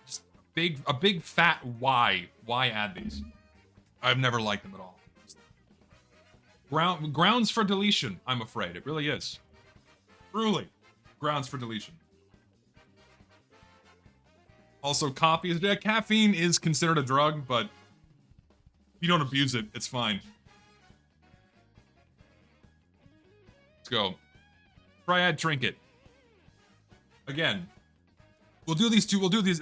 [SPEAKER 1] Just a big fat why? Why add these? I've never liked them at all. Grounds for deletion. I'm afraid it really is. Truly, grounds for deletion. Also, coffee. Caffeine is considered a drug, but if you don't abuse it, it's fine. Let's go. Triad Trinket. Again, we'll do these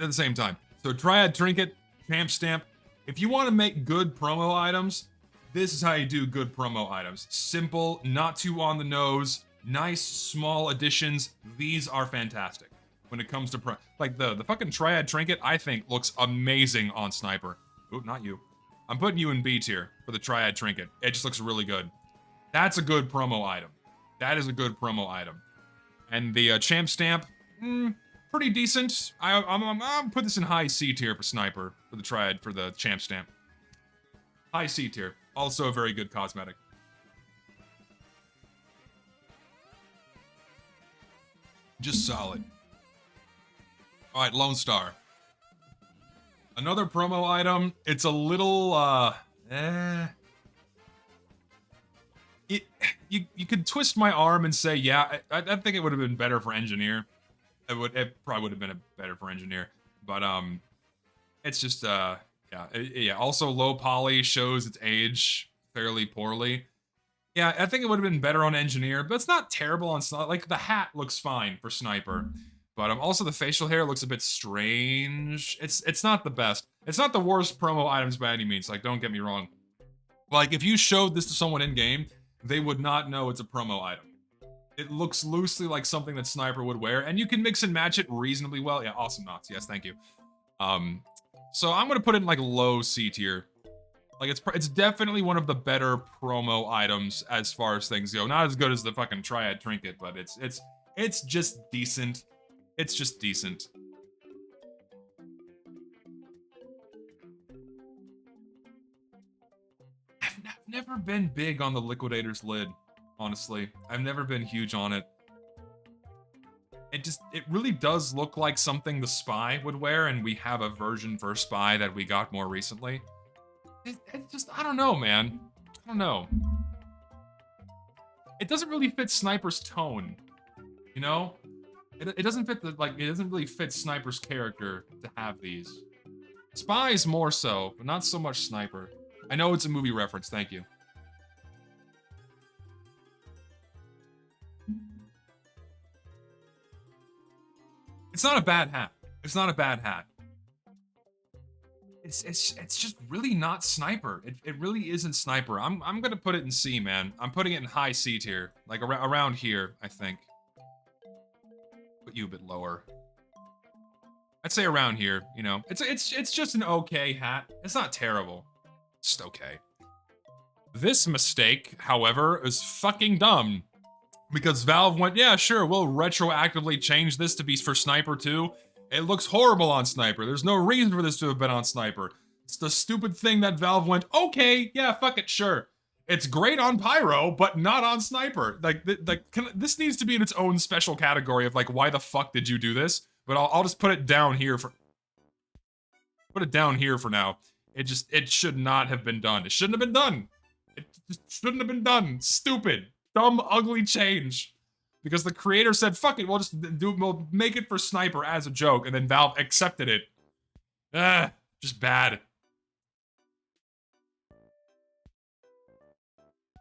[SPEAKER 1] at the same time. So Triad Trinket, Champ Stamp. If you want to make good promo items, this is how you do good promo items. Simple, not too on the nose, nice small additions. These are fantastic when it comes to like the fucking Triad Trinket. I think looks amazing on Sniper. Ooh, not you. I'm putting you in B tier for the Triad Trinket. It just looks really good. That's a good promo item. That is a good promo item. And the Champ Stamp, pretty decent. I'm put this in high C tier for Sniper, for the Triad, for the Champ Stamp. High C tier. Also a very good cosmetic. Just solid. All right, Lone Star. Another promo item. It's a little, You could twist my arm and say, yeah, I think it would have been better for Engineer. It probably would have been better for Engineer. But, it's just, yeah. Also, low poly shows its age fairly poorly. Yeah, I think it would have been better on Engineer, but it's not terrible on Sniper. Like, the hat looks fine for Sniper. But also the facial hair looks a bit strange. It's not the best. It's not the worst promo items by any means, like, don't get me wrong. Like, if you showed this to someone in-game, they would not know it's a promo item. It looks loosely like something that Sniper would wear, and you can mix and match it reasonably well. Yeah, awesome knots. Yes, thank you. So I'm gonna put it in, like, low C tier. Like, it's definitely one of the better promo items as far as things go. Not as good as the fucking Triad Trinket, but it's just decent. It's just decent. I've never been big on the Liquidator's lid, honestly. I've never been huge on it. It really does look like something the Spy would wear, and we have a version for Spy that we got more recently. It just, I don't know, man. I don't know. It doesn't really fit Sniper's tone, you know? It doesn't fit it doesn't really fit Sniper's character to have these. Spy's more so, but not so much Sniper. I know it's a movie reference, thank you. It's not a bad hat. It's not a bad hat. It's just really not Sniper. It really isn't Sniper. I'm gonna put it in C, man. I'm putting it in high C tier, like around here, I think. Put you a bit lower. I'd say around here, you know. It's just an okay hat. It's not terrible. Just okay. This mistake, however, is fucking dumb. Because Valve went, yeah, sure, we'll retroactively change this to be for Sniper 2. It looks horrible on Sniper. There's no reason for this to have been on Sniper. It's the stupid thing that Valve went, okay, yeah, fuck it, sure. It's great on Pyro, but not on Sniper. This needs to be in its own special category of like, why the fuck did you do this? But I'll just put it down here for now. It should not have been done. It shouldn't have been done. It just shouldn't have been done. Stupid. Dumb, ugly change. Because the creator said, fuck it, we'll make it for Sniper as a joke, and then Valve accepted it. Just bad.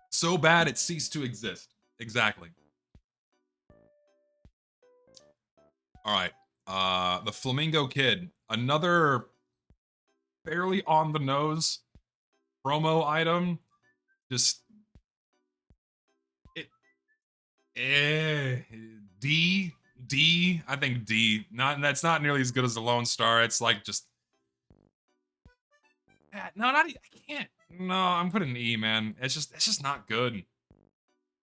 [SPEAKER 1] So bad it ceased to exist. Exactly. Alright. The Flamingo Kid. Another fairly on the nose promo item. Just D, I think D. That's not nearly as good as the Lone Star. It's like just no, I can't. No, I'm putting E, man. It's just not good.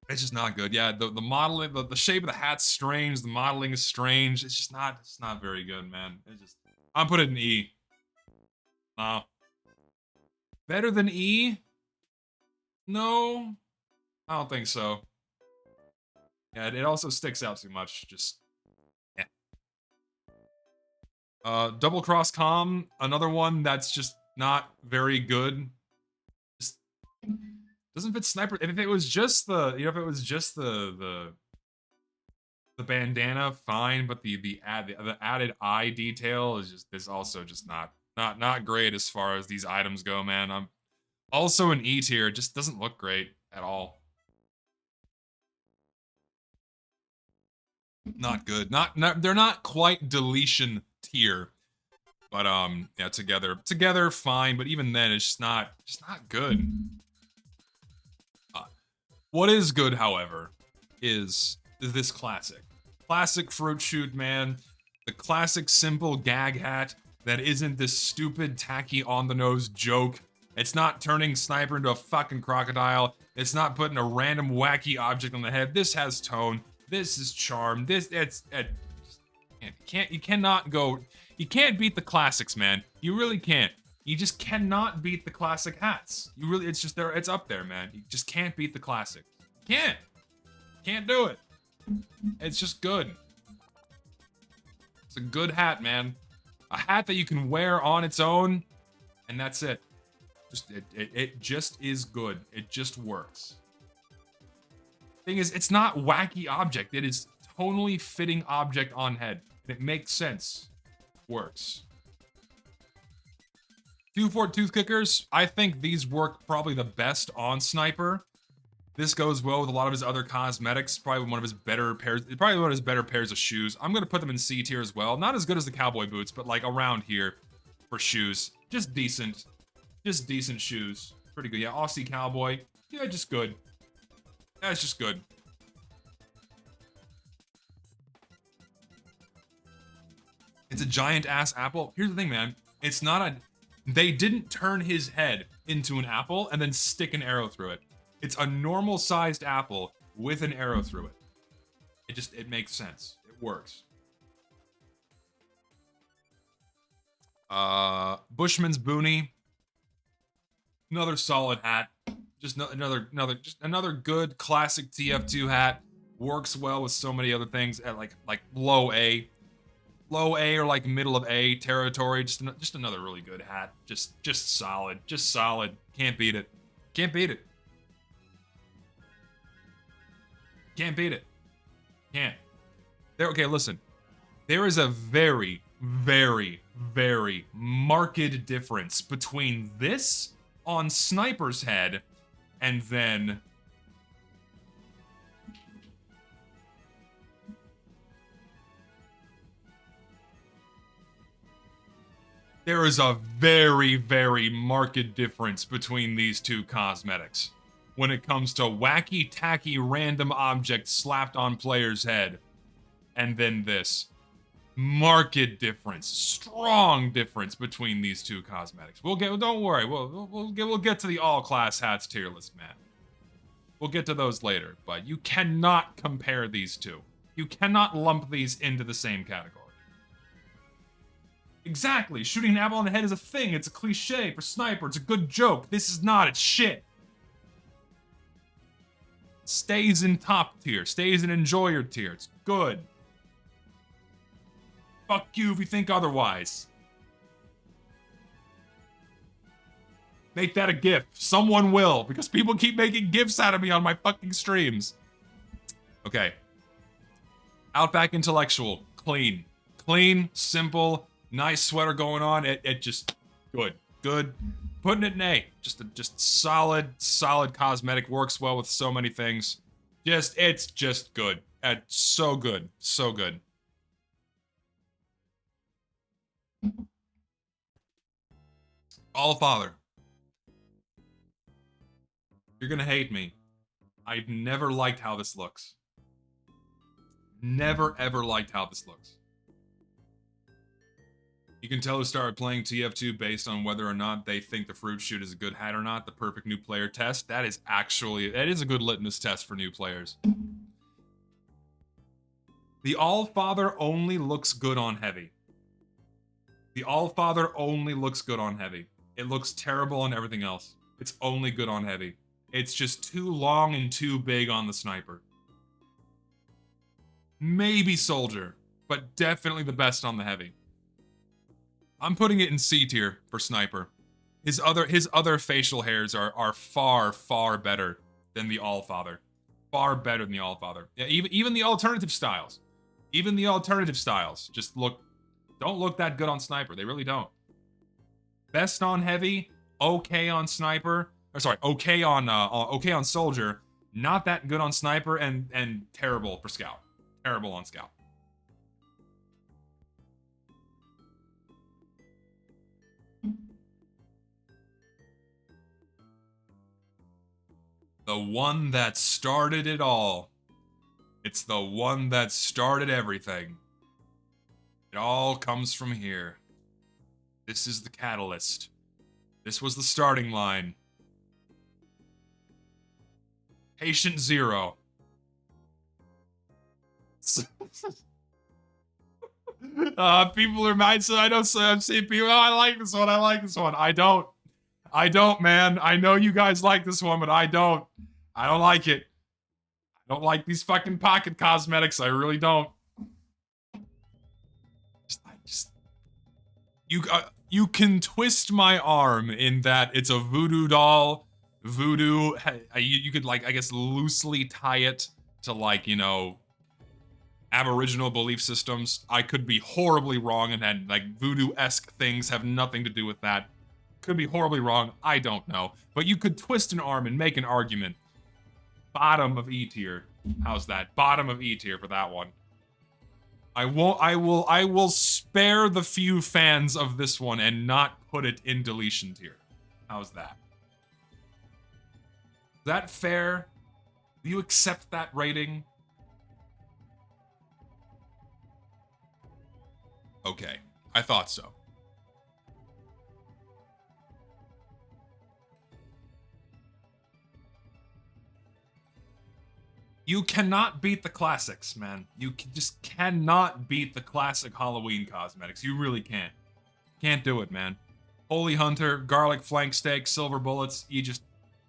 [SPEAKER 1] It's just not good. Yeah, the modeling, the shape of the hat's strange. The modeling is strange. It's not very good, man. I'm putting an E. No. Better than E? No, I don't think so. Yeah, it also sticks out too much. Just, yeah. Double Cross Com, another one that's just not very good. Just doesn't fit Sniper. If it was just the, if it was just the bandana, fine. But the added eye detail is also just not great as far as these items go, man. I'm also an E tier. It just doesn't look great at all. Not good. They're not quite deletion tier. But yeah, together fine, but even then it's just not good. What is good, however, is this classic. Classic Fruit Shoot, man. The classic simple gag hat that isn't this stupid tacky on the nose joke. It's not turning Sniper into a fucking crocodile. It's not putting a random wacky object on the head. This has tone. This is charm. You can't beat the classics, man. You really can't. You just cannot beat the classic hats. It's up there, man. You just can't beat the classic. Can't do it. It's just good. It's a good hat, man. A hat that you can wear on its own, and that's it. It just is good. It just works. Thing is, it's not wacky object. It is tonally fitting object on head. It makes sense. Works. 2-4 tooth kickers. I think these work probably the best on Sniper. This goes well with a lot of his other cosmetics. Probably one of his better pairs of shoes. I'm gonna put them in C tier as well. Not as good as the cowboy boots, but like around here for shoes. Just decent. Just decent shoes. Pretty good. Yeah, Aussie cowboy. Yeah, just good. That's just good. It's a giant ass apple. Here's the thing, man. It's not a... They didn't turn his head into an apple and then stick an arrow through it. It's a normal sized apple with an arrow through it. It makes sense. It works. Bushman's Boonie. Another solid hat. Just another good classic TF2 hat. Works well with so many other things at like low A or like middle of A territory. Just another really good hat. Just solid. Just solid. Can't beat it. Can't beat it. Can't beat it. Can't. Okay, listen. There is a very, very, very marked difference between this on Sniper's head and then there is a very, very marked difference between these two cosmetics when it comes to wacky, tacky, random objects slapped on player's head and then this. Marked difference, strong difference between these two cosmetics. Don't worry, we'll get to the all-class hats tier list, man. We'll get to those later, but you cannot compare these two. You cannot lump these into the same category. Exactly, shooting an apple on the head is a thing. It's a cliche for sniper. It's a good joke. This is not. It's shit. Stays in top tier. Stays in enjoyer tier. It's good. Fuck you if you think otherwise. Make that a GIF. Someone will, because people keep making GIFs out of me on my fucking streams. Okay. Outback Intellectual. Clean. Clean, simple, nice sweater going on. It just good. Good. Putting it in A. Just solid cosmetic. Works well with so many things. It's just good. It's so good. So good. All Father. You're gonna hate me. I've never liked how this looks. Never ever liked how this looks. You can tell who started playing TF2 based on whether or not they think the fruit shoot is a good hat or not. The perfect new player test. That is a good litmus test for new players. The All Father only looks good on heavy. The All Father only looks good on heavy. It looks terrible on everything else. It's only good on heavy. It's just too long and too big on the sniper. Maybe soldier, but definitely the best on the heavy. I'm putting it in C tier for sniper. His other facial hairs are far better than the All Father. Far better than the All Father. Yeah, even the alternative styles. Even the alternative styles just don't look that good on sniper. They really don't. Best on heavy, okay on sniper. Or sorry, okay on soldier. Not that good on sniper, and terrible for scout. Terrible on scout. The one that started it all. It's the one that started everything. It all comes from here. This is the catalyst. This was the starting line. Patient Zero. People are mad, so I don't see people. Oh, I like this one. I like this one. I don't, man. I know you guys like this one, but I don't. I don't like it. I don't like these fucking pocket cosmetics. I really don't. You can twist my arm in that it's a voodoo doll. Voodoo, you could, like, I guess, loosely tie it to, like, you know, Aboriginal belief systems. I could be horribly wrong, and like, voodoo-esque things have nothing to do with that. Could be horribly wrong, I don't know. But you could twist an arm and make an argument. Bottom of E tier. How's that? Bottom of E tier for that one. I will spare the few fans of this one and not put it in deletion tier. How's that? Is that fair? Do you accept that rating? Okay, I thought so. You cannot beat the classics, man. You just cannot beat the classic Halloween cosmetics. You really can't. Can't do it, man. Holy Hunter, garlic flank steak, silver bullets. You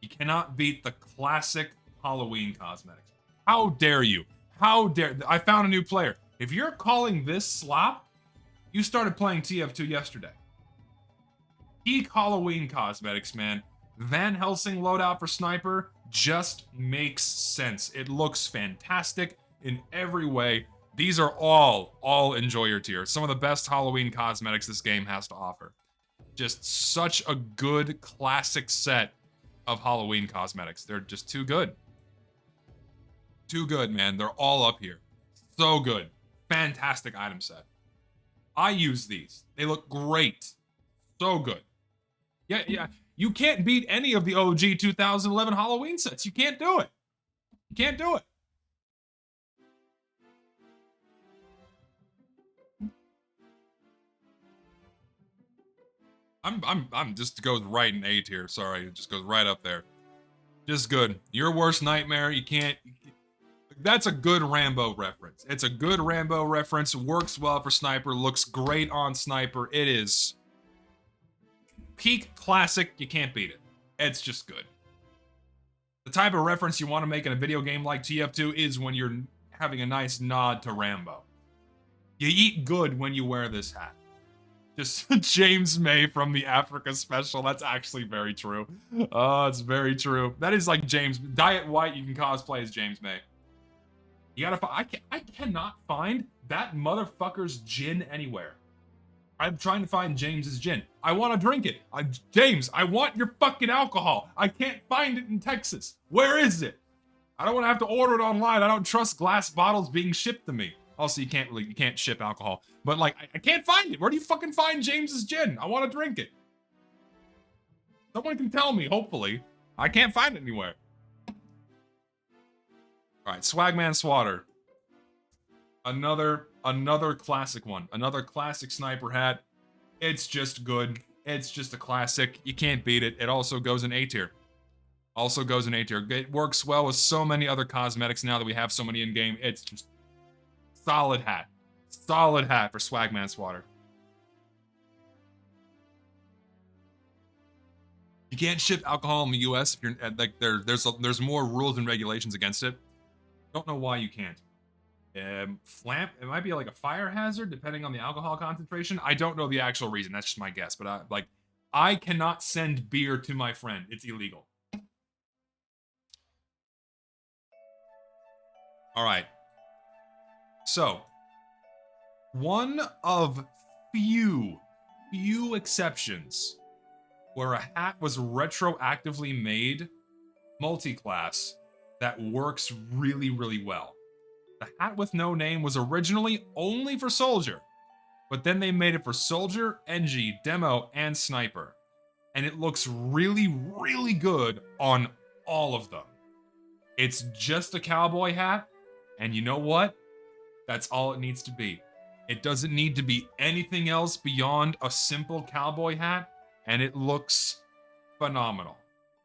[SPEAKER 1] cannot beat the classic Halloween cosmetics. How dare you? How dare... I found a new player. If you're calling this slop, you started playing TF2 yesterday. Peak Halloween cosmetics, man. Van Helsing loadout for sniper just makes sense. It looks fantastic in every way. These are all enjoyer tier. Some of the best Halloween cosmetics this game has to offer. Just such a good classic set of Halloween cosmetics. They're just too good. Too good, man. They're all up here. So good. Fantastic item set. I use these. They look great. So good. Yeah. You can't beat any of the OG 2011 Halloween sets. You can't do it. You can't do it. I'm just goes right in A tier. Sorry, it just goes right up there. Just good. Your worst nightmare. You can't. That's a good Rambo reference. It's a good Rambo reference. Works well for Sniper. Looks great on Sniper. It is peak classic. You can't beat it. It's just good. The type of reference you want to make in a video game like TF2 is when you're having a nice nod to Rambo. You eat good when you wear this hat. Just James May from the Africa special. That's actually very true. Oh, it's very true. That is like James. Diet White, you can cosplay as James May. You gotta find. I cannot find that motherfucker's gin anywhere. I'm trying to find James's gin. I want to drink it. James, I want your fucking alcohol. I can't find it in Texas. Where is it? I don't want to have to order it online. I don't trust glass bottles being shipped to me. Also, you can't ship alcohol. But like, I can't find it. Where do you fucking find James's gin? I want to drink it. Someone can tell me, hopefully. I can't find it anywhere. All right, Swagman Swatter. Another classic one. Another classic sniper hat. It's just good. It's just a classic. You can't beat it. It also goes in A tier. Also goes in A tier. It works well with so many other cosmetics now that we have so many in game. It's just solid hat. Solid hat for Swagman Swatter. You can't ship alcohol in the US if you're like there's more rules and regulations against it. Don't know why you can't. Flamp, it might be like a fire hazard depending on the alcohol concentration. I don't know the actual reason. That's just my guess. But I cannot send beer to my friend. It's illegal. All right. So, one of few exceptions where a hat was retroactively made multi-class that works really, really well. The hat with no name was originally only for Soldier, but then they made it for Soldier, NG, Demo, and Sniper. And it looks really, really good on all of them. It's just a cowboy hat, and you know what? That's all it needs to be. It doesn't need to be anything else beyond a simple cowboy hat, and it looks phenomenal.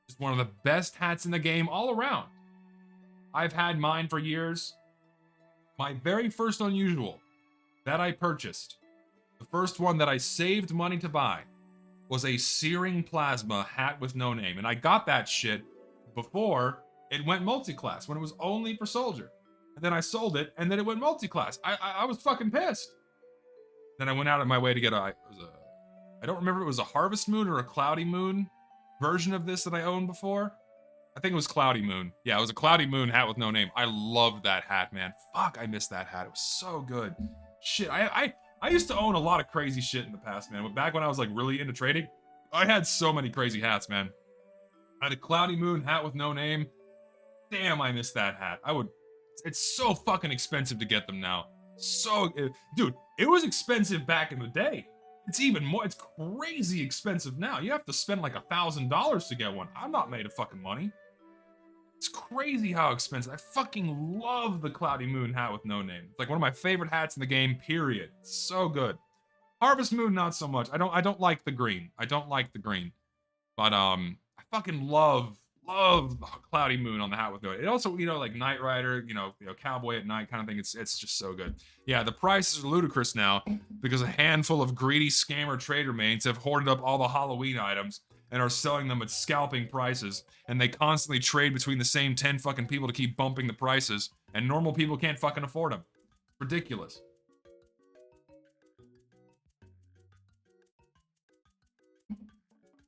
[SPEAKER 1] It's one of the best hats in the game all around. I've had mine for years. My very first Unusual that I purchased, the first one that I saved money to buy, was a Searing Plasma hat with no name. And I got that shit before it went multi-class, when it was only for Soldier. And then I sold it, and then it went multi-class. I was fucking pissed. Then I went out of my way to get I don't remember if it was a Harvest Moon or a Cloudy Moon version of this that I owned before. I think it was Cloudy Moon. Yeah, it was a Cloudy Moon hat with no name. I loved that hat, man. Fuck, I missed that hat. It was so good. Shit, I used to own a lot of crazy shit in the past, man. But back when I was like really into trading, I had so many crazy hats, man. I had a Cloudy Moon hat with no name. Damn, I missed that hat. It's so fucking expensive to get them now. Dude, it was expensive back in the day. It's even more, it's crazy expensive now. You have to spend like $1,000 to get one. I'm not made of fucking money. It's crazy how expensive. I fucking love the Cloudy Moon hat with no name. It's like one of my favorite hats in the game, period. It's so good. Harvest Moon, not so much. I don't like the green. I don't like the green. But I fucking love Cloudy Moon on the hat with no name. It also, like Knight Rider, cowboy at night kind of thing. It's just so good. Yeah, the prices are ludicrous now because a handful of greedy scammer trader mains have hoarded up all the Halloween items and are selling them at scalping prices, and they constantly trade between the same 10 fucking people to keep bumping the prices, and normal people can't fucking afford them. Ridiculous.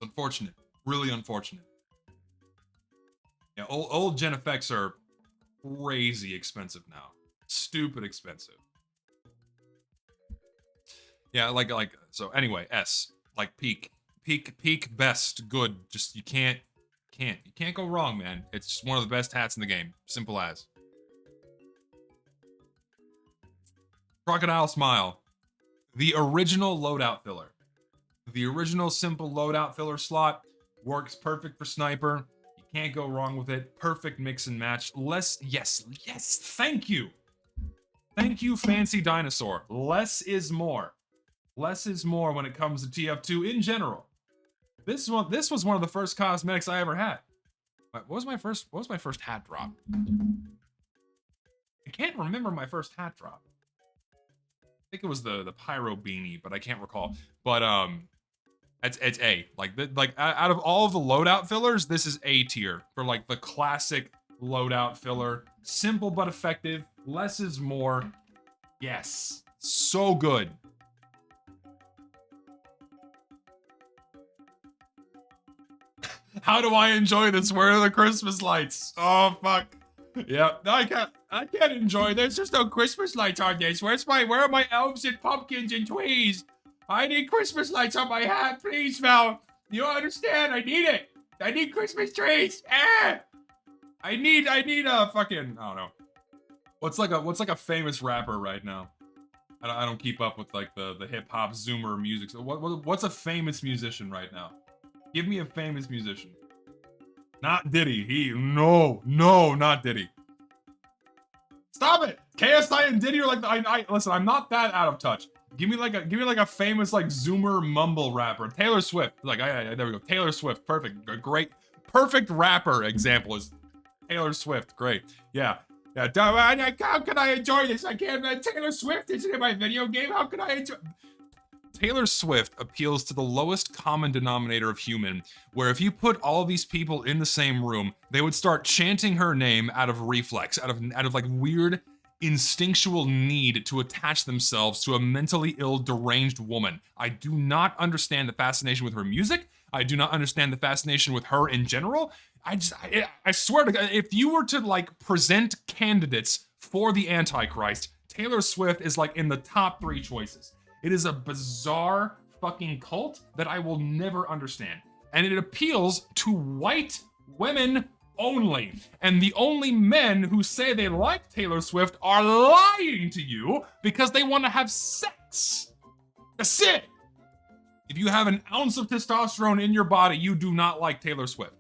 [SPEAKER 1] Unfortunate. Really unfortunate. Yeah, old Gen effects are crazy expensive now. Stupid expensive. Yeah, so anyway, S. Like peak, best, good. Just, you can't go wrong, man. It's just one of the best hats in the game. Simple as. Crocodile Smile. The original loadout filler. The original simple loadout filler slot works perfect for Sniper. You can't go wrong with it. Perfect mix and match. Yes, thank you. Thank you, Fancy Dinosaur. Less is more. Less is more when it comes to TF2 in general. This was one of the first cosmetics I ever had. What was my first hat drop? I can't remember my first hat drop. I think it was the pyro beanie, but I can't recall. But it's A. Like out of all of the loadout fillers, this is A tier for like the classic loadout filler. Simple but effective. Less is more. Yes. So good. How do I enjoy this? Where are the Christmas lights? Oh fuck. Yeah, no, I can't enjoy this. There's no Christmas lights on this. Where are my elves and pumpkins and trees? I need Christmas lights on my hat, please, Val. You don't understand. I need it. I need Christmas trees. Ah! I need a fucking, I don't know. What's like a famous rapper right now? I don't keep up with like the hip hop Zoomer music. So what's a famous musician right now? Give me a famous musician. Not Diddy. No, not Diddy. Stop it. KSI and Diddy are like listen, I'm not that out of touch. Give me like a famous like Zoomer mumble rapper. Taylor Swift. Like there we go. Taylor Swift. Perfect. A great perfect rapper example is Taylor Swift. Great. Yeah. Yeah. How can I enjoy this? I can't. Taylor Swift isn't in my video game. How can I enjoy? Taylor Swift appeals to the lowest common denominator of human, where if you put all these people in the same room, they would start chanting her name out of reflex, out of like weird instinctual need to attach themselves to a mentally ill, deranged woman. I do not understand the fascination with her music. I do not understand the fascination with her in general. I swear to God, if you were to like present candidates for the Antichrist, Taylor Swift is like in the top 3 choices. It is a bizarre fucking cult that I will never understand. And it appeals to white women only. And the only men who say they like Taylor Swift are lying to you because they want to have sex. That's it. If you have an ounce of testosterone in your body, you do not like Taylor Swift.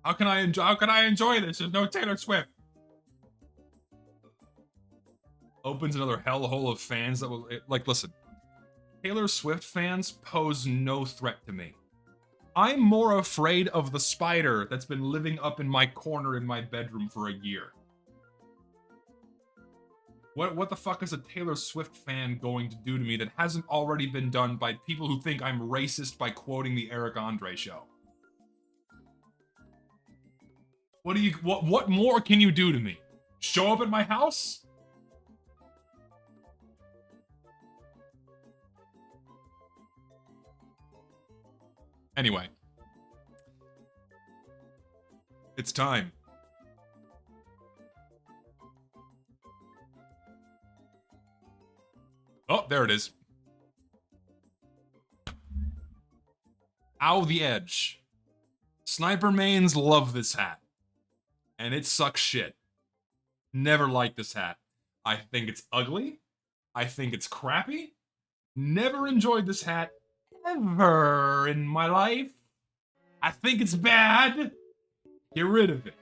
[SPEAKER 1] How can I enjoy this? There's no Taylor Swift. Opens another hellhole of fans that will like listen. Taylor Swift fans pose no threat to me. I'm more afraid of the spider that's been living up in my corner in my bedroom for a year. What the fuck is a Taylor Swift fan going to do to me that hasn't already been done by people who think I'm racist by quoting the Eric Andre show? What more can you do to me? Show up at my house? Anyway. It's time. Oh, there it is. Ow, the edge. Sniper mains love this hat. And it sucks shit. Never liked this hat. I think it's ugly. I think it's crappy. Never enjoyed this hat ever in my life. I think it's bad. Get rid of it.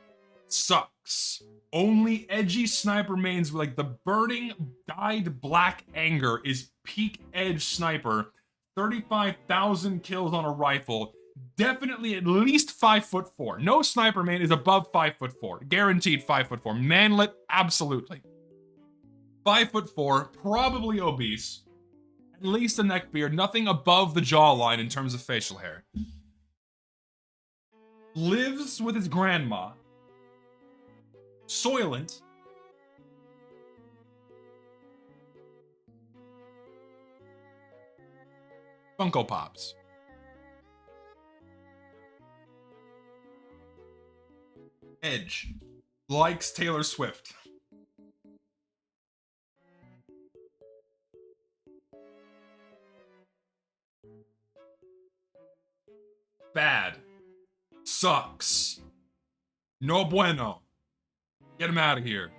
[SPEAKER 1] Sucks. Only edgy sniper mains with like the burning dyed black anger is peak edge sniper. 35,000 kills on a rifle. Definitely at least 5'4". No sniper main is above 5'4". Guaranteed 5'4". Manlet, absolutely. 5'4", probably obese. At least a neck beard, nothing above the jawline in terms of facial hair. Lives with his grandma. Soylent. Funko Pops. Edge. Likes Taylor Swift. Bad. Sucks. No bueno. Get him out of here.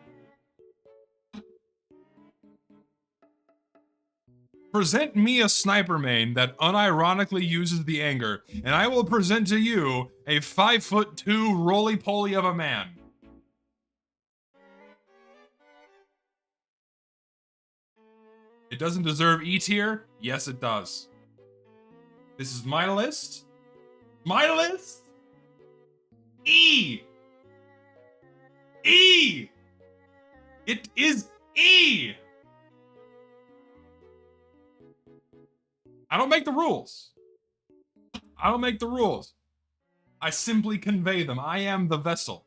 [SPEAKER 1] Present me a sniper main that unironically uses the anger, and I will present to you a 5'2" roly-poly of a man. It doesn't deserve E tier? Yes, it does. This is my list. My list? E! E! It is E! I don't make the rules. I don't make the rules. I simply convey them. I am the vessel.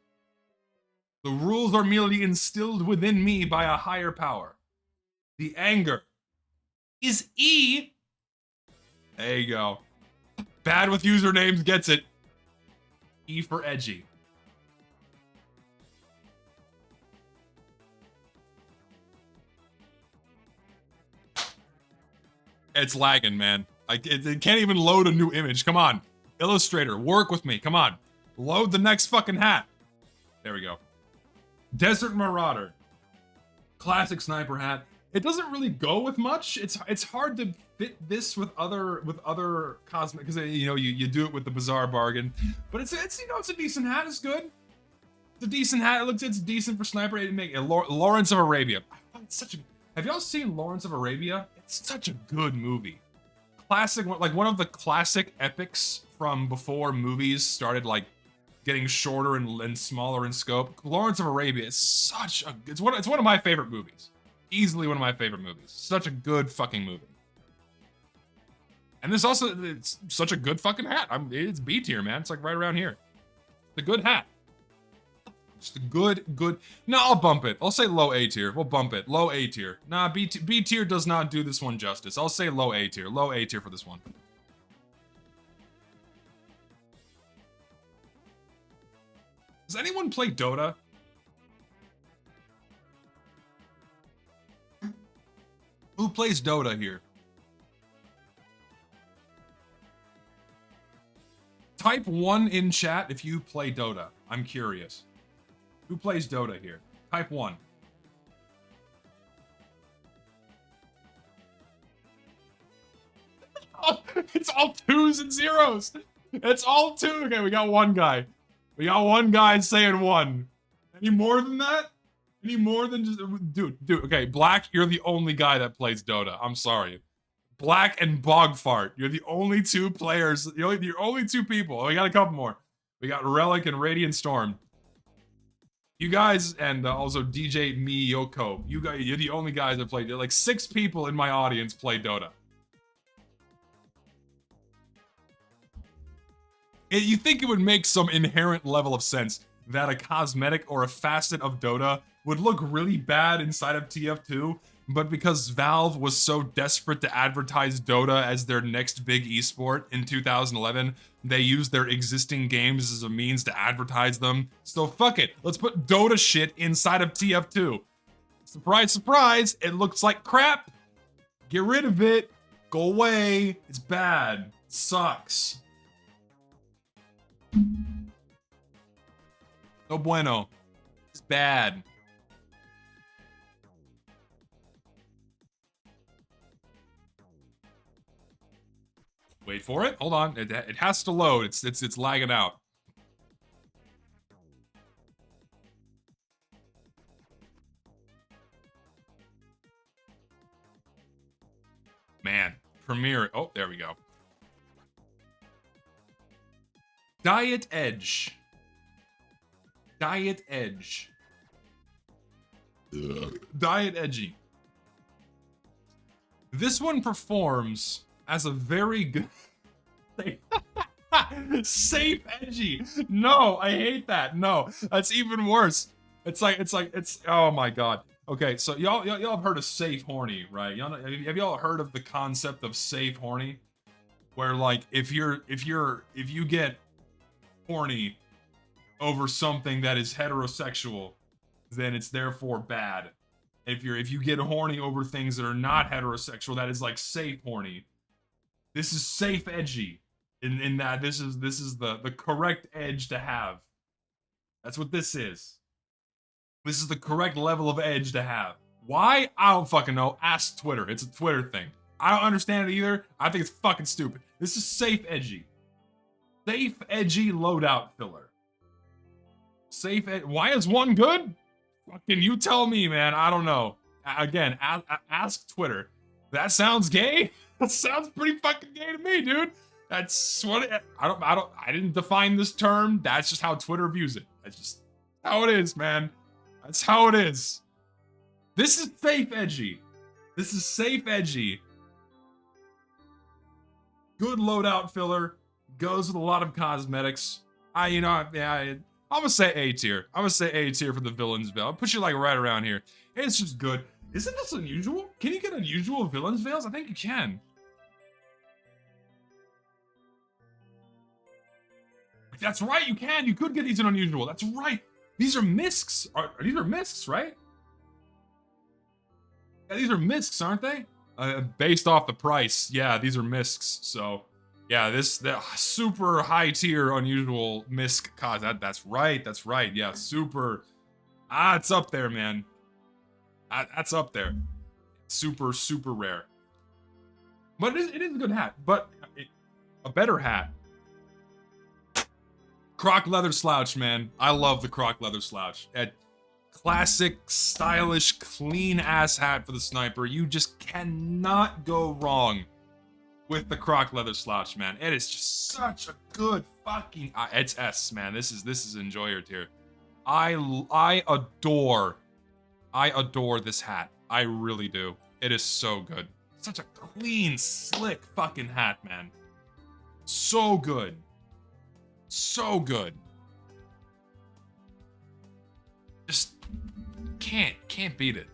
[SPEAKER 1] The rules are merely instilled within me by a higher power. The anger is E. There you go. Bad with usernames gets it. E for edgy. It's lagging, man. It can't even load a new image. Come on. Illustrator, work with me. Come on. Load the next fucking hat. There we go. Desert Marauder. Classic sniper hat. It doesn't really go with much. It's hard to fit this with other cosmetic, because you do it with the Bizarre Bargain. But it's a decent hat. It's good. It's a decent hat. It's decent for sniper. It make Lawrence of Arabia. It's such a. Have y'all seen Lawrence of Arabia? It's such a good movie. Classic, like one of the classic epics from before movies started like getting shorter and smaller in scope. Lawrence of Arabia is such a. It's one of my favorite movies. Easily one of my favorite movies. Such a good fucking movie. And it's such a good fucking hat. It's B tier, man. It's like right around here. It's a good hat. Just a good. No, I'll bump it. I'll say low A tier. We'll bump it. Low A tier. Nah, B tier does not do this one justice. I'll say low A tier. Low A tier for this one. Does anyone play Dota? Who plays Dota here? Type 1 in chat if you play Dota. I'm curious. Who plays Dota here? Type 1. Oh, it's all 2s and 0s. It's all 2. Okay, we got one guy. We got one guy saying 1. Any more than that? Any more than just... Dude. Okay, Black, you're the only guy that plays Dota. I'm sorry. Black and Bogfart. You're the only 2 players. You're only 2 people. Oh, we got a couple more. We got Relic and Radiant Storm. You guys, and also DJ Miyoko. You're the only guys that play Dota. Like 6 people in my audience play Dota. You think it would make some inherent level of sense that a cosmetic or a facet of Dota would look really bad inside of TF2, but because Valve was so desperate to advertise Dota as their next big esport in 2011, they used their existing games as a means to advertise them. So fuck it, let's put Dota shit inside of TF2. Surprise, surprise, it looks like crap. Get rid of it. Go away. It's bad. It sucks. No bueno. It's bad. Wait for it. Hold on. It has to load. It's lagging out. Man, Premiere. Oh, there we go. Diet Edge. Diet Edge. Diet Edgy. This one performs as a very good... Safe Edgy. No, I hate that. No, that's even worse. It's oh my god. Okay, so y'all have heard of safe horny, right? Have y'all heard of the concept of safe horny? Where like if you get horny over something that is heterosexual, then it's therefore bad. If you get horny over things that are not heterosexual, that is like safe horny. This is safe edgy. In that this is the correct edge to have. That's what this is. This is the correct level of edge to have. Why? I don't fucking know. Ask Twitter. It's a Twitter thing. I don't understand it either. I think it's fucking stupid. This is safe edgy. Safe edgy loadout filler. Why is one good? Fucking you tell me, man. I don't know. Again, ask Twitter. That sounds gay? That sounds pretty fucking gay to me, dude. That's what I didn't define this term. That's just how Twitter views it. That's just how it is, man. That's how it is. This is safe edgy. This is safe edgy. Good loadout filler. Goes with a lot of cosmetics. I'm gonna say A tier. I'm gonna say A tier for the villain's veil. I'll put you like right around here. It's just good. Isn't this unusual? Can you get unusual villain's veils? I think you can. That's right, you can. You could get these in unusual. That's right. These are miscs. These are miscs, right? Yeah, these are miscs, aren't they? Based off the price, yeah, these are miscs. So, yeah, the super high tier unusual misc cos. That's right. That's right. Yeah, super. It's up there, man. That's up there. Super, super rare. But it is a good hat. But a better hat. Croc leather slouch, man. I love the croc leather slouch. Classic, stylish, clean ass hat for the sniper. You just cannot go wrong with the croc leather slouch, man. It is just such a good fucking. It's S, man. This is enjoyer tier. I adore this hat. I really do. It is so good. Such a clean, slick fucking hat, man. So good. So good. Just can't beat it.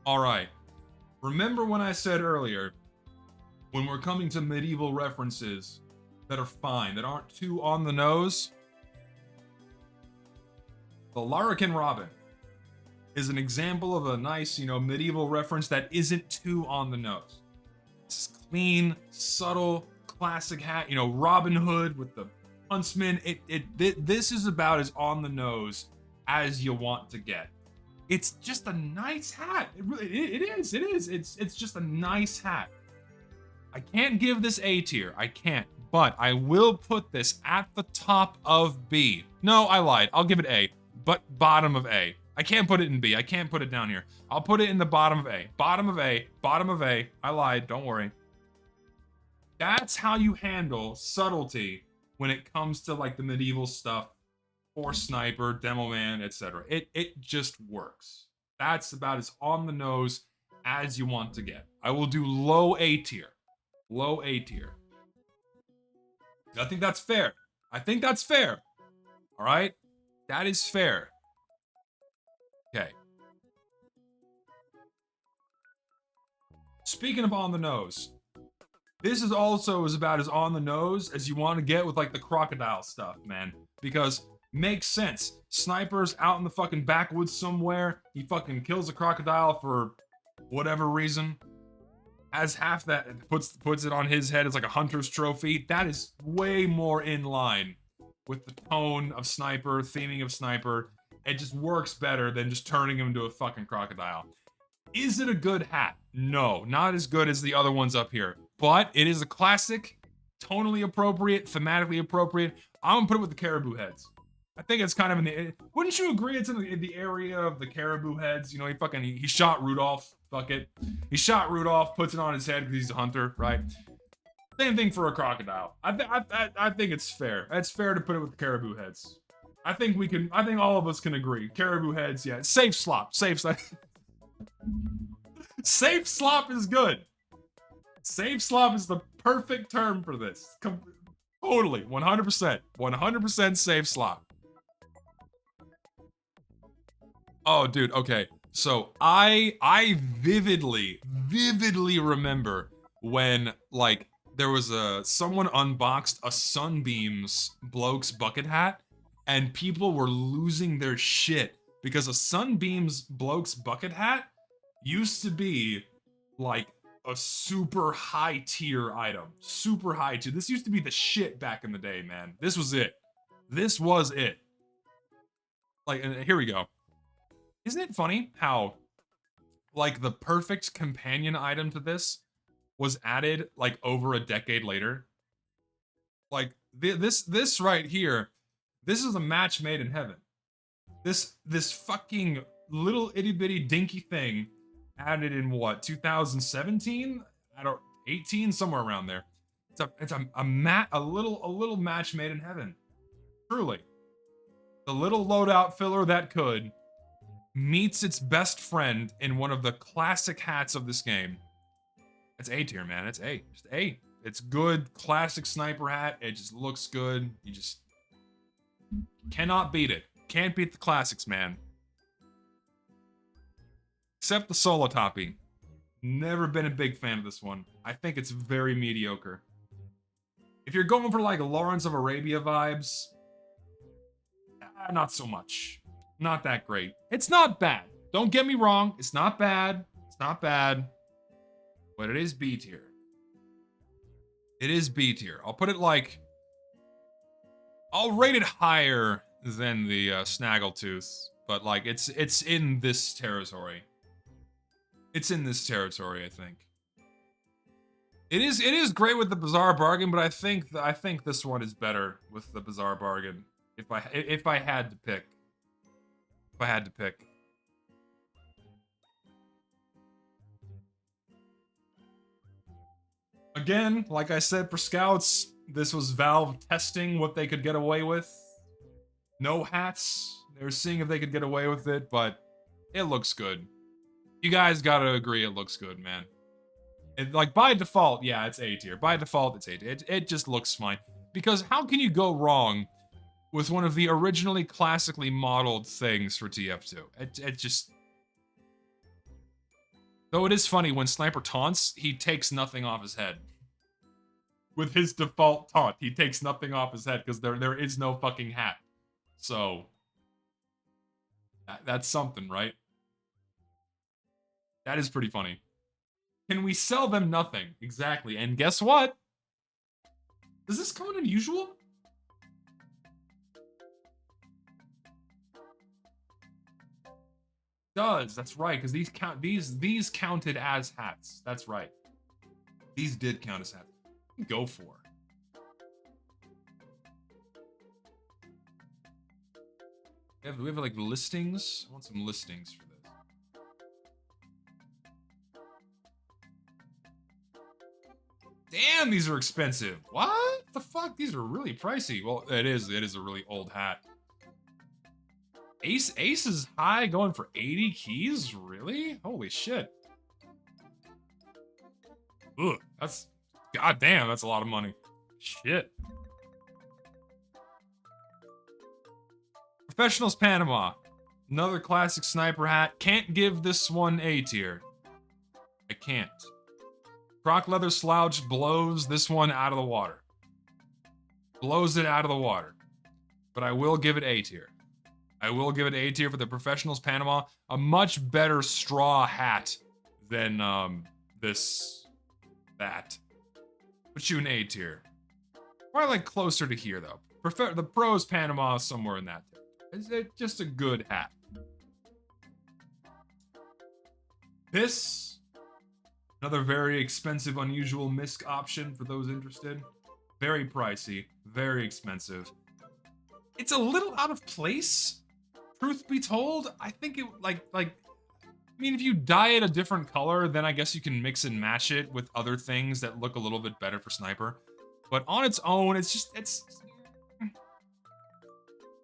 [SPEAKER 1] All right. Remember when I said earlier, when we're coming to medieval references that are fine, that aren't too on the nose? The Larrikin Robin is an example of a nice, medieval reference that isn't too on the nose. It's clean, subtle, classic hat, Robin Hood with the huntsman. This is about as on the nose as you want to get. It's just a nice hat. It is. It's just a nice hat. I can't give this A tier. I can't, but I will put this at the top of B. No, I lied. I'll give it A, but bottom of A. I can't put it in B. I can't put it down here. I'll put it in the bottom of A. Bottom of A. Bottom of A. I lied. Don't worry. That's how you handle subtlety when it comes to like the medieval stuff for sniper, demo man, etc. It just works. That's about as on the nose as you want to get. I will do low A tier. Low A tier. I think that's fair. I think that's fair. All right? That is fair. Okay. Speaking of on the nose, this is also about as on the nose as you want to get with like the crocodile stuff, man. Because makes sense. Sniper's out in the fucking backwoods somewhere. He fucking kills a crocodile for whatever reason. Has half that, puts it on his head as like a hunter's trophy. That is way more in line with the tone of Sniper, theming of Sniper. It just works better than just turning him into a fucking crocodile. Is it a good hat? No, not as good as the other ones up here. But it is a classic, tonally appropriate, thematically appropriate. I'm gonna put it with the caribou heads. I think it's kind of in the. Wouldn't you agree? It's in the area of the caribou heads. He shot Rudolph. Fuck it. He shot Rudolph. Puts it on his head because he's a hunter, right? Same thing for a crocodile. I think it's fair. It's fair to put it with the caribou heads. I think we can. I think all of us can agree. Caribou heads, yeah. Safe slop. Safe slop. Safe slop is good. Safe slop is the perfect term for this. Totally, 100%. 100% safe slop. Oh, dude, okay. So I vividly remember when like there was someone unboxed a Sunbeams Blokes bucket hat and people were losing their shit because a Sunbeams Blokes bucket hat used to be like a super high tier item. Super high tier. This used to be the shit back in the day, man. This was it. This was it. Like, and here we go. Isn't it funny how like the perfect companion item to this was added like over a decade later. Like this right here, this is a match made in heaven. This fucking little itty bitty dinky thing added in what 2017? I don't 18 somewhere around there. It's a little match made in heaven. Truly, the little loadout filler that could meets its best friend in one of the classic hats of this game. It's A tier, man. It's A. Just A. It's good, classic sniper hat. It just looks good. You just cannot beat it. Can't beat the classics, man. Except the solo toppy. Never been a big fan of this one. I think it's very mediocre. If you're going for like Lawrence of Arabia vibes, not so much. Not that great. It's not bad. Don't get me wrong. It's not bad. It's not bad. But it is B tier. It is B tier. I'll put it like... I'll rate it higher than the Snaggletooth. But like, it's in this territory. It's in this territory, I think. It is great with the Bizarre Bargain, but I think this one is better with the Bizarre Bargain. If I had to pick. If I had to pick. Again, like I said for Scouts, this was Valve testing what they could get away with. No hats. They were seeing if they could get away with it, but it looks good. You guys gotta agree it looks good, man. Like, by default, yeah, it's A tier. By default, it's A tier. It just looks fine. Because how can you go wrong with one of the originally classically modeled things for TF2? It just... Though it is funny, when Sniper taunts, he takes nothing off his head. With his default taunt, he takes nothing off his head because there is no fucking hat. So... That's something, right? That is pretty funny. Can we sell them nothing? Exactly. And guess what? Does this come in unusual? Does. That's right, because these counted as hats. That's right. These did count as hats. Go for. Do we have like listings? I want some listings for this. Damn, these are expensive. What the fuck? These are really pricey. Well, it is a really old hat. Ace is high, going for 80 keys? Really? Holy shit. Ugh, that's... goddamn, that's a lot of money. Shit. Professionals Panama. Another classic sniper hat. Can't give this one A tier. I can't. Croc leather slouch blows this one out of the water. Blows it out of the water. But I will give it A tier. I will give it A tier for the Professionals Panama. A much better straw hat than that. Put you in A tier. Probably like closer to here though. The Pros Panama is somewhere in that tier. It's just a good hat. This, another very expensive, unusual MISC option for those interested. Very pricey, very expensive. It's a little out of place, truth be told. I think it, I mean, if you dye it a different color, then I guess you can mix and match it with other things that look a little bit better for Sniper. But on its own,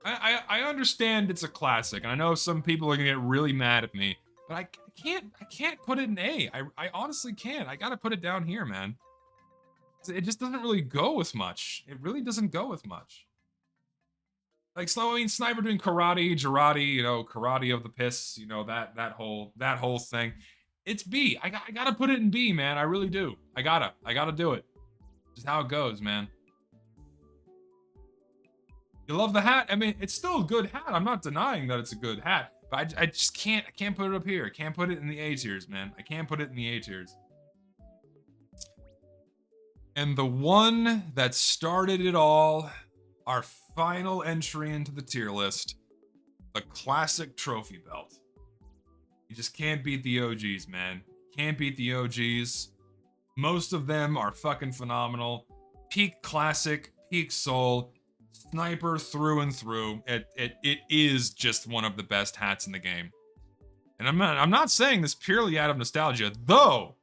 [SPEAKER 1] I understand it's a classic, and I know some people are gonna get really mad at me, but I can't put it in A. I honestly can't. I gotta put it down here, man. It just doesn't really go with much. It really doesn't go with much. Like, I mean, Sniper doing karate, Jarate, you know, karate of the piss, you know, that whole thing. It's B. I gotta put it in B, man. I really do. I gotta do it. Just how it goes, man. You love the hat? I mean, it's still a good hat. I'm not denying that it's a good hat, but I just can't put it up here. I can't put it in the A tiers, man. I can't put it in the A tiers. And the one that started it all, our final entry into the tier list, the classic trophy belt. You just can't beat the OGs, man. Can't beat the OGs. Most of them are fucking phenomenal. Peak classic, peak soul, sniper through and through. It is just one of the best hats in the game. And I'm not saying this purely out of nostalgia, though.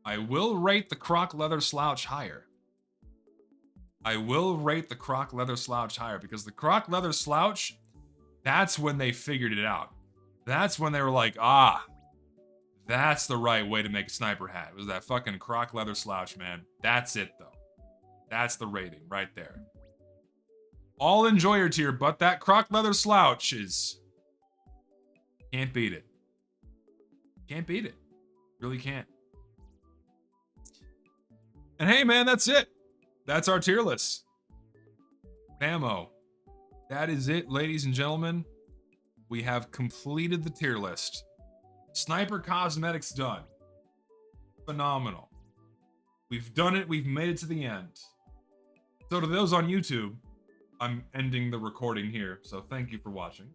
[SPEAKER 1] I will rate the croc leather slouch higher. I will rate the croc leather slouch higher because the croc leather slouch, that's when they figured it out. That's when they were like, ah, that's the right way to make a sniper hat. It was that fucking croc leather slouch, man. That's it, though. That's the rating right there. All enjoyer tier, but that croc leather slouch is... Can't beat it. Can't beat it. Really can't. And hey, man, that's it. That's our tier list. Camo. That is it, ladies and gentlemen. We have completed the tier list. Sniper cosmetics done. Phenomenal. We've done it. We've made it to the end. So to those on YouTube, I'm ending the recording here. So thank you for watching.